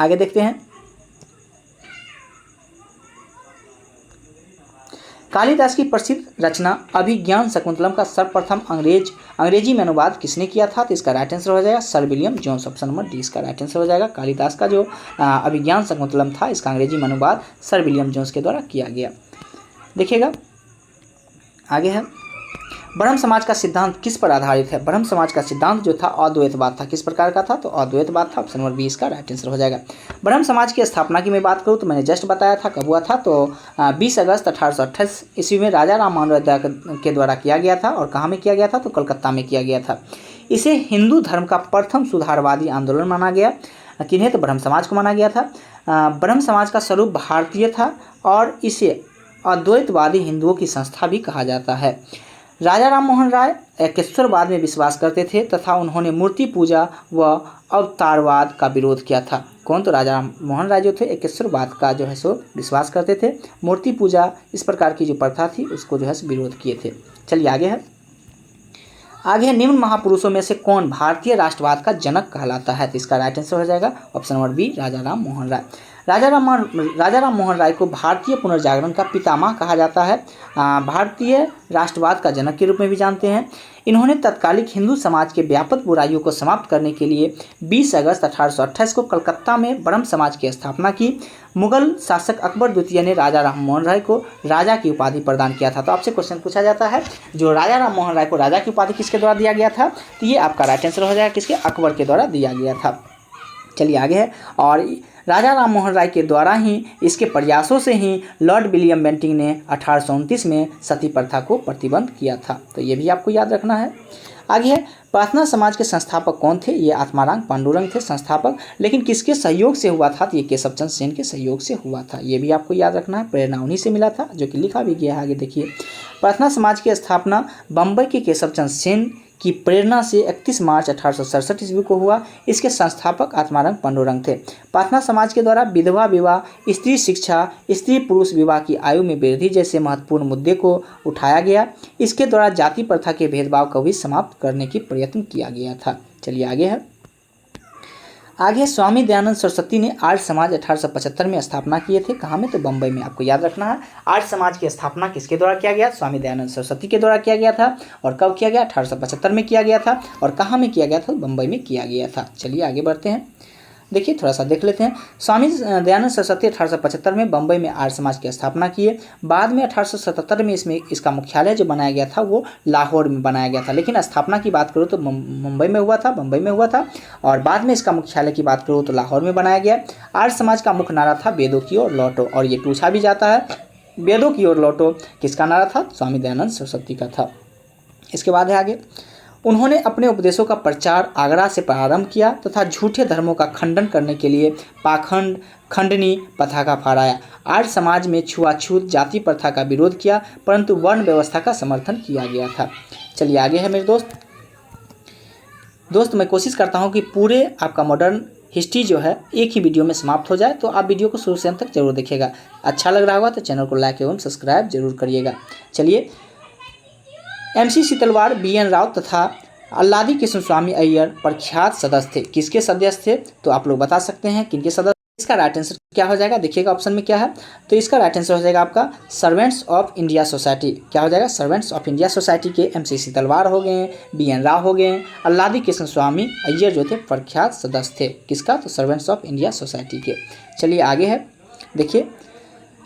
आगे देखते हैं, कालिदास की प्रसिद्ध रचना अभिज्ञान शकुंतलम का सर्वप्रथम अंग्रेजी में अनुवाद किसने किया था? तो इसका राइट आंसर हो जाएगा sir William Jones. Option number D इसका राइट आंसर हो जाएगा। कालिदास का जो अभिज्ञान शकुंतलम था, इसका अंग्रेजी में अनुवाद सर विलियम जोन्स के द्वारा किया गया। देखिएगा आगे है, ब्रह्म समाज का सिद्धांत किस पर आधारित है? ब्रह्म समाज का सिद्धांत जो था अद्वैतवाद था। किस प्रकार का था? तो अद्वैतवाद था। ऑप्शन नंबर 20 का राइट आंसर हो जाएगा। ब्रह्म समाज की स्थापना की मैं बात करूँ तो मैंने जस्ट बताया था कब हुआ था, तो 20 अगस्त 1828 ईस्वी में राजा राम मोहन राय के द्वारा किया गया था। और कहाँ में किया गया था? तो कलकत्ता में किया गया था। इसे हिंदू धर्म का प्रथम सुधारवादी आंदोलन माना गया। किन्हें? तो ब्रह्म समाज को माना गया था। ब्रह्म समाज का स्वरूप भारतीय था और इसे अद्वैतवादी हिंदुओं की संस्था भी कहा जाता है। राजा राम मोहन राय एकेश्वरवाद में विश्वास करते थे तथा उन्होंने मूर्ति पूजा व अवतारवाद का विरोध किया था। कौन? तो राजा राम मोहन राय जो थे एकेश्वरवाद का जो है सो विश्वास करते थे। मूर्ति पूजा इस प्रकार की जो प्रथा थी उसको जो है विरोध किए थे। चलिए आगे है, निम्न महापुरुषों में से कौन भारतीय राष्ट्रवाद का जनक कहलाता है? तो इसका राइट आंसर हो जाएगा ऑप्शन नंबर बी राजा राम मोहन राय। राजा राम मोहन राय को भारतीय पुनर्जागरण का पितामह कहा जाता है। भारतीय राष्ट्रवाद का जनक के रूप में भी जानते हैं। इन्होंने तत्कालिक हिंदू समाज के व्यापक बुराइयों को समाप्त करने के लिए 20 अगस्त 1828 को कलकत्ता में ब्रह्म समाज की स्थापना की। मुगल शासक अकबर द्वितीय ने राजा राम मोहन राय को राजा की उपाधि प्रदान किया था। तो आपसे क्वेश्चन पूछा जाता है जो राजा राम मोहन राय को राजा की उपाधि किसके द्वारा दिया गया था? तो ये आपका राइट आंसर हो जाएगा, किसके? अकबर के द्वारा दिया गया था। चलिए आगे है, और राजा राम मोहन राय के द्वारा ही, इसके प्रयासों से ही लॉर्ड विलियम बेंटिंक ने 1829 में सती प्रथा को प्रतिबंध किया था। तो ये भी आपको याद रखना है। आगे है, प्रार्थना समाज के संस्थापक कौन थे? ये आत्माराम पांडुरंग थे संस्थापक, लेकिन किसके सहयोग से हुआ था? तो ये केशव चंद्र सेन के सहयोग से हुआ था। ये भी आपको याद रखना है, प्रेरणा उन्हीं से मिला था, जो कि लिखा भी गया है। आगे देखिए, प्रार्थना समाज की स्थापना बम्बई के केशव चंद्र सेन की प्रेरणा से 31 मार्च 1867 ईस्वी को हुआ। इसके संस्थापक आत्माराम पांडुरंग थे। प्रार्थना समाज के द्वारा विधवा विवाह, स्त्री शिक्षा, स्त्री पुरुष विवाह की आयु में वृद्धि जैसे महत्वपूर्ण मुद्दे को उठाया गया। इसके द्वारा जाति प्रथा के भेदभाव को भी समाप्त करने की प्रयत्न किया गया था। चलिए आगे है, स्वामी दयानंद सरस्वती ने आर्य समाज 1875 में स्थापना किए थे। कहाँ में? तो बम्बई में। आपको याद रखना है, आर्य समाज की स्थापना किसके द्वारा किया गया? स्वामी दयानंद सरस्वती के द्वारा किया गया था। और कब किया गया? 1875 में किया गया था। और कहाँ में किया गया था? बम्बई में किया गया था। चलिए आगे बढ़ते हैं। देखिए थोड़ा सा देख लेते हैं। स्वामी दयानंद सरस्वती 1875 में बम्बई में आर्य समाज की स्थापना किए। बाद में 1877 में इसका मुख्यालय जो बनाया गया था वो लाहौर में बनाया गया था, लेकिन स्थापना की बात करूँ तो बम्बई में हुआ था और बाद में इसका मुख्यालय की बात करूँ तो लाहौर में बनाया गया। आर्य समाज का मुख्य नारा था वेदों की ओर लौटो, और ये पूछा भी जाता है वेदों की ओर लौटो किसका नारा था? स्वामी दयानंद सरस्वती का था। इसके बाद है आगे, उन्होंने अपने उपदेशों का प्रचार आगरा से प्रारंभ किया तथा झूठे धर्मों का खंडन करने के लिए पाखंड खंडनी पताका फहराया। आर्य समाज में छुआछूत जाति प्रथा का विरोध किया, परंतु वर्ण व्यवस्था का समर्थन किया गया था। चलिए आगे है मेरे दोस्त मैं कोशिश करता हूँ कि पूरे आपका मॉडर्न हिस्ट्री जो है एक ही वीडियो में समाप्त हो जाए, तो आप वीडियो को शुरू से अंत तक जरूर देखिएगा। अच्छा लग रहा होगा तो चैनल को लाइक एवं सब्सक्राइब जरूर करिएगा। चलिए, MC सीतलवाड़, BN राव तथा अल्लादी कृष्ण स्वामी अय्यर प्रख्यात सदस्य थे। किसके सदस्य थे? तो आप लोग बता सकते हैं किनके सदस्य। इसका राइट आंसर क्या हो जाएगा? देखिएगा ऑप्शन में क्या है, तो इसका राइट आंसर हो जाएगा आपका सर्वेंट्स ऑफ इंडिया सोसाइटी। क्या हो जाएगा? सर्वेंट्स ऑफ इंडिया सोसाइटी के MC सीतलवाड़ हो गए, BN राव हो गए, अल्लादी कृष्ण स्वामी अय्यर जो थे प्रख्यात सदस्य थे। किसका? तो सर्वेंट्स ऑफ इंडिया सोसाइटी के। चलिए आगे है, देखिए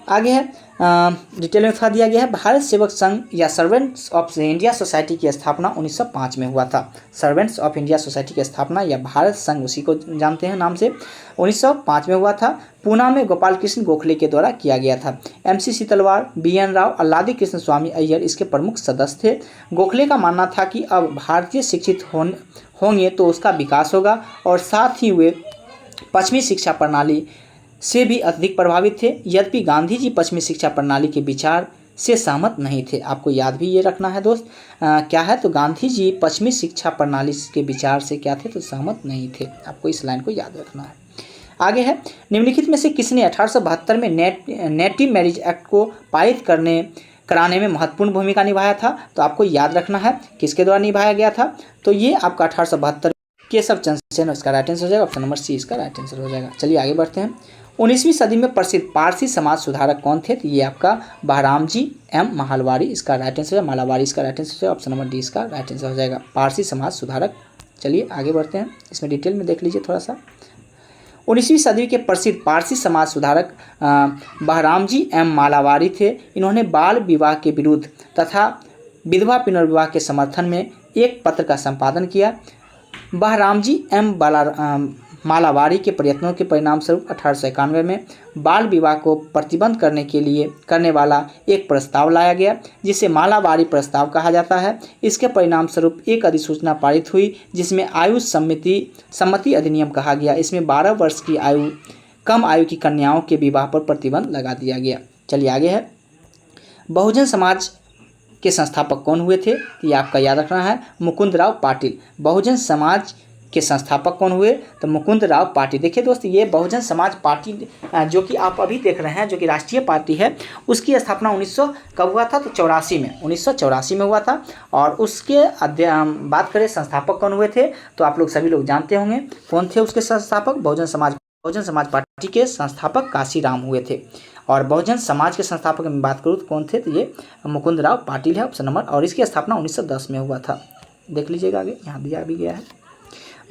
आगे है, डिटेल में बता दिया गया है। भारत सेवक संघ या सर्वेंट्स ऑफ इंडिया सोसाइटी की स्थापना 1905 में हुआ था। सर्वेंट्स ऑफ इंडिया सोसाइटी की स्थापना या भारत संघ, उसी को जानते हैं नाम से, 1905 में हुआ था। पूना में गोपाल कृष्ण गोखले के द्वारा किया गया था। MC सीतलवाड़, BN राव, अल्लादी कृष्ण स्वामी अय्यर इसके प्रमुख सदस्य थे। गोखले का मानना था कि अब भारतीय शिक्षित होंगे तो उसका विकास होगा, और साथ ही वे पश्चिमी शिक्षा प्रणाली से भी अधिक प्रभावित थे। यद्यपि गांधी जी पश्चिमी शिक्षा प्रणाली के विचार से सहमत नहीं थे। आपको याद भी ये रखना है दोस्त, क्या है, तो गांधी जी पश्चिमी शिक्षा प्रणाली के विचार से क्या थे? तो सहमत नहीं थे। आपको इस लाइन को याद रखना है। आगे है, निम्नलिखित में से किसने 1872 में नेटिव मैरिज एक्ट को पारित कराने में महत्वपूर्ण भूमिका निभाया था? तो आपको याद रखना है किसके द्वारा निभाया गया था। तो ये आपका 1872 केशव चंद्र सेन, इसका राइट आंसर हो जाएगा ऑप्शन नंबर सी, इसका राइट आंसर हो जाएगा। चलिए आगे बढ़ते हैं। 19वीं सदी में प्रसिद्ध पारसी समाज सुधारक कौन थे? तो ये आपका बहरामजी M मालावारी, इसका राइट आंसर है मालावारी, इसका राइट आंसर है ऑप्शन नंबर डी, इसका राइट आंसर हो जाएगा पारसी समाज सुधारक। चलिए आगे बढ़ते हैं, इसमें डिटेल में देख लीजिए थोड़ा सा। 19वीं सदी के प्रसिद्ध पारसी समाज सुधारक बहरामजी M मालावारी थे। इन्होंने बाल विवाह के विरुद्ध तथा विधवा पुनर्विवाह के समर्थन में एक पत्र का संपादन किया। बहरामजी M मालावारी के प्रयत्नों के परिणाम स्वरूप 1891 में बाल विवाह को प्रतिबंध करने वाला एक प्रस्ताव लाया गया, जिसे मालावारी प्रस्ताव कहा जाता है। इसके परिणाम स्वरूप एक अधिसूचना पारित हुई जिसमें आयु सम्मति अधिनियम कहा गया। इसमें 12 वर्ष की कम आयु की कन्याओं के विवाह पर प्रतिबंध लगा दिया गया। चलिए आगे है, बहुजन समाज के संस्थापक कौन हुए थे? ये आपका याद रखना है, मुकुंदराव पाटिल। बहुजन समाज के संस्थापक कौन हुए? तो मुकुंदराव पाटिल। देखिए दोस्त, ये बहुजन समाज पार्टी जो कि आप अभी देख रहे हैं, जो कि राष्ट्रीय पार्टी है, उसकी स्थापना 1900 कब हुआ था? तो 1984 में हुआ था। और उसके बात करें संस्थापक कौन हुए थे, तो आप लोग सभी लोग जानते होंगे कौन थे उसके संस्थापक। बहुजन समाज पार्टी के संस्थापक काशीराम हुए थे। और बहुजन समाज के संस्थापक में बात करूँ तो कौन थे? तो ये मुकुंदराव पाटिल है ऑप्शन नंबर, और इसकी स्थापना 1910 में हुआ था। देख लीजिएगा आगे, यहाँ दिया भी गया है।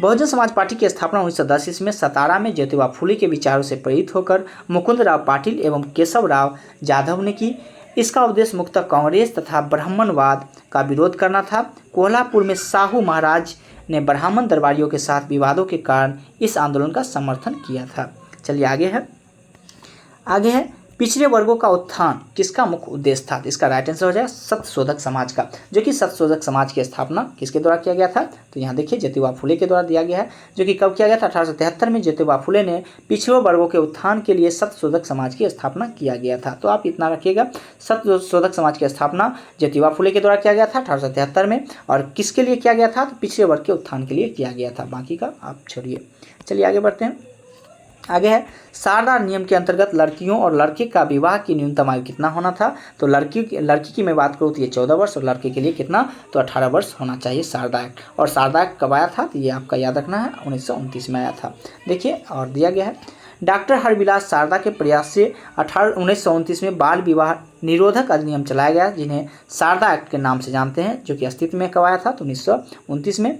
बहुजन समाज पार्टी की स्थापना 1910 ईस्वी में सतारा में ज्योतिबा फुले के विचारों से प्रेरित होकर मुकुंदराव पाटिल एवं केशव राव जाधव ने की। इसका उद्देश्य मुख्यतः कांग्रेस तथा ब्राह्मणवाद का विरोध करना था। कोल्हापुर में साहू महाराज ने ब्राह्मण दरबारियों के साथ विवादों के कारण इस आंदोलन का समर्थन किया था। चलिए आगे है पिछड़े वर्गों का उत्थान किसका मुख्य उद्देश्य था? इसका राइट आंसर हो जाएगा सत्यशोधक समाज का, जो कि सत्यशोधक समाज की स्थापना किसके द्वारा किया गया था? तो यहाँ देखिए ज्योतिबा फुले के द्वारा दिया गया है, जो कि कब किया गया था? 1873 में ज्योतिबा फुले ने पिछड़े वर्गों के उत्थान के लिए सत्यशोधक समाज की स्थापना किया गया था। तो आप इतना रखिएगा, सत्यशोधक समाज की स्थापना ज्योतिबा फुले के द्वारा किया गया था 1873 में, और किसके लिए किया गया था? तो पिछड़े वर्ग के उत्थान के लिए किया गया था, बाकी का आप छोड़िए। चलिए आगे बढ़ते हैं। आगे है, शारदा नियम के अंतर्गत लड़कियों और लड़के का विवाह की न्यूनतम आयु कितना होना था? तो लड़की की मैं बात करूँ तो ये 14 वर्ष, और लड़के के लिए कितना? तो 18 वर्ष होना चाहिए शारदा एक्ट। और शारदा एक्ट कब आया था? तो ये आपका याद रखना है 1929 में आया था। देखिए और दिया गया है, डॉक्टर हरविलास शारदा के प्रयास से 1929 में बाल विवाह निरोधक अधिनियम चलाया गया, जिन्हें शारदा एक्ट के नाम से जानते हैं, जो कि अस्तित्व में कब आया था? तो 1929 में।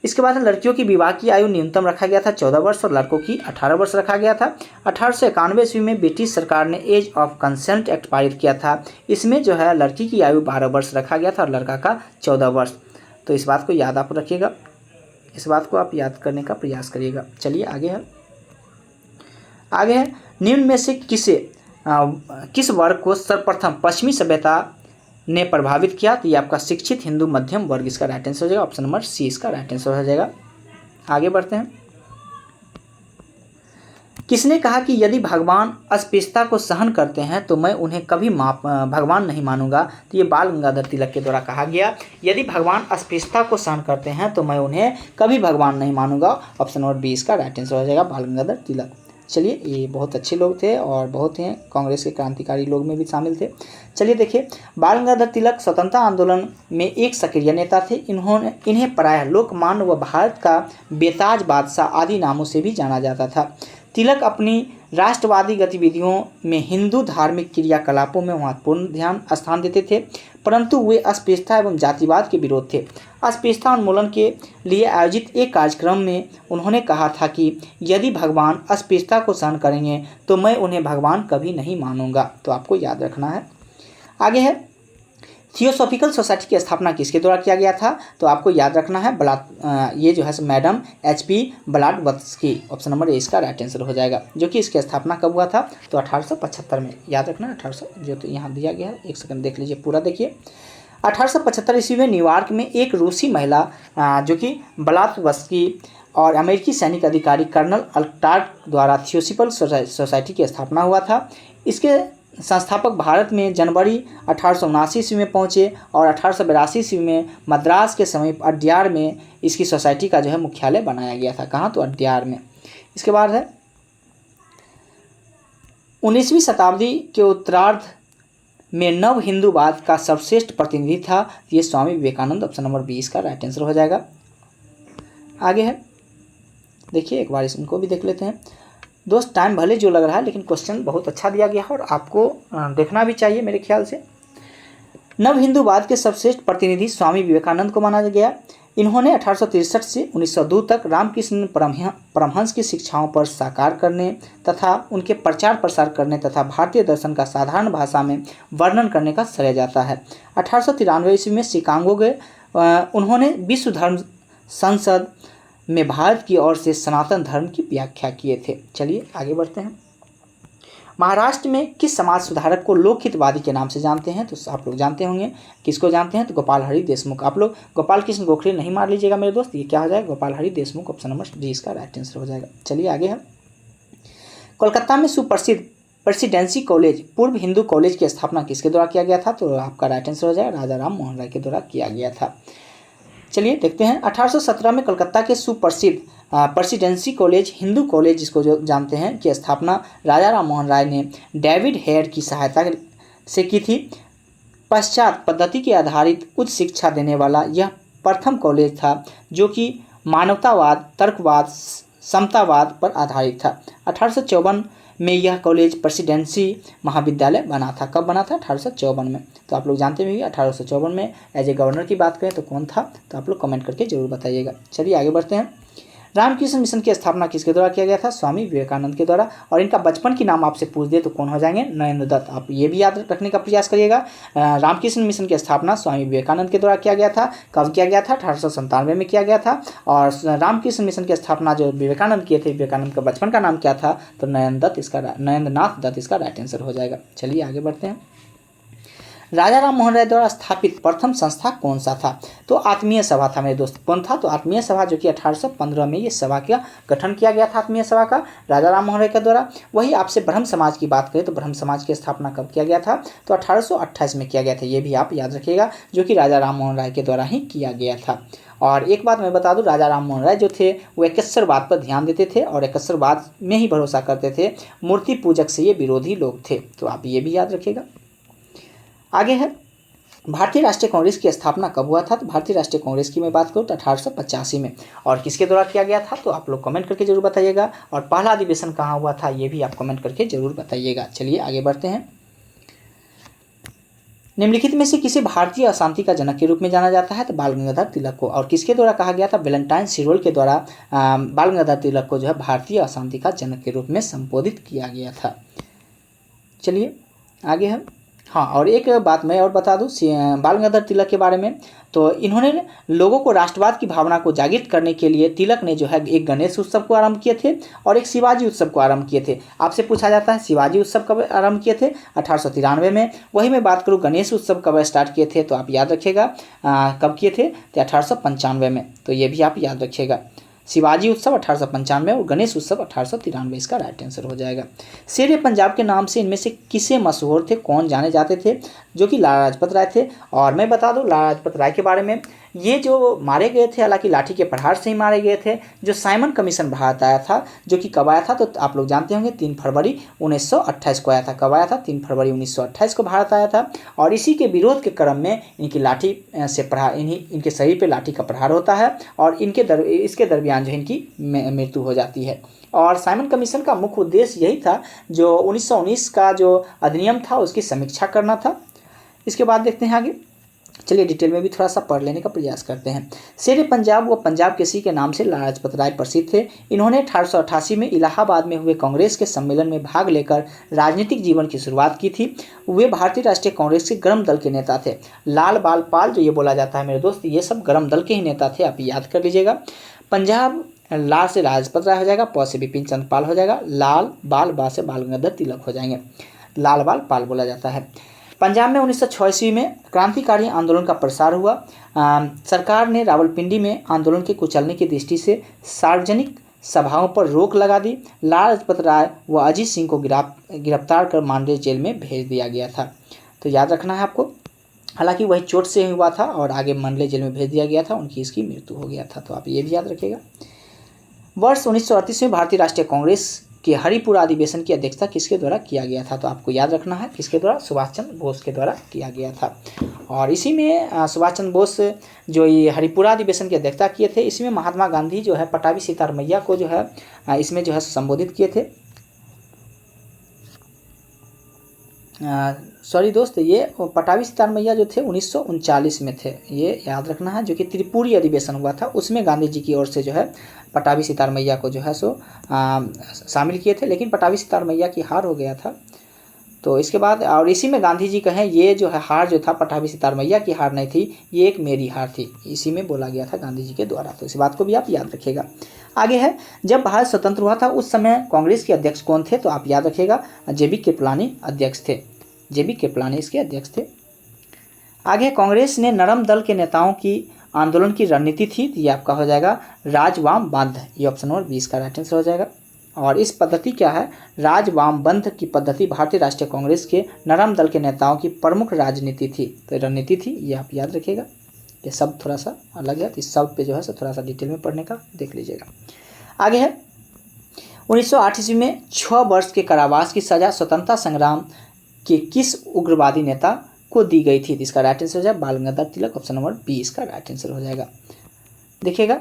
इसके बाद लड़कियों की विवाह की आयु न्यूनतम रखा गया था 14 वर्ष और लड़कों की 18 वर्ष रखा गया था। 1891 ईस्वी में ब्रिटिश सरकार ने एज ऑफ कंसेंट एक्ट पारित किया था। इसमें जो है लड़की की आयु 12 वर्ष रखा गया था और लड़का का 14 वर्ष। तो इस बात को याद आप रखिएगा, इस बात को आप याद करने का प्रयास करिएगा। चलिए आगे है निम्न में से किस वर्ग को सर्वप्रथम पश्चिमी सभ्यता ने प्रभावित किया? तो ये आपका शिक्षित हिंदू मध्यम वर्ग इसका राइट आंसर हो जाएगा। ऑप्शन नंबर सी इसका राइट आंसर हो जाएगा। आगे बढ़ते हैं। किसने कहा कि यदि भगवान अस्पृश्यता को सहन करते हैं तो मैं उन्हें कभी भगवान नहीं मानूंगा? तो ये बाल गंगाधर तिलक के द्वारा कहा गया। यदि भगवान अस्पृश्यता को सहन करते हैं तो मैं उन्हें कभी भगवान नहीं मानूंगा। ऑप्शन नंबर बी इसका राइट आंसर हो जाएगा, बाल गंगाधर तिलक। चलिए, ये बहुत अच्छे लोग थे और बहुत हैं कांग्रेस के क्रांतिकारी लोग में भी शामिल थे। चलिए देखिए, बाल गंगाधर तिलक स्वतंत्रता आंदोलन में एक सक्रिय नेता थे। इन्हें प्रायः लोकमान्य व भारत का बेताज बादशाह आदि नामों से भी जाना जाता था। तिलक अपनी राष्ट्रवादी गतिविधियों में हिंदू धार्मिक क्रियाकलापों में महत्वपूर्ण स्थान देते थे, परंतु वे अस्पृश्यता एवं जातिवाद के विरोध थे। अस्पृश्यता उन्मूलन के लिए आयोजित एक कार्यक्रम में उन्होंने कहा था कि यदि भगवान अस्पृश्यता को सहन करेंगे तो मैं उन्हें भगवान कभी नहीं मानूंगा। तो आपको याद रखना है। आगे है, थियोसॉफिकल सोसाइटी की स्थापना किसके द्वारा किया गया था? तो आपको याद रखना है ये जो है madam HP Blavatsky. Option number A इसका राइट आंसर हो जाएगा, जो कि इसकी स्थापना कब हुआ था? तो 1875 में। याद रखना 1800, जो तो यहाँ दिया गया है, एक सेकंड देख लीजिए, पूरा देखिए। 1875 ईस्वी में न्यूयॉर्क में एक रूसी महिला जो कि ब्लाडवत्स्की और अमेरिकी सैनिक अधिकारी कर्नल अल्टार्ट द्वारा थियोसॉफिकल सोसाइटी की स्थापना हुआ था। इसके संस्थापक भारत में जनवरी 1879 ईस्वी में पहुंचे और 1882 ईस्वी में मद्रास के समीप अड्यार में इसकी सोसाइटी का जो है मुख्यालय बनाया गया था। कहाँ? तो अड्यार में। इसके बाद है 19वीं शताब्दी के उत्तरार्ध में नव हिंदूवाद का सर्वश्रेष्ठ प्रतिनिधि था ये स्वामी विवेकानंद। ऑप्शन नंबर 20 का राइट आंसर हो जाएगा। आगे है, देखिए एक बार इनको भी देख लेते हैं। दोस्त, टाइम भले जो लग रहा है लेकिन क्वेश्चन बहुत अच्छा दिया गया है और आपको देखना भी चाहिए मेरे ख्याल से। नव हिंदूवाद के सर्वश्रेष्ठ प्रतिनिधि स्वामी विवेकानंद को माना गया। इन्होंने 1863 से 1902 तक रामकृष्ण परमहंस की शिक्षाओं पर साकार करने तथा उनके प्रचार प्रसार करने तथा भारतीय दर्शन का साधारण भाषा में वर्णन करने का श्रेय जाता है। 1893 ईस्वी में शिकागो गए। उन्होंने विश्व धर्म संसद में भारत की ओर से सनातन धर्म की व्याख्या किए थे। चलिए आगे बढ़ते हैं। महाराष्ट्र में किस समाज सुधारक को लोकहितवादी के नाम से जानते हैं? तो आप लोग जानते होंगे, किसको जानते हैं? तो गोपाल हरि देशमुख। आप लोग गोपाल कृष्ण गोखले नहीं मार लीजिएगा मेरे दोस्त, ये क्या हो जाएगा? Gopal Hari Deshmukh. Option number D इसका राइट आंसर हो जाएगा। चलिए आगे है, कोलकाता में सुप्रसिद्ध प्रेसिडेंसी कॉलेज पूर्व हिंदू कॉलेज की स्थापना किसके द्वारा किया गया था? तो आपका राइट आंसर हो जाएगा राजा राम मोहन राय के द्वारा किया गया था। चलिए देखते हैं, 1817 में कलकत्ता के सुप्रसिद्ध प्रेसिडेंसी कॉलेज हिंदू कॉलेज जिसको जो जानते हैं की स्थापना राजा राम मोहन राय ने डेविड हेयर की सहायता से की थी। पश्चात पद्धति के आधारित उच्च शिक्षा देने वाला यह प्रथम कॉलेज था जो कि मानवतावाद, तर्कवाद, समतावाद पर आधारित था। 1854 में यह कॉलेज प्रेसिडेंसी महाविद्यालय बना था। कब बना था? 1854 में। तो आप लोग जानते भी 1854 में एज ए गवर्नर की बात करें तो कौन था? तो आप लोग कमेंट करके जरूर बताइएगा। चलिए आगे बढ़ते हैं। रामकृष्ण मिशन की स्थापना किसके द्वारा किया गया था? स्वामी विवेकानंद के द्वारा। और इनका बचपन की नाम आपसे पूछ दे तो कौन हो जाएंगे? नरेंद्र दत्त। आप ये भी याद रखने का प्रयास करिएगा। रामकृष्ण मिशन की स्थापना स्वामी विवेकानंद के द्वारा किया गया था। कब किया गया था? 1897 में किया गया था। और रामकृष्ण मिशन की स्थापना जो विवेकानंद किए थे, विवेकानंद का बचपन का नाम क्या था? तो नरेंद्रनाथ दत्त इसका राइट आंसर हो जाएगा। चलिए आगे बढ़ते हैं। राजा राम मोहन राय द्वारा स्थापित प्रथम संस्था कौन सा था? तो आत्मीय सभा था मेरे दोस्त। कौन था? तो आत्मीय सभा, जो कि 1815 में ये सभा का गठन किया गया था, आत्मीय सभा का राजा राम मोहन राय के द्वारा। वही आपसे ब्रह्म समाज की बात करें तो ब्रह्म समाज की स्थापना कब किया गया था? तो 1828 में किया गया था। ये भी आप याद रखिएगा, जो कि राजा राम मोहन राय के द्वारा ही किया गया था। और एक बात मैं बता दूं, राजा राम मोहन राय जो थे वो एकेश्वरवाद पर ध्यान देते थे और एकेश्वरवाद में ही भरोसा करते थे। मूर्ति पूजक से ये विरोधी लोग थे। तो आप ये भी याद रखिएगा। आगे है, भारतीय राष्ट्रीय कांग्रेस की स्थापना कब हुआ था? तो भारतीय राष्ट्रीय कांग्रेस की मैं बात करूँ तो 1885 में। और किसके द्वारा किया गया था? तो आप लोग कमेंट करके जरूर बताइएगा। और पहला अधिवेशन कहाँ हुआ था ये भी आप कमेंट करके जरूर बताइएगा। चलिए आगे बढ़ते हैं। निम्नलिखित में से किसे भारतीय अशांति का जनक के रूप में जाना जाता है? तो बाल गंगाधर तिलक को। और किसके द्वारा कहा गया था? वैलेंटाइन सिरोल के द्वारा बाल गंगाधर तिलक को जो है भारतीय अशांति का जनक के रूप में संबोधित किया गया था। चलिए आगे है। हाँ, और एक बात मैं और बता दूं बाल गंगाधर तिलक के बारे में। तो इन्होंने लोगों को राष्ट्रवाद की भावना को जागृत करने के लिए तिलक ने जो है एक गणेश उत्सव को आरंभ किए थे और एक शिवाजी उत्सव को आरंभ किए थे। आपसे पूछा जाता है शिवाजी उत्सव कब आरंभ किए थे? 1893 में। वही मैं बात करूँ गणेश उत्सव कब स्टार्ट किए थे, तो आप याद रखिएगा कब किए थे? तो 1895 में। तो ये भी आप याद रखिएगा। शिवाजी उत्सव 1895 और गणेश उत्सव 1893, इसका राइट आंसर हो जाएगा। शेर पंजाब के नाम से इनमें से किसे मशहूर थे, कौन जाने जाते थे? जो कि लाला लाजपत राय थे। और मैं बता दूं लाला लाजपत राय के बारे में, ये जो मारे गए थे हालांकि लाठी के प्रहार से ही मारे गए थे। जो साइमन कमीशन भारत आया था, जो कि कब आया था? तो आप लोग जानते होंगे 3 फरवरी 1928 को आया था। कब आया था? 3 फरवरी 1928 को भारत आया था। और इसी के विरोध के क्रम में इनकी लाठी से प्रहार इनके शरीर पे लाठी का प्रहार होता है और इसके दरमियान जो इनकी मृत्यु हो जाती है। और साइमन कमीशन का मुख्य उद्देश्य यही था, जो 1919 का जो अधिनियम था उसकी समीक्षा करना था। इसके बाद देखते हैं आगे। चलिए डिटेल में भी थोड़ा सा पढ़ लेने का प्रयास करते हैं। शेर पंजाब व पंजाब केसरी के नाम से लाला लाजपत राय प्रसिद्ध थे। इन्होंने 1888 में इलाहाबाद में हुए कांग्रेस के सम्मेलन में भाग लेकर राजनीतिक जीवन की शुरुआत की थी। वे भारतीय राष्ट्रीय कांग्रेस के गर्म दल के नेता थे। लाल बाल पाल जो ये बोला जाता है मेरे दोस्त, ये सब गर्म दल के ही नेता थे, आप याद कर लीजिएगा। पंजाब ला से लाजपत राय हो जाएगा, प से बिपिन चंद्र पाल हो जाएगा, लाल बाल बा से बाल गंगाधर तिलक हो जाएंगे। लाल बाल पाल बोला जाता है। पंजाब में 1906 ईस्वी में क्रांतिकारी आंदोलन का प्रसार हुआ। सरकार ने रावलपिंडी में आंदोलन के कुचलने की दृष्टि से सार्वजनिक सभाओं पर रोक लगा दी। लाला लाजपत राय व अजीत सिंह को गिरफ्तार कर मांडले जेल में भेज दिया गया था। तो याद रखना है आपको। हालांकि वही चोट से हुआ था और आगे मांडले जेल में भेज दिया गया था, इसकी मृत्यु हो गया था। तो आप ये भी याद रखिएगा। वर्ष 1938 में भारतीय राष्ट्रीय कांग्रेस के हरिपुरा अधिवेशन की अध्यक्षता किसके द्वारा किया गया था? तो आपको याद रखना है किसके द्वारा? सुभाष चंद्र बोस के द्वारा किया गया था। और इसी में सुभाष चंद्र बोस जो ये हरिपुरा अधिवेशन की अध्यक्षता किए थे, इसमें महात्मा गांधी जो है पटाभी सितार मैया को जो है इसमें जो है संबोधित किए थे। सॉरी दोस्त, ये पटाभी सितार मैया जो थे 1939 में थे, ये याद रखना है। जो कि त्रिपुरी अधिवेशन हुआ था उसमें गांधी जी की ओर से जो है पटाभी सितार मैया को जो है शामिल किए थे, लेकिन पटाभी सितार मैया की हार हो गया था। तो इसके बाद और इसी में गांधी जी कहें ये जो है हार जो था पटाभी सितार मैया की हार नहीं थी, ये एक मेरी हार थी, इसी में बोला गया था गांधी जी के द्वारा। तो इस बात को भी आप याद रखिएगा। आगे है, जब भारत स्वतंत्र हुआ था उस समय कांग्रेस के अध्यक्ष कौन थे? तो आप याद रखिएगा JB कृपलानी अध्यक्ष थे। JB कृपलानी इसके अध्यक्ष थे। आगे कांग्रेस ने नरम दल के नेताओं की आंदोलन की रणनीति थी, तो ये आपका हो जाएगा राज वाम बंध, ये ऑप्शन नंबर 20 का राइट आंसर हो जाएगा। और इस पद्धति क्या है? राज वाम बंध की पद्धति भारतीय राष्ट्रीय कांग्रेस के नरम दल के नेताओं की प्रमुख राजनीति थी, तो रणनीति थी, ये आप याद रखिएगा। ये सब थोड़ा सा अलग है, तो इस सब पे जो है थोड़ा सा डिटेल में पढ़ने का देख लीजिएगा। आगे है 1908 ईस्वी में 6 वर्ष के कारावास की सजा स्वतंत्रता संग्राम के किस उग्रवादी नेता को दी गई थी? इसका राइट आंसर हो जाएगा बाल गंगाधर तिलक, ऑप्शन नंबर 20 का राइट आंसर हो जाएगा। देखिएगा,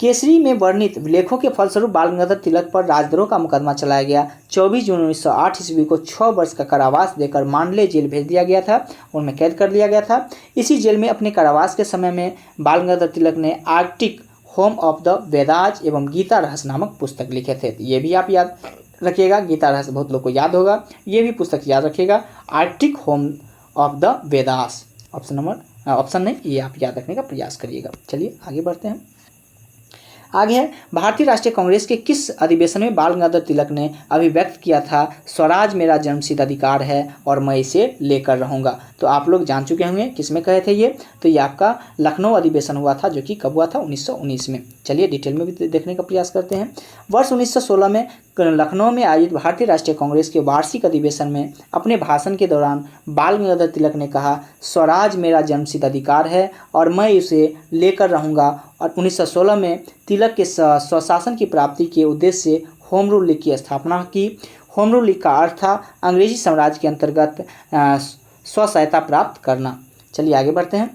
केसरी में वर्णित विलेखों के फलस्वरूप बाल गंगाधर तिलक पर राजद्रोह का मुकदमा चलाया गया। 24 जून 1908 ईस्वी को 6 वर्ष का कारावास देकर मांडले जेल भेज दिया गया था, उनमें कैद कर लिया गया था। इसी जेल में अपने कारावास के समय में बाल गंगाधर तिलक ने Arctic home of the Vedas एवं गीता रहस्य नामक पुस्तक लिखे थे। ये भी आप याद रखिएगा, गीता रहस्य बहुत लोग को याद होगा, ये भी पुस्तक याद रखिएगा। Arctic home of the Vedas, option नहीं, ये आप याद रखने का प्रयास करिएगा। चलिए आगे बढ़ते हैं। आगे है, भारतीय राष्ट्रीय कांग्रेस के किस अधिवेशन में बाल गंगाधर तिलक ने अभिव्यक्त किया था स्वराज मेरा जन्मसिद्ध अधिकार है और मैं इसे लेकर रहूँगा? तो आप लोग जान चुके होंगे किसमें कहे थे ये, तो ये आपका लखनऊ अधिवेशन हुआ था, जो कि कब हुआ था? 1919 में। चलिए डिटेल में भी देखने का प्रयास करते हैं। वर्ष 1916 में लखनऊ में आयोजित भारतीय राष्ट्रीय कांग्रेस के वार्षिक अधिवेशन में अपने भाषण के दौरान बाल गंगाधर तिलक ने कहा स्वराज मेरा जन्मसिद्ध अधिकार है और मैं इसे लेकर रहूँगा। और 1916 में तिलक के स्वशासन की प्राप्ति के उद्देश्य से होम रूल लीग की स्थापना की। होम रूल लीग का अर्थ था अंग्रेजी साम्राज्य के अंतर्गत स्वसहायता प्राप्त करना। चलिए आगे बढ़ते हैं।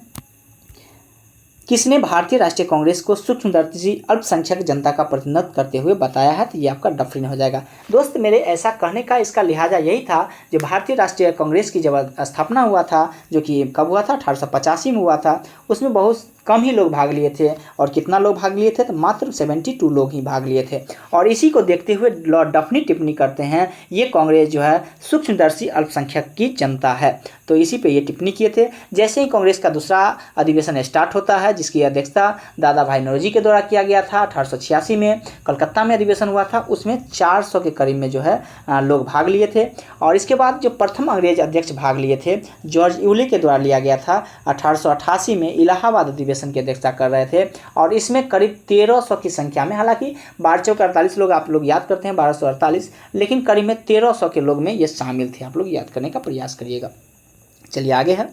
किसने भारतीय राष्ट्रीय कांग्रेस को सूक्ष्मदर्शी अल्पसंख्यक जनता का प्रतिनिधित्व करते हुए बताया है? तो ये आपका डफरिन हो जाएगा। दोस्त मेरे ऐसा कहने का इसका लिहाजा यही था, जो भारतीय राष्ट्रीय कांग्रेस की जब स्थापना हुआ था, जो कि कब हुआ था, 1885 में हुआ था, उसमें बहुत कम ही लोग भाग लिए थे। और कितना लोग भाग लिए थे? तो मात्र 72 लोग ही भाग लिए थे। और इसी को देखते हुए लॉर्ड डफनी टिप्पणी करते हैं, ये कांग्रेस जो है सूक्ष्मदर्शी अल्पसंख्यक की जनता है। तो इसी पे ये टिप्पणी किए थे। जैसे ही कांग्रेस का दूसरा अधिवेशन स्टार्ट होता है, जिसकी अध्यक्षता दादा भाई नौरोजी के द्वारा किया गया था, 1886 में कलकत्ता में अधिवेशन हुआ था, उसमें 400 के करीब में जो है लोग भाग लिए थे। और इसके बाद जो प्रथम अंग्रेज अध्यक्ष भाग लिए थे, जॉर्ज यूले के द्वारा लिया गया था, 1888 में इलाहाबाद अधिवेशन की अध्यक्षता कर रहे थे। और इसमें करीब 1300 की संख्या में, हालांकि 1248 लोग आप लोग याद करते हैं, 1248, लेकिन करीब में 1300 के लोग में ये शामिल थे। आप लोग याद करने का प्रयास करिएगा। चलिए आगे है।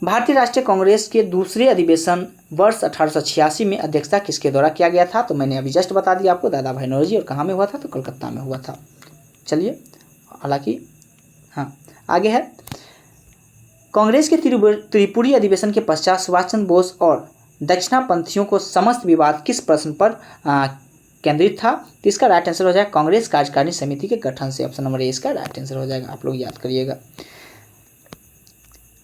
भारतीय राष्ट्रीय कांग्रेस के दूसरे अधिवेशन वर्ष 1886 में अध्यक्षता किसके द्वारा किया गया था? तो मैंने अभी जस्ट बता दिया आपको, दादा भाई नौरोजी। और कहाँ में हुआ था? तो कलकत्ता में हुआ था। चलिए, हालांकि हाँ आगे है। कांग्रेस के त्रिपुरी अधिवेशन के पश्चात सुभाष चंद्र बोस और दक्षिणापंथियों को समस्त विवाद किस प्रश्न पर केंद्रित था? तो इसका राइट आंसर हो जाएगा कांग्रेस कार्यकारिणी समिति के गठन से। ऑप्शन नंबर ए इसका राइट आंसर हो जाएगा। आप लोग याद करिएगा।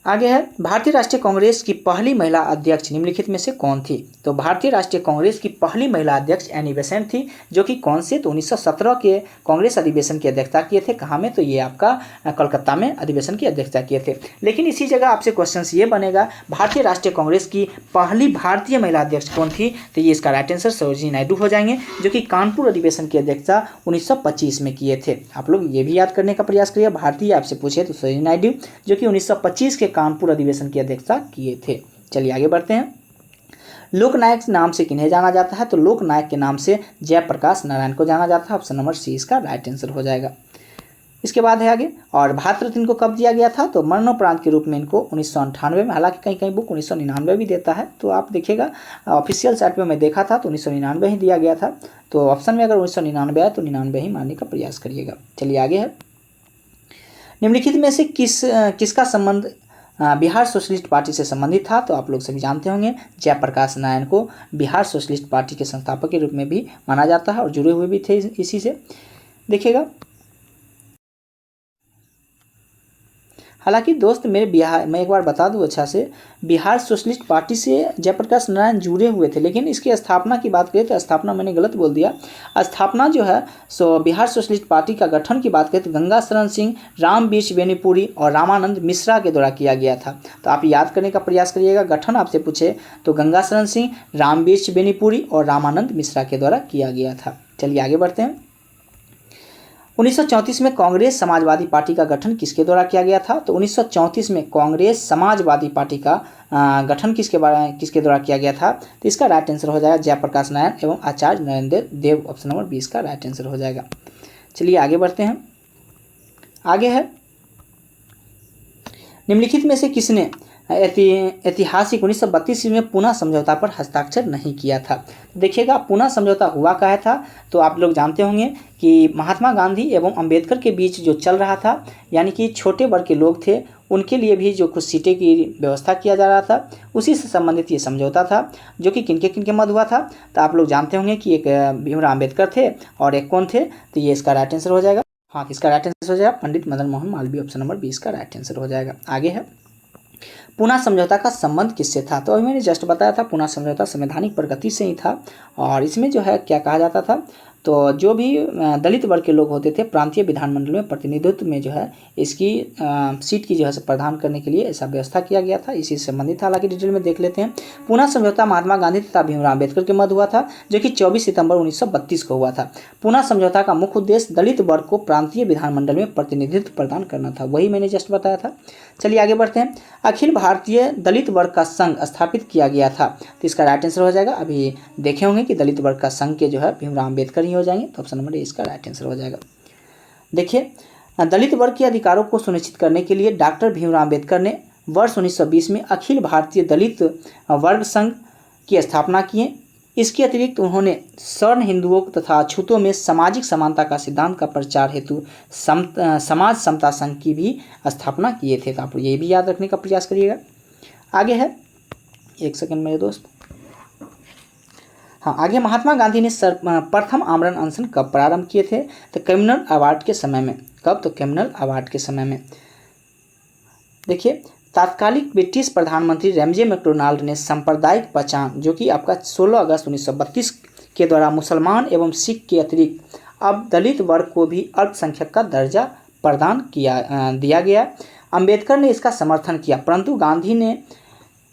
आगे है, भारतीय राष्ट्रीय कांग्रेस की पहली महिला अध्यक्ष निम्नलिखित में से कौन थी? तो भारतीय राष्ट्रीय कांग्रेस की पहली महिला अध्यक्ष एनी बेसेंट थी, जो कि कौन से? तो 1917 के कांग्रेस अधिवेशन की अध्यक्षता किए थे। कहाँ में? तो ये आपका कलकत्ता में अधिवेशन की अध्यक्षता किए थे। लेकिन इसी जगह आपसे क्वेश्चन ये बनेगा, भारतीय राष्ट्रीय कांग्रेस की पहली भारतीय महिला अध्यक्ष कौन थी? तो ये इसका राइट आंसर सरोजिनी नायडू हो जाएंगे, जो कि कानपुर अधिवेशन की अध्यक्षता 1925 में किए थे। आप लोग ये भी याद करने का प्रयास करिए। भारतीय आपसे पूछे तो सरोजिनी नायडू, जो कि 1925 के कानपुर अधिवेशन की अध्यक्षता किए थे। चलिए आगे बढ़ते हैं। लोकनायक नाम से किन्हें जाना जाता है? तो लोकनायक के नाम से जयप्रकाश नारायण को जाना जाता है। ऑप्शन नंबर सी इसका राइट आंसर हो जाएगा। इसके बाद है आगे, और भारत रत्न इनको कब दिया गया था? तो मरणोपरांत के रूप में इनको 1998 में, हालांकि कहीं कहीं बुक 1999 भी देता है, तो आप देखिएगा ऑफिशियल साइट पे मैं देखा था तो 1999 ही दिया गया था। तो ऑप्शन में अगर 1999 आया तो 99 ही मानने का प्रयास करिएगा। चलिए आगे है। निम्नलिखित में से किसका संबंध बिहार सोशलिस्ट पार्टी से संबंधित था? तो आप लोग सभी जानते होंगे, जयप्रकाश नारायण को बिहार सोशलिस्ट पार्टी के संस्थापक के रूप में भी माना जाता है और जुड़े हुए भी थे इसी से। देखिएगा, हालांकि दोस्त मेरे मैं एक बार बता दूं अच्छा से, बिहार सोशलिस्ट पार्टी से जयप्रकाश नारायण जुड़े हुए थे, लेकिन इसकी स्थापना की बात करें तो स्थापना मैंने गलत बोल दिया। स्थापना जो है सो बिहार सोशलिस्ट पार्टी का गठन की बात करें तो गंगा शरण सिंह, रामबीर बेनीपुरी और रामानंद मिश्रा के द्वारा किया गया था। तो आप याद करने का प्रयास करिएगा। गठन आपसे पूछे तो गंगा शरण सिंह, रामबीर बेनीपुरी और रामानंद मिश्रा के द्वारा किया गया था। चलिए आगे बढ़ते हैं। 1934 में कांग्रेस समाजवादी पार्टी का गठन किसके द्वारा किया गया था? तो 1934 में कांग्रेस समाजवादी पार्टी का गठन किसके द्वारा किया गया था? तो इसका राइट आंसर हो जाएगा जयप्रकाश नारायण एवं आचार्य नरेंद्र देव। ऑप्शन नंबर 20 का राइट आंसर हो जाएगा। चलिए आगे बढ़ते हैं। आगे है, निम्नलिखित में से किसने ऐतिहासिक 1932 में पुनः समझौता पर हस्ताक्षर नहीं किया था? देखिएगा, पुनः समझौता हुआ क्या था? तो आप लोग जानते होंगे कि महात्मा गांधी एवं अंबेडकर के बीच जो चल रहा था, यानी कि छोटे वर्ग के लोग थे उनके लिए भी जो कुछ सीटें की व्यवस्था किया जा रहा था, उसी से संबंधित ये समझौता था, जो कि किनके मध्य हुआ था? तो आप लोग जानते होंगे कि एक भीमराव अंबेडकर थे और एक कौन थे? तो ये इसका राइट आंसर हो जाएगा। हाँ, इसका राइट आंसर हो जाएगा पंडित मदन मोहन मालवीय। ऑप्शन नंबर 20 का राइट आंसर हो जाएगा। आगे है, पुनः समझौता का संबंध किससे था? तो अभी मैंने जस्ट बताया था, पुनः समझौता संवैधानिक प्रगति से ही था। और इसमें जो है क्या कहा जाता था, तो जो भी दलित वर्ग के लोग होते थे प्रांतीय विधानमंडल में प्रतिनिधित्व में जो है इसकी सीट की जो है प्रदान करने के लिए ऐसा व्यवस्था किया गया था, इसी से संबंधित था। हालांकि डिटेल में देख लेते हैं। पुनः समझौता महात्मा गांधी तथा भीमराव अम्बेडकर के मध्य हुआ था, जो कि 24 सितंबर 1932 को हुआ था। पुनः समझौता का मुख्य उद्देश्य दलित वर्ग को प्रांतीय विधानमंडल में प्रतिनिधित्व प्रदान करना था, वही मैंने जस्ट बताया था। चलिए आगे बढ़ते हैं। अखिल भारतीय दलित वर्ग का संघ स्थापित किया गया था, तो इसका राइट आंसर हो जाएगा, अभी देखे होंगे कि दलित वर्ग का संघ के जो है भीमराव अम्बेडकर ही हो जाएंगे। तो ऑप्शन नंबर ए इसका राइट आंसर हो जाएगा। देखिए, दलित वर्ग के अधिकारों को सुनिश्चित करने के लिए डॉक्टर भीमराव अम्बेडकर ने वर्ष 1920 में अखिल भारतीय दलित वर्ग संघ की स्थापना की। इसके अतिरिक्त उन्होंने सर्ण हिंदुओं तथा अछूतों में सामाजिक समानता का सिद्धांत का प्रचार हेतु समाज समता संघ की भी स्थापना किए थे। तो आप ये भी याद रखने का प्रयास करिएगा। आगे है, एक सेकंड मेरे दोस्त। हाँ, आगे महात्मा गांधी ने प्रथम आमरण अनशन कब प्रारंभ किए थे? तो कम्युनल अवार्ड के समय में। कब? तो कम्युनल अवार्ड के समय में। देखिए, तात्कालिक ब्रिटिश प्रधानमंत्री रैमजे मैकडोनाल्ड ने सांप्रदायिक पहचान, जो कि आपका 16 अगस्त 1932 के द्वारा मुसलमान एवं सिख के अतिरिक्त अब दलित वर्ग को भी अल्पसंख्यक का दर्जा प्रदान दिया गया। अंबेडकर ने इसका समर्थन किया, परंतु गांधी ने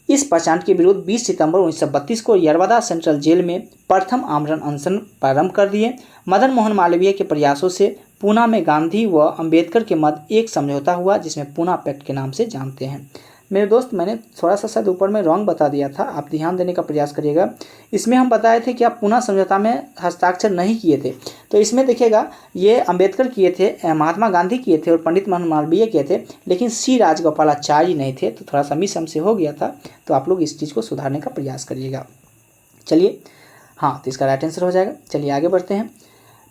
इस पहचान के विरुद्ध 20 सितंबर 1932 को यरवदा सेंट्रल जेल में प्रथम आमरण अनशन प्रारंभ कर दिए। मदन मोहन मालवीय के प्रयासों से पूना में गांधी व अंबेडकर के मध्य एक समझौता हुआ, जिसमें पूना पैक्ट के नाम से जानते हैं। मेरे दोस्त, मैंने थोड़ा सा शायद ऊपर में रॉन्ग बता दिया था, आप ध्यान देने का प्रयास करिएगा। इसमें हम बताए थे कि आप पूना समझौता में हस्ताक्षर नहीं किए थे, तो इसमें देखिएगा ये अंबेडकर किए थे, महात्मा गांधी किए थे और पंडित मोहन मालवीय किए थे, लेकिन सी राजगोपालाचारी नहीं थे। तो थोड़ा सा मिस हमसे हो गया था, तो आप लोग इस चीज़ को सुधारने का प्रयास करिएगा। चलिए, हाँ, तो इसका राइट आंसर हो जाएगा। चलिए आगे बढ़ते हैं।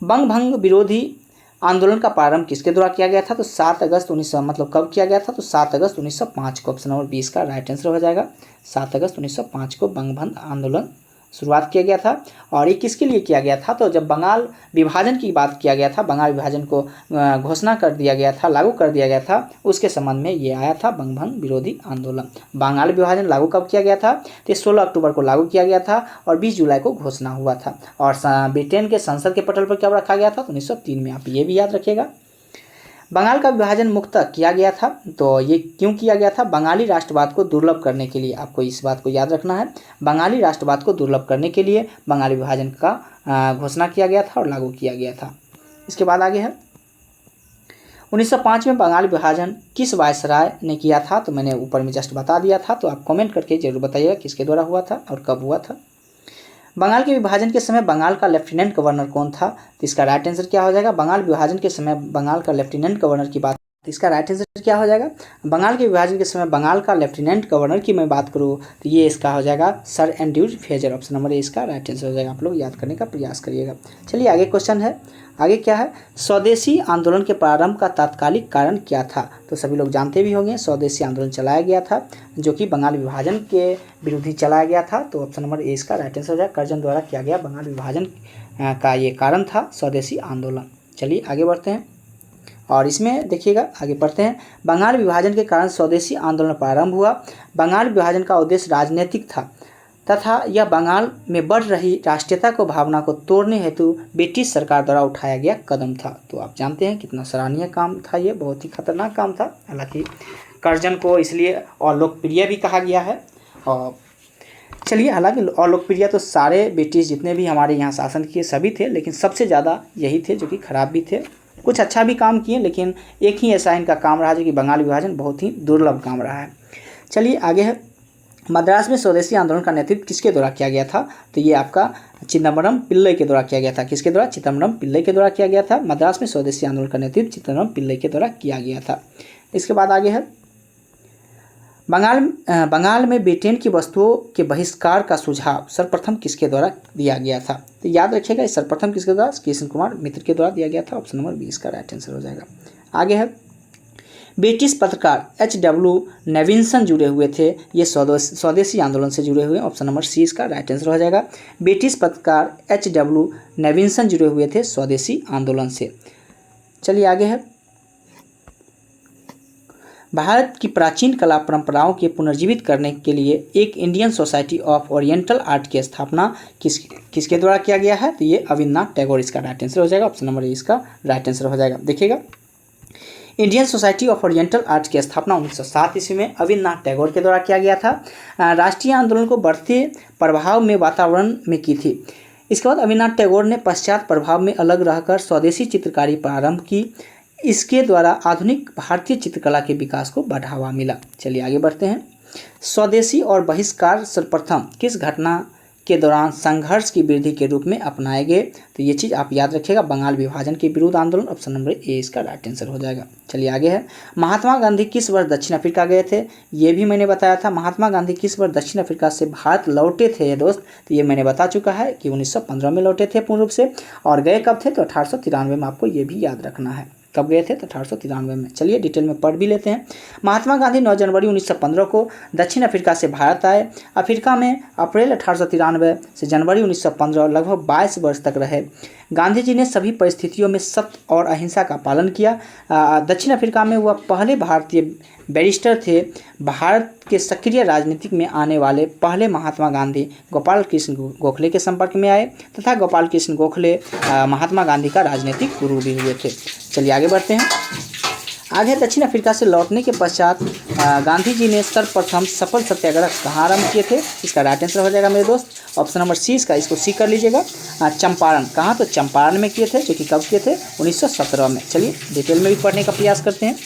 बंग भंग विरोधी आंदोलन का प्रारंभ किसके द्वारा किया गया था? तो 7 अगस्त 1900, मतलब कब किया गया था? तो 7 अगस्त 1905 को। ऑप्शन नंबर 20 का राइट आंसर हो जाएगा। 7 अगस्त 1905 को बंग भंग आंदोलन शुरुआत किया गया था। और ये किसके लिए किया गया था? तो जब बंगाल विभाजन की बात किया गया था, बंगाल विभाजन को घोषणा कर दिया गया था, लागू कर दिया गया था, उसके संबंध में ये आया था बंग भंग विरोधी आंदोलन। बंगाल विभाजन लागू कब किया गया था? तो 16 अक्टूबर को लागू किया गया था और 20 जुलाई को घोषणा हुआ था। और ब्रिटेन के संसद के पटल पर क्या रखा गया था? तो 1903 में। आप ये भी याद रखिएगा। बंगाल का विभाजन मुक्तः किया गया था, तो ये क्यों किया गया था? बंगाली राष्ट्रवाद को दुर्लभ करने के लिए। आपको इस बात को याद रखना है, बंगाली राष्ट्रवाद को दुर्लभ करने के लिए बंगाली विभाजन का घोषणा किया गया था और लागू किया गया था। इसके बाद आगे है 1905 में बंगाल विभाजन किस वायसराय ने किया था? तो मैंने ऊपर में जस्ट बता दिया था, तो आप कमेंट करके जरूर बताइएगा किसके द्वारा हुआ था और कब हुआ था। बंगाल के विभाजन के समय बंगाल का लेफ्टिनेंट गवर्नर कौन था? तो इसका राइट आंसर क्या हो जाएगा? बंगाल विभाजन के समय बंगाल का लेफ्टिनेंट गवर्नर की बात, तो इसका राइट आंसर क्या हो जाएगा? बंगाल के विभाजन के समय बंगाल का लेफ्टिनेंट गवर्नर की मैं बात करूँ तो ये इसका हो जाएगा sir Andrew Fraser. Option number A इसका राइट आंसर हो जाएगा। आप लोग याद करने का प्रयास करिएगा। चलिए आगे क्वेश्चन है, आगे क्या है? स्वदेशी आंदोलन के प्रारंभ का तात्कालिक कारण क्या था? तो सभी लोग जानते भी होंगे, स्वदेशी आंदोलन चलाया गया था जो कि बंगाल विभाजन के विरुद्ध ही चलाया गया था। तो ऑप्शन नंबर ए इसका राइट आंसर हो जाएगा। कर्जन द्वारा किया गया बंगाल विभाजन का ये कारण था, स्वदेशी आंदोलन। चलिए आगे बढ़ते हैं और इसमें देखिएगा, आगे बढ़ते हैं। बंगाल विभाजन के कारण स्वदेशी आंदोलन प्रारंभ हुआ। बंगाल विभाजन का उद्देश्य राजनीतिक था तथा यह बंगाल में बढ़ रही राष्ट्रीयता को भावना को तोड़ने हेतु ब्रिटिश सरकार द्वारा उठाया गया कदम था। तो आप जानते हैं कितना सराहनीय काम था, ये बहुत ही खतरनाक काम था। हालांकि कर्जन को इसलिए अलोकप्रिय भी कहा गया है। और चलिए, हालांकि अलोकप्रिय तो सारे ब्रिटिश जितने भी हमारे यहाँ शासन किए सभी थे, लेकिन सबसे ज़्यादा यही थे जो कि खराब भी थे। कुछ अच्छा भी काम किए, लेकिन एक ही ऐसा इनका काम रहा जो कि बंगाल विभाजन बहुत ही दुर्लभ काम रहा है। चलिए आगे है, मद्रास में स्वदेशी आंदोलन का नेतृत्व किसके द्वारा किया गया था? तो ये आपका चिदम्बरम पिल्लई के द्वारा किया गया था। किसके द्वारा? चिदम्बरम पिल्लई के द्वारा किया गया था। मद्रास में स्वदेशी आंदोलन का नेतृत्व चिदम्बरम पिल्लई के द्वारा किया गया था। इसके बाद आगे है, बंगाल में ब्रिटेन की वस्तुओं के बहिष्कार का सुझाव सर्वप्रथम किसके द्वारा दिया गया था? तो याद रखिएगा, सर्वप्रथम किसके द्वारा? कृष्ण कुमार मित्र के द्वारा दिया गया था। ऑप्शन नंबर 20 का राइट आंसर हो जाएगा। आगे है, ब्रिटिश पत्रकार H.W. नेविन्सन जुड़े हुए थे, ये स्वदेशी आंदोलन से जुड़े हुए। ऑप्शन नंबर सी इसका राइट आंसर हो जाएगा। ब्रिटिश पत्रकार H.W. नेविन्सन जुड़े हुए थे स्वदेशी आंदोलन से। चलिए आगे है, भारत की प्राचीन कला परंपराओं के पुनर्जीवित करने के लिए एक Indian society of oriental art की स्थापना किसके द्वारा किया गया है? तो ये अविनाश टैगोर इसका राइट आंसर हो जाएगा। ऑप्शन नंबर ए इसका राइट आंसर हो जाएगा। देखिएगा, Indian society of oriental art की स्थापना 1907 ईस्वी में अविनाश टैगोर के द्वारा किया गया था। राष्ट्रीय आंदोलन को बढ़ते प्रभाव में वातावरण में की थी। इसके बाद अविनाश टैगोर ने पश्चात प्रभाव में अलग रहकर स्वदेशी चित्रकारी प्रारंभ की। इसके द्वारा आधुनिक भारतीय चित्रकला के विकास को बढ़ावा मिला। चलिए आगे बढ़ते हैं। स्वदेशी और बहिष्कार सर्वप्रथम किस घटना के दौरान संघर्ष की वृद्धि के रूप में अपनाए गए? तो ये चीज़ आप याद रखिएगा, बंगाल विभाजन के विरुद्ध आंदोलन। ऑप्शन नंबर ए इसका राइट आंसर हो जाएगा। चलिए आगे है, महात्मा गांधी किस वर्ष दक्षिण अफ्रीका गए थे? ये भी मैंने बताया था। महात्मा गांधी किस वर्ष दक्षिण अफ्रीका से भारत लौटे थे दोस्त? तो ये मैंने बता चुका है कि 1915 में लौटे थे पूर्ण रूप से। और गए कब थे? तो 1893 में। आपको ये भी याद रखना है। कब गए थे? तो 1893 में। चलिए डिटेल में पढ़ भी लेते हैं। महात्मा गांधी 9 जनवरी 1915 को दक्षिण अफ्रीका से भारत आए। अफ्रीका में अप्रैल 1893 से जनवरी 1915 लगभग 22 वर्ष तक रहे। गांधी जी ने सभी परिस्थितियों में सत्य और अहिंसा का पालन किया। दक्षिण अफ्रीका में वह पहले भारतीय बैरिस्टर थे। भारत के सक्रिय राजनीतिक में आने वाले पहले महात्मा गांधी गोपाल कृष्ण गोखले के संपर्क में आए तथा गोपाल कृष्ण गोखले महात्मा गांधी का राजनीतिक गुरु भी हुए थे। चलिए आगे बढ़ते हैं। आगे दक्षिण अफ्रीका से लौटने के पश्चात गांधी जी ने सर्वप्रथम सफल सत्याग्रह कहाँ आरंभ किए थे? इसका राइट आंसर हो जाएगा मेरे दोस्त ऑप्शन नंबर सी इसका, इसको सी कर लीजिएगा। चंपारण, कहाँ? तो चंपारण में किए थे, जो कि कब किए थे? 1917 में। चलिए डिटेल में भी पढ़ने का प्रयास करते हैं।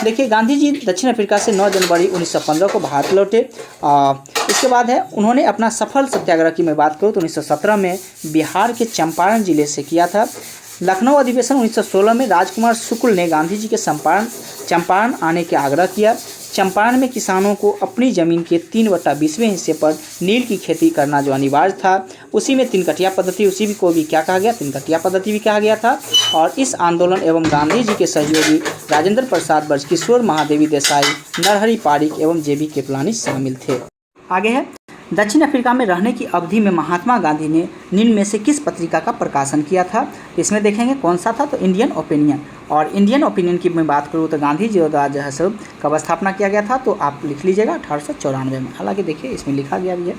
देखिए गांधी जी दक्षिण अफ्रीका से 9 जनवरी 1915 को भारत लौटे। इसके बाद है उन्होंने अपना सफल सत्याग्रह की मैं बात करूँ तो 1917 में बिहार के चंपारण जिले से किया था। लखनऊ अधिवेशन 1916 में राजकुमार शुक्ल ने गांधी जी के चंपारण आने के आग्रह किया। चंपारण में किसानों को अपनी ज़मीन के 3/20वें हिस्से पर नील की खेती करना जो अनिवार्य था, उसी में तिनकटिया पद्धति, उसी को भी क्या कहा गया? तिनकटिया पद्धति भी कहा गया था। और इस आंदोलन एवं गांधी जी के सहयोगी राजेंद्र प्रसाद ब्रजकिशोर, महादेवी देसाई, नरहरि पारिक एवं JB कृपलानी शामिल थे। आगे है दक्षिण अफ्रीका में रहने की अवधि में महात्मा गांधी ने निम्न में से किस पत्रिका का प्रकाशन किया था? इसमें देखेंगे कौन सा था? तो इंडियन ओपिनियन। और इंडियन ओपिनियन की मैं बात करूँ तो गांधी जी द्वारा जो है सो कब स्थापना किया गया था? तो आप लिख लीजिएगा 1894 में। हालांकि देखिए इसमें लिखा गया भी है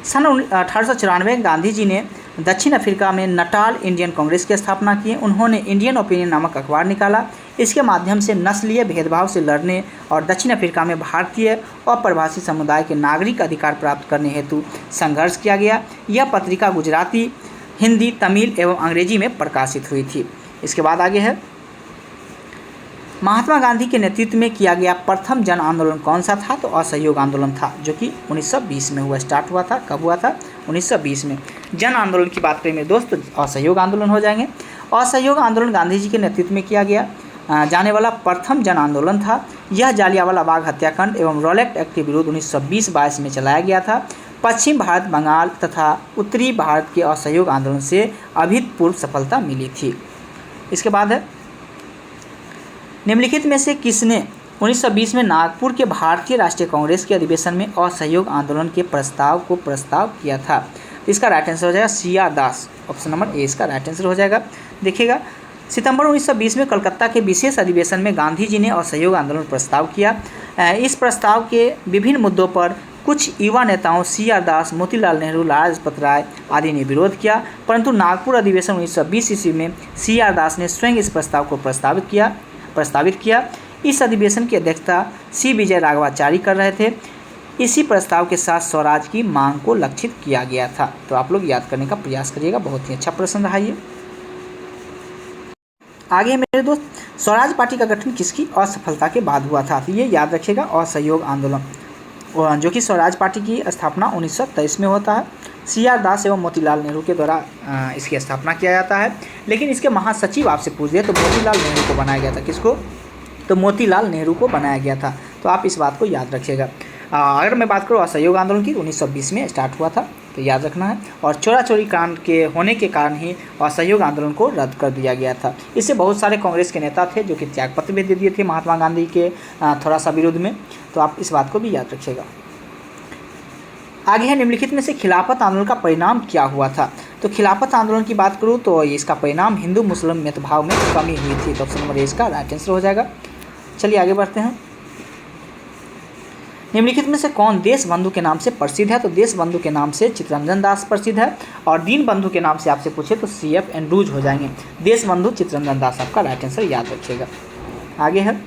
सन 1894 गांधी जी ने दक्षिण अफ्रीका में नटाल इंडियन कांग्रेस की स्थापना की। उन्होंने इंडियन ओपिनियन नामक अखबार निकाला। इसके माध्यम से नस्लीय भेदभाव से लड़ने और दक्षिण अफ्रीका में भारतीय अप्रवासी समुदाय के नागरिक अधिकार प्राप्त करने हेतु संघर्ष किया गया। यह पत्रिका गुजराती, हिंदी, तमिल एवं अंग्रेजी में प्रकाशित हुई थी। इसके बाद आगे है महात्मा गांधी के नेतृत्व में किया गया प्रथम जन आंदोलन कौन सा था? तो असहयोग आंदोलन था, जो कि 1920 में स्टार्ट हुआ था। कब हुआ था? 1920 में। जन आंदोलन की बात करें मेरे दोस्त तो असहयोग आंदोलन हो जाएंगे। असहयोग आंदोलन गांधी जी के नेतृत्व में किया गया जाने वाला प्रथम जन आंदोलन था। यह जालियांवाला बाग हत्याकांड एवं रॉलेट एक्ट के विरुद्ध 1920-22 में चलाया गया था। पश्चिम भारत, बंगाल तथा उत्तरी भारत के असहयोग आंदोलन से अभूतपूर्व सफलता मिली थी। इसके बाद है निम्नलिखित में से किसने 1920 में नागपुर के भारतीय राष्ट्रीय कांग्रेस के अधिवेशन में असहयोग आंदोलन के प्रस्ताव किया था? तो इसका राइट आंसर हो जाएगा CR Das, option number A इसका राइट आंसर हो जाएगा। देखिएगा सितंबर 1920 में कलकत्ता के विशेष अधिवेशन में गांधी जी ने असहयोग आंदोलन प्रस्ताव किया। इस प्रस्ताव के विभिन्न मुद्दों पर कुछ युवा नेताओं CR दास, मोतीलाल नेहरू, लाला लाजपत राय आदि ने विरोध किया, परंतु नागपुर अधिवेशन 1920 ईस्वी में CR दास ने स्वयं इस प्रस्ताव को प्रस्तावित किया। इस अधिवेशन की अध्यक्षता C विजय राघवाचारी कर रहे थे। इसी प्रस्ताव के साथ स्वराज की मांग को लक्षित किया गया था। तो आप लोग याद करने का प्रयास करिएगा, बहुत ही अच्छा प्रश्न रहा ये। आगे मेरे दोस्त स्वराज पार्टी का गठन किसकी असफलता के बाद हुआ था? तो ये याद रखिएगा असहयोग आंदोलन, जो कि स्वराज पार्टी की स्थापना 1923 में होता है। CR दास एवं मोतीलाल नेहरू के द्वारा इसकी स्थापना किया जाता है। लेकिन इसके महासचिव आपसे पूछ दिए तो मोतीलाल नेहरू को बनाया गया था। किसको? तो मोतीलाल नेहरू को बनाया गया था। तो आप इस बात को याद रखिएगा। अगर मैं बात करूँ असहयोग आंदोलन की 1920 में स्टार्ट हुआ था, तो याद रखना है। और चोरी कांड के होने के कारण ही असहयोग आंदोलन को रद्द कर दिया गया था। इससे बहुत सारे कांग्रेस के नेता थे जो कि त्यागपत्र भी दे दिए थे महात्मा गांधी के थोड़ा सा विरोध में। तो आप इस बात को भी याद रखिएगा। आगे है निम्नलिखित में से खिलाफत आंदोलन का परिणाम क्या हुआ था? तो खिलाफत आंदोलन की बात करूँ तो इसका परिणाम हिंदू मुस्लिम मतभाव में कमी हुई थी। तो ऑप्शन नंबर ए इसका राइट आंसर हो जाएगा। चलिए आगे बढ़ते हैं। निम्नलिखित में से कौन देश बंधु के नाम से प्रसिद्ध है? तो देश बंधु के नाम से चित्तरंजन दास प्रसिद्ध है। और दीन बंधु के नाम से आपसे पूछे तो CF एंड्रूज हो जाएंगे। देश बंधु चित्तरंजन दास आपका राइट आंसर याद रखिएगा। आगे है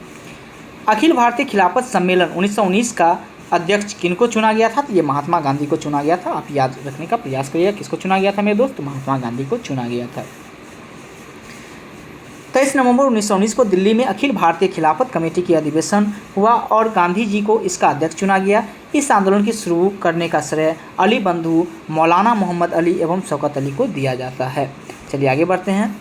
अखिल भारतीय खिलाफत सम्मेलन 1919 का अध्यक्ष किनको चुना गया था? तो ये महात्मा गांधी को चुना गया था। आप याद रखने का प्रयास करिएगा किसको चुना गया था मेरे दोस्त? महात्मा गांधी को चुना गया था। 23 नवंबर 1919 को दिल्ली में अखिल भारतीय खिलाफत कमेटी की अधिवेशन हुआ और गांधी जी को इसका अध्यक्ष चुना गया। इस आंदोलन की शुरू करने का श्रेय अली बंधु, मौलाना मोहम्मद अली एवं शौकत अली को दिया जाता है। चलिए आगे बढ़ते हैं।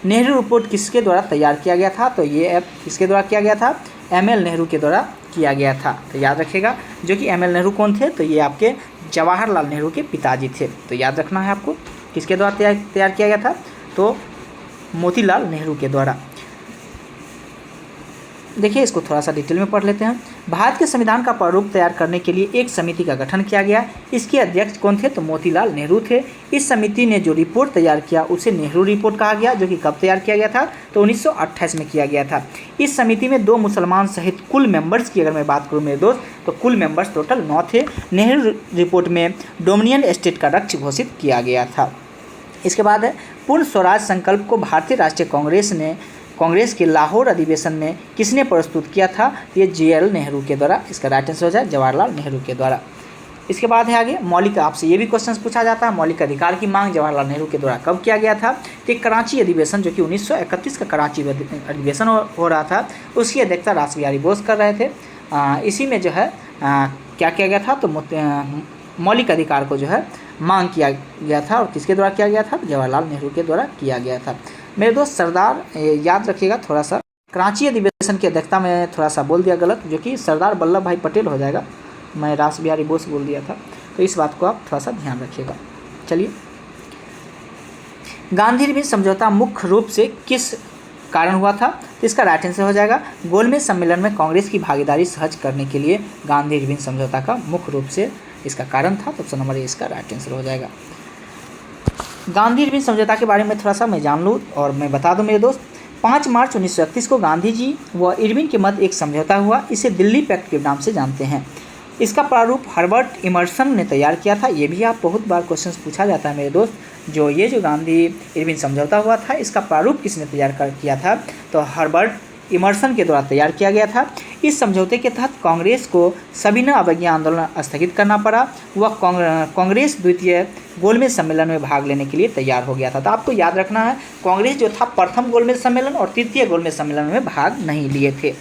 नेहरू रिपोर्ट किसके द्वारा तैयार किया गया था? तो ये किसके द्वारा किया गया था? ML नेहरू के द्वारा किया गया था। तो याद रखिएगा, जो कि ML नेहरू कौन थे? तो ये आपके जवाहरलाल नेहरू के पिताजी थे। तो याद रखना है आपको किसके द्वारा तैयार किया गया था? तो मोतीलाल नेहरू के द्वारा। देखिए इसको थोड़ा सा डिटेल में पढ़ लेते हैं। भारत के संविधान का प्रारूप तैयार करने के लिए एक समिति का गठन किया गया। इसके अध्यक्ष कौन थे? तो मोतीलाल नेहरू थे। इस समिति ने जो रिपोर्ट तैयार किया उसे नेहरू रिपोर्ट कहा गया, जो कि कब तैयार किया गया था? तो 1928 में किया गया था। इस समिति में 2 मुसलमान सहित कुल मेंबर्स की अगर मैं बात करूँ मेरे दोस्त, तो कुल मेंबर्स टोटल 9 थे। नेहरू रिपोर्ट में डोमिनियन स्टेट का लक्ष्य घोषित किया गया था। इसके बाद है पूर्ण स्वराज संकल्प को भारतीय राष्ट्रीय कांग्रेस के लाहौर अधिवेशन में किसने प्रस्तुत किया था? ये JL नेहरू के द्वारा। इसका राइट आंसर हो जाए जवाहरलाल नेहरू के द्वारा। इसके बाद है आगे मौलिक, आपसे ये भी क्वेश्चन पूछा जाता है, मौलिक अधिकार की मांग जवाहरलाल नेहरू के द्वारा कब किया गया था? तो कराची अधिवेशन, जो कि 1931 का कराची अधिवेशन हो रहा था, उसकी अध्यक्षता रास बिहारी बोस कर रहे थे। इसी में जो है क्या किया गया था? तो मौलिक अधिकार को जो है मांग किया गया था, और किसके द्वारा किया गया था? जवाहरलाल नेहरू के द्वारा किया गया था। मेरे दोस्त सरदार, याद रखिएगा थोड़ा सा, कराची अधिवेशन की अध्यक्षता में थोड़ा सा बोल दिया गलत, जो कि सरदार वल्लभ भाई पटेल हो जाएगा, मैं रास बिहारी बोस बोल दिया था, तो इस बात को आप थोड़ा सा ध्यान रखिएगा। चलिए, गांधी इरविन समझौता मुख्य रूप से किस कारण हुआ था? तो इसका राइट आंसर हो जाएगा गोलमेज सम्मेलन में कांग्रेस की भागीदारी सहज करने के लिए गांधी इरविन समझौता का मुख्य रूप से इसका कारण था। तो ऑप्शन नंबर ए इसका राइट आंसर हो जाएगा। गांधी इरविन समझौता के बारे में थोड़ा सा मैं जान लूँ और मैं बता दूं मेरे दोस्त, 5 मार्च 1931 को गांधी जी व इरविन के मध्य एक समझौता हुआ। इसे दिल्ली पैक्ट के नाम से जानते हैं। इसका प्रारूप हर्बर्ट इमर्सन ने तैयार किया था। ये भी आप बहुत बार क्वेश्चन पूछा जाता है मेरे दोस्त, जो गांधी इरविन समझौता हुआ था, इसका प्रारूप किसने तैयार किया था? तो हर्बर्ट इमर्सन के द्वारा तैयार किया गया था। इस समझौते के तहत कांग्रेस को सविनय अवज्ञा आंदोलन स्थगित करना पड़ा। वह कांग्रेस द्वितीय गोलमेज सम्मेलन में भाग लेने के लिए तैयार हो गया था। तो आपको याद रखना है, कांग्रेस जो था प्रथम गोलमेज सम्मेलन और तृतीय गोलमेज सम्मेलन में भाग नहीं लिए थे।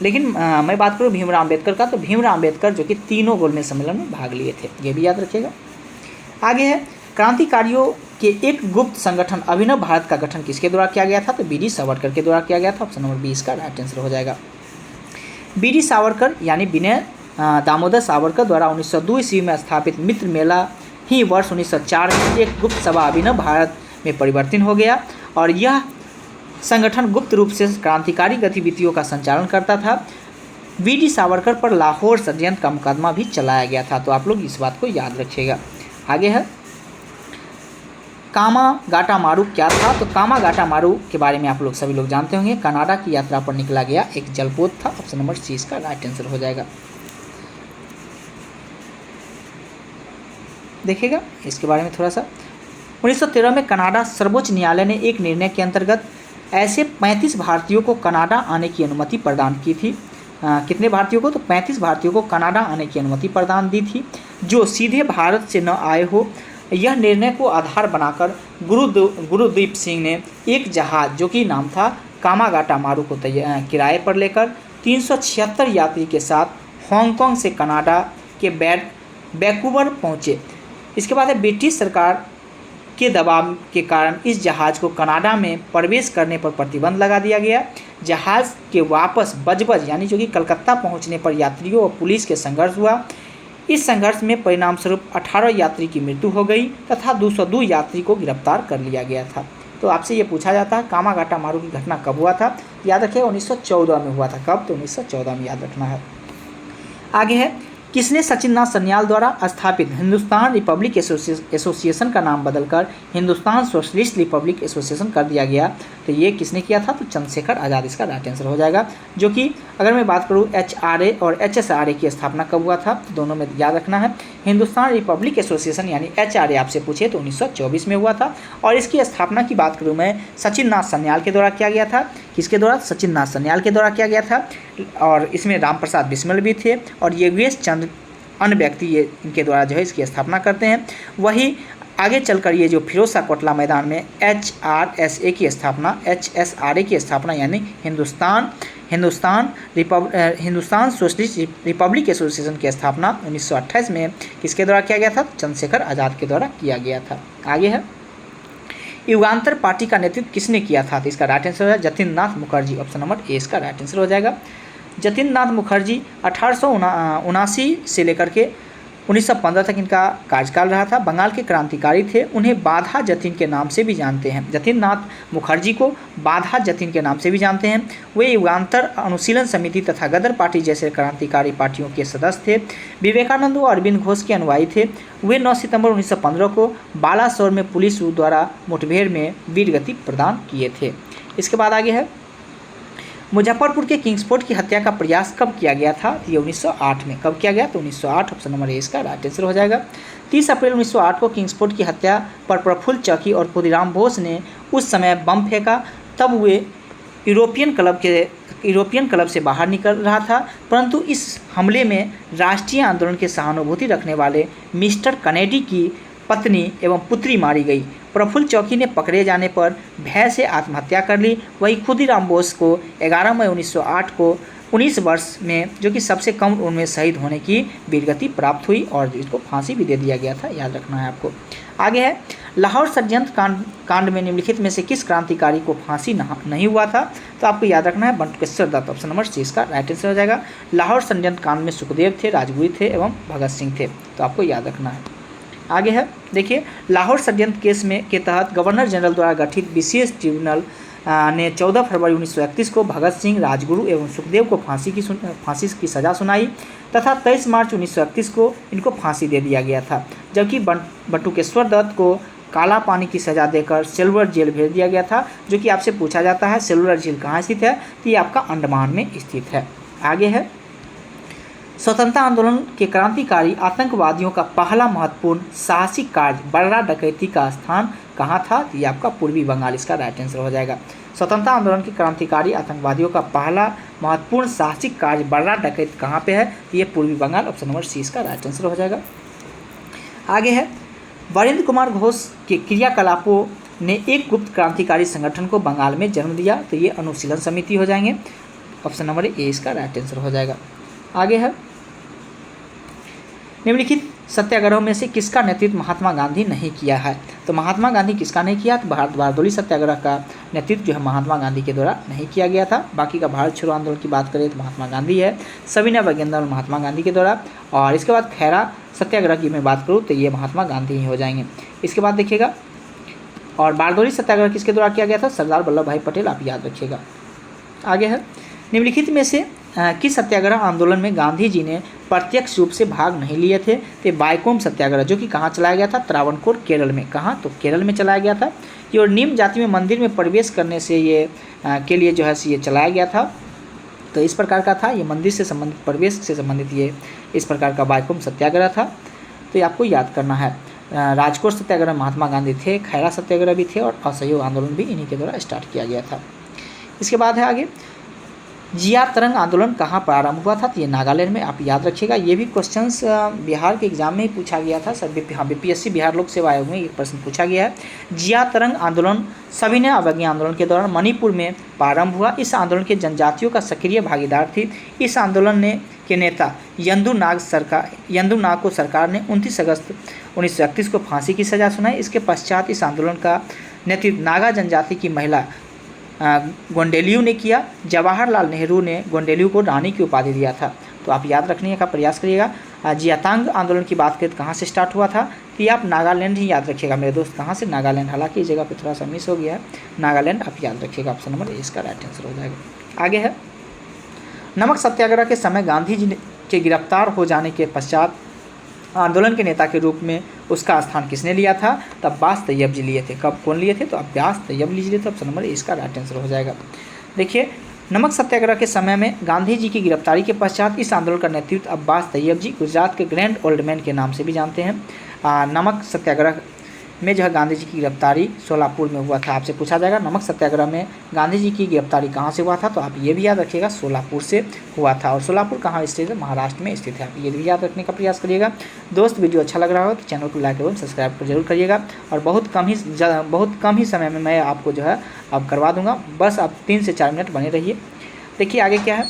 लेकिन मैं बात करूँ भीमराव अम्बेडकर का, तो भीमराव अम्बेडकर जो कि तीनों गोलमेज सम्मेलन में भाग लिए थे, ये भी याद रखिएगा। आगे है क्रांतिकारियों के एक गुप्त संगठन अभिनव भारत का गठन किसके द्वारा किया गया था? तो BD सावरकर के द्वारा किया गया था। ऑप्शन नंबर 20 का राइट आंसर हो जाएगा। BD सावरकर यानी विनय दामोदर सावरकर द्वारा 1902 ईस्वी में स्थापित मित्र मेला ही वर्ष 1904 में एक गुप्त सभा अभिनव भारत में परिवर्तित हो गया, और यह संगठन गुप्त रूप से क्रांतिकारी गतिविधियों का संचालन करता था। BD सावरकर पर लाहौर षड्यंत्र का मुकदमा भी चलाया गया था। तो आप लोग इस बात को याद रखिएगा। आगे है कामागाटा मारू क्या था? तो कामागाटा मारू के बारे में आप लोग सभी लोग जानते होंगे, कनाडा की यात्रा पर निकला गया एक जलपोत था। ऑप्शन नंबर C इसका राइट आंसर हो जाएगा। देखिएगा इसके बारे में थोड़ा सा, 1913 में कनाडा सर्वोच्च न्यायालय ने एक निर्णय के अंतर्गत ऐसे 35 भारतीयों को कनाडा आने की अनुमति प्रदान की थी। कितने भारतीयों को? तो 35 भारतीयों को कनाडा आने की अनुमति प्रदान दी थी, जो सीधे भारत से न आए हो। यह निर्णय को आधार बनाकर गुरुद्वीप सिंह ने एक जहाज, जो कि नाम था कामागाटा मारू, को किराए पर लेकर 376 यात्री के साथ हांगकांग से कनाडा के वैंकूवर पहुँचे। इसके बाद ब्रिटिश सरकार के दबाव के कारण इस जहाज़ को कनाडा में प्रवेश करने पर प्रतिबंध लगा दिया गया। जहाज़ के वापस बजबज यानी जो कि कलकत्ता पहुंचने पर यात्रियों और पुलिस के संघर्ष हुआ। इस संघर्ष में परिणाम स्वरूप 18 यात्री की मृत्यु हो गई तथा 202 यात्री को गिरफ्तार कर लिया गया था। तो आपसे ये पूछा जाता है कामागाटा मारू की घटना कब हुआ था? याद रखिए 1914 में हुआ था। कब? तो 1914 में याद रखना है। आगे है किसने सचिन नाथ सन्याल द्वारा स्थापित हिंदुस्तान रिपब्लिक एसोसिएशन का नाम बदलकर हिंदुस्तान सोशलिस्ट रिपब्लिक एसोसिएशन कर दिया गया? तो ये किसने किया था? तो चंद्रशेखर आज़ाद इसका राइट आंसर हो जाएगा। जो कि अगर मैं बात करूँ HRA और HSRA की स्थापना कब हुआ था? तो दोनों में याद रखना है। हिंदुस्तान रिपब्लिक एसोसिएशन यानी HRA आपसे पूछे तो 1924 में हुआ था, और इसकी स्थापना की बात करूँ मैं सचिन नाथ सन्याल के द्वारा किया गया था। किसके द्वारा? सचिन नाथ सन्याल के द्वारा किया गया था, और इसमें राम प्रसाद बिस्मिल भी थे और योगेश चंद्र अन्य व्यक्ति ये इनके द्वारा जो है इसकी स्थापना करते हैं। वही आगे चलकर ये जो फिरोज शाह कोटला मैदान में HRSA की स्थापना, HSRA की स्थापना यानी हिंदुस्तान सोशलिस्ट रिपब्लिक एसोसिएशन की स्थापना 1928 में किसके द्वारा किया गया था? चंद्रशेखर आज़ाद के द्वारा किया गया था। आगे है युगांतर पार्टी का नेतृत्व किसने किया था? तो इसका राइट आंसर है जतिन नाथ मुखर्जी। ऑप्शन नंबर ए इसका राइट आंसर हो जाएगा। जतिन नाथ मुखर्जी 1879 से लेकर के 1915 तक इनका कार्यकाल रहा था। बंगाल के क्रांतिकारी थे, उन्हें बाधा जतीन के नाम से भी जानते हैं। जतीन नाथ मुखर्जी को बाधा जतीन के नाम से भी जानते हैं। वे युगांतर अनुशीलन समिति तथा गदर पार्टी जैसे क्रांतिकारी पार्टियों के सदस्य थे। विवेकानंद व अरविंद घोष के अनुयायी थे। वे 9 सितंबर 1915 को बालासोर में पुलिस द्वारा मुठभेड़ में वीरगति प्रदान किए थे। इसके बाद आगे है, मुजफ्फरपुर के किंग्सफोर्ड की हत्या का प्रयास कब किया गया था? ये 1908 में। कब किया गया? तो 1908, ऑप्शन नंबर ए इसका राइट आंसर हो जाएगा। 30 अप्रैल 1908 को किंग्सफोर्ड की हत्या पर प्रफुल्ल चौकी और खुदीराम बोस ने उस समय बम फेंका। तब वे यूरोपियन क्लब से बाहर निकल रहा था, परंतु इस हमले में राष्ट्रीय आंदोलन के सहानुभूति रखने वाले मिस्टर कनेडी की पत्नी एवं पुत्री मारी गई। प्रफुल्ल चौकी ने पकड़े जाने पर भय से आत्महत्या कर ली। वहीं खुदीराम बोस को 11 मई 1908 को 19 वर्ष में, जो कि सबसे कम उम्र में शहीद होने की वीरगति प्राप्त हुई और इसको फांसी भी दे दिया गया था, याद रखना है आपको। आगे है, लाहौर षड्यंत्र कांड में निम्नलिखित में से किस क्रांतिकारी को फांसी नहीं हुआ था? तो आपको याद रखना है बंटुकेश्वर दत्त, ऑप्शन नंबर सी इसका राइट आंसर हो जाएगा। लाहौर षड्यंत्र कांड में सुखदेव थे, राजगुरु थे एवं भगत सिंह थे, तो आपको याद रखना है। आगे है, देखिए, लाहौर षड्यंत्र केस में के तहत गवर्नर जनरल द्वारा गठित विशेष ट्रिब्यूनल ने 14 फरवरी 1931 को भगत सिंह, राजगुरु एवं सुखदेव को फांसी की सज़ा सुनाई तथा 23 मार्च 1931 को इनको फांसी दे दिया गया था। जबकि बटुकेश्वर दत्त को काला पानी की सज़ा देकर सेलुलर जेल भेज दिया गया था, जो कि आपसे पूछा जाता है सेलुलर जेल कहाँ स्थित है? तो ये आपका अंडमान में स्थित है। आगे है, स्वतंत्रता आंदोलन के क्रांतिकारी आतंकवादियों का पहला महत्वपूर्ण साहसिक कार्य बर्रा डकैती का स्थान कहाँ था? ये आपका पूर्वी बंगाल, इसका राइट आंसर हो जाएगा। स्वतंत्रता आंदोलन के क्रांतिकारी आतंकवादियों का पहला महत्वपूर्ण साहसिक कार्य बर्रा डकैती कहाँ पे है? ये पूर्वी बंगाल, ऑप्शन नंबर सी इसका राइट आंसर हो जाएगा। आगे है, वीरेंद्र कुमार घोष के क्रियाकलापों ने एक गुप्त क्रांतिकारी संगठन को बंगाल में जन्म दिया, तो ये अनुशीलन समिति हो जाएंगे, ऑप्शन नंबर ए इसका राइट आंसर हो जाएगा। आगे है, निम्नलिखित सत्याग्रह में से किसका नेतृत्व महात्मा गांधी नहीं किया है? तो महात्मा गांधी किसका नहीं किया? तो बारदोली सत्याग्रह का नेतृत्व जो है महात्मा गांधी के द्वारा नहीं किया गया था। बाकी का भारत छोड़ो आंदोलन की बात करें तो महात्मा गांधी है, सविनय अवज्ञा महात्मा गांधी के द्वारा, और इसके बाद खैरा सत्याग्रह की मैं बात करूँ तो ये महात्मा गांधी ही हो जाएंगे। इसके बाद देखिएगा, और बारदोली सत्याग्रह किसके द्वारा किया गया था? सरदार वल्लभ भाई पटेल, आप याद रखिएगा। आगे है, निम्नलिखित में से किस सत्याग्रह आंदोलन में गांधी जी ने प्रत्यक्ष रूप से भाग नहीं लिए थे? तो बाइकोम सत्याग्रह, जो कि कहाँ चलाया गया था? त्रावणकोर, केरल में। कहाँ? तो केरल में चलाया गया था ये, और निम्न जाति में मंदिर में प्रवेश करने से ये के लिए जो है ये चलाया गया था। तो इस प्रकार का था ये, मंदिर से संबंधित, प्रवेश से संबंधित ये इस प्रकार का बाइकोम सत्याग्रह था, तो ये आपको याद करना है। राजकोट सत्याग्रह महात्मा गांधी थे, खैरा सत्याग्रह भी थे, और असहयोग आंदोलन भी इन्हीं के द्वारा स्टार्ट किया गया था। इसके बाद है आगे, जिया तरंग आंदोलन कहाँ प्रारंभ हुआ था? तो ये नागालैंड में, आप याद रखिएगा। ये भी क्वेश्चंस बिहार के एग्जाम में ही पूछा गया था, बीपीएससी बिहार लोक सेवा आयोग में ये प्रश्न पूछा गया है। जिया तरंग आंदोलन सविनय अवज्ञा आंदोलन के दौरान मणिपुर में प्रारंभ हुआ। इस आंदोलन के जनजातियों का सक्रिय भागीदार थी। इस आंदोलन के नेता यंदू नाग को सरकार ने 29 अगस्त 1931 को फांसी की सज़ा सुनाई। इसके पश्चात इस आंदोलन का नेतृत्व नागा जनजाति की महिला गोंडेलियू ने किया। जवाहरलाल नेहरू ने गोंडेलियू को रानी की उपाधि दिया था, तो आप याद रखने का प्रयास करिएगा। जियातांग आंदोलन की बात करें तो कहाँ से स्टार्ट हुआ था? तो ये आप नागालैंड ही याद रखिएगा मेरे दोस्त। कहाँ से? नागालैंड। हालांकि इस जगह पे थोड़ा सा मिस हो गया है, नागालैंड आप याद रखिएगा, ऑप्शन नंबर इसका राइट आंसर हो जाएगा। आगे है, नमक सत्याग्रह के समय गांधी जी के गिरफ्तार हो जाने के पश्चात आंदोलन के नेता के रूप में उसका स्थान किसने लिया था? तो अब्बास तैयब जी लिए थे। कब, कौन लिए थे? तो अब्बास तैयब लिए थे, ऑप्शन नंबर इसका राइट आंसर हो जाएगा। देखिए, नमक सत्याग्रह के समय में गांधी जी की गिरफ्तारी के पश्चात इस आंदोलन का नेतृत्व अब्बास तैयब जी, गुजरात के ग्रैंड ओल्ड मैन के नाम से भी जानते हैं। नमक सत्याग्रह में जो है गांधी जी की गिरफ्तारी सोलापुर में हुआ था। आपसे पूछा जाएगा नमक सत्याग्रह में गांधी जी की गिरफ्तारी कहाँ से हुआ था? तो आप ये भी याद रखिएगा, सोलापुर से हुआ था। और सोलापुर कहाँ स्थित है? महाराष्ट्र में स्थित है, आप ये भी याद रखने का प्रयास करिएगा। दोस्त, वीडियो अच्छा लग रहा हो तो चैनल को लाइक एवं सब्सक्राइब जरूर करिएगा। और बहुत कम ही समय में मैं आपको जो है अब करवा दूंगा, बस आप 3 से 4 मिनट बने रहिए। देखिए आगे क्या है,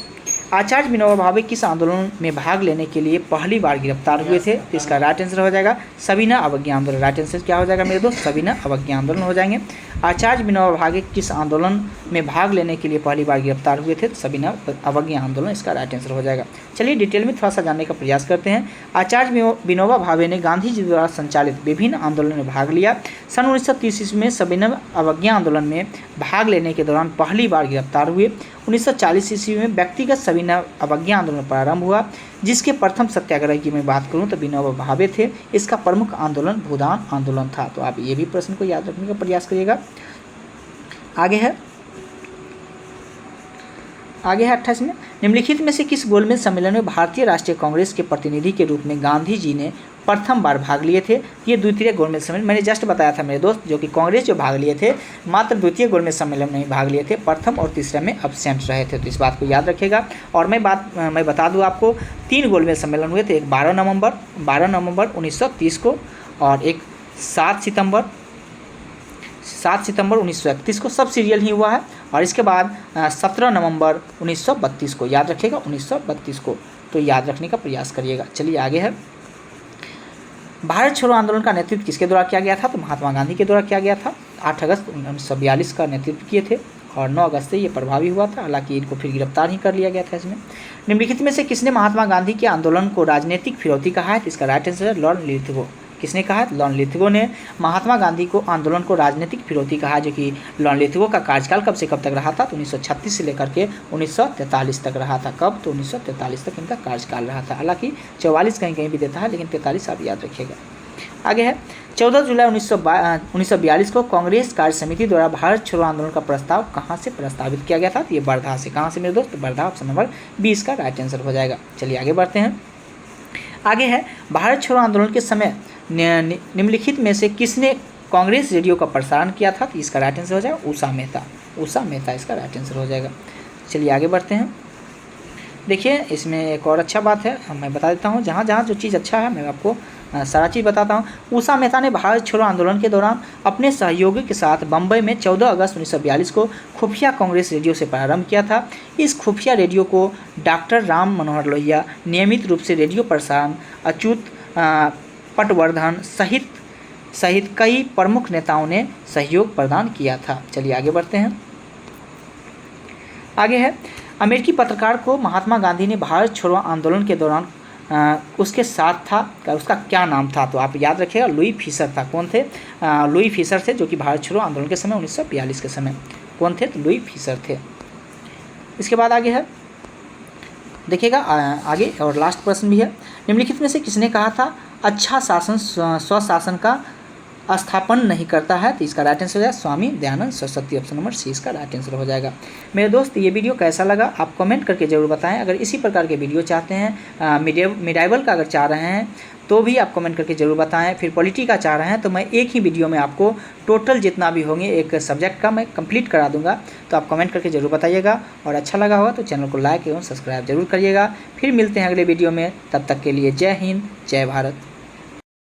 आचार्य विनोबा भावे किस आंदोलन में भाग लेने के लिए पहली बार गिरफ्तार हुए थे? तो इसका राइट आंसर हो जाएगा सविनय अवज्ञा आंदोलन। राइट आंसर क्या हो जाएगा मेरे दोस्त? सविनय अवज्ञा आंदोलन हो जाएंगे। आचार्य विनोबा भावे किस आंदोलन में भाग लेने के लिए पहली बार गिरफ्तार हुए थे? तो सविनय अवज्ञा आंदोलन इसका राइट आंसर हो जाएगा। चलिए डिटेल में थोड़ा सा जानने का प्रयास करते हैं। आचार्य विनोबा भावे ने गांधी जी द्वारा संचालित विभिन्न आंदोलनों में भाग लिया। सन 1930 ईस्वी में सविनय अवज्ञा आंदोलन में भाग लेने के दौरान पहली बार गिरफ्तार हुए। 1940 ईस्वी में व्यक्तिगत सविनय अवज्ञा आंदोलन प्रारंभ हुआ, जिसके प्रथम सत्याग्रह की मैं बात करूं तो विनोबा भावे थे। इसका प्रमुख आंदोलन भूदान आंदोलन था। तो आप ये भी प्रश्न को याद रखने का प्रयास करिएगा। आगे है 28 में, निम्नलिखित में से किस गोलमेज सम्मेलन में भारतीय राष्ट्रीय कांग्रेस के प्रतिनिधि के रूप में गांधी जी ने प्रथम बार भाग लिए थे? ये द्वितीय गोलमेज सम्मेलन मैंने जस्ट बताया था मेरे दोस्त, जो कि कांग्रेस जो भाग लिए थे मात्र द्वितीय गोलमेज सम्मेलन में ही भाग लिए थे, प्रथम और तीसरे में अब्सेंट रहे थे। तो इस बात को याद रखिएगा। और मैं बता दूं आपको, 3 गोलमेज सम्मेलन हुए थे। एक 12 नवंबर 1930 को, और एक 7 सितंबर 1931 को, सब सीरियल ही हुआ है। और इसके बाद 17 नवंबर 1932 को, याद रखिएगा 1932 को, तो याद रखने का प्रयास करिएगा। चलिए आगे है, भारत छोड़ो आंदोलन का नेतृत्व किसके द्वारा किया गया था? तो महात्मा गांधी के द्वारा किया गया था। 8 अगस्त 1942 का नेतृत्व किए थे और 9 अगस्त से ये प्रभावी हुआ था। हालांकि इनको फिर गिरफ्तार ही कर लिया गया था इसमें। निम्नलिखित में से किसने महात्मा गांधी के आंदोलन को राजनीतिक फिरौती कहा है? तो इसका राइट आंसर है लॉर्ड लिथगो। किसने कहा है? लॉर्ड लिथगो ने महात्मा गांधी को आंदोलन को राजनीतिक फिरौती कहा, जो कि लॉर्ड लिथगो का कार्यकाल कब से कब तक रहा था? तो 1936 से लेकर के 1943 तक रहा था। कब? तो 1943 तक इनका कार्यकाल रहा था। हालांकि 44 कहीं कहीं भी देता है, लेकिन 43 आप याद रखिएगा। आगे है, 14 जुलाई 1942 को कांग्रेस कार्य समिति द्वारा भारत छोड़ो आंदोलन का प्रस्ताव कहाँ से प्रस्तावित किया गया था? तो ये वर्धा से। कहाँ से मेरे दोस्त? वर्धा। ऑप्शन नंबर 20 का राइट आंसर हो जाएगा। चलिए आगे बढ़ते हैं। आगे है, भारत छोड़ो आंदोलन के समय निम्नलिखित में से किसने कांग्रेस रेडियो का प्रसारण किया था? तो इसका राइट आंसर हो जाएगा उषा मेहता इसका राइट आंसर हो जाएगा। चलिए आगे बढ़ते हैं। देखिए इसमें एक और अच्छा बात है, मैं बता देता हूँ। जहाँ जहाँ जो चीज़ अच्छा है मैं आपको सारा चीज़ बताता हूँ। उषा मेहता ने भारत छोड़ो आंदोलन के दौरान अपने सहयोगी के साथ बम्बई में 14 अगस्त 1942 को खुफिया कांग्रेस रेडियो से प्रारंभ किया था। इस खुफिया रेडियो को डॉक्टर राम मनोहर लोहिया, नियमित रूप से रेडियो प्रसारण अच्युत पटवर्धन सहित कई प्रमुख नेताओं ने सहयोग प्रदान किया था। चलिए आगे बढ़ते हैं। आगे है, अमेरिकी पत्रकार को महात्मा गांधी ने भारत छोड़ो आंदोलन के दौरान उसके साथ था, उसका क्या नाम था? तो आप याद रखिएगा लुई फिशर था। कौन थे? लुई फिशर थे, जो कि भारत छोड़ो आंदोलन के समय 1942 के समय कौन थे? तो लुई फिशर थे। इसके बाद आगे है, देखिएगा आगे और लास्ट प्रश्न भी है। निम्नलिखित में से किसने कहा था अच्छा शासन स्वशासन का स्थापन नहीं करता है? तो इसका राइट आंसर हो जाएगा Swami Dayanand Saraswati. Option number C इसका राइट आंसर हो जाएगा। मेरे दोस्त ये वीडियो कैसा लगा आप कमेंट करके ज़रूर बताएं। अगर इसी प्रकार के वीडियो चाहते हैं, मिडाइवल का अगर चाह रहे हैं तो भी आप कमेंट करके ज़रूर बताएं। फिर पॉलिटी का चाह रहे हैं तो मैं एक ही वीडियो में आपको टोटल जितना भी होंगे एक सब्जेक्ट का मैं कंप्लीट करा दूंगा। तो आप कमेंट करके ज़रूर बताइएगा, और अच्छा लगा होगा तो चैनल को लाइक एवं सब्सक्राइब जरूर करिएगा। फिर मिलते हैं अगले वीडियो में, तब तक के लिए जय हिंद जय भारत।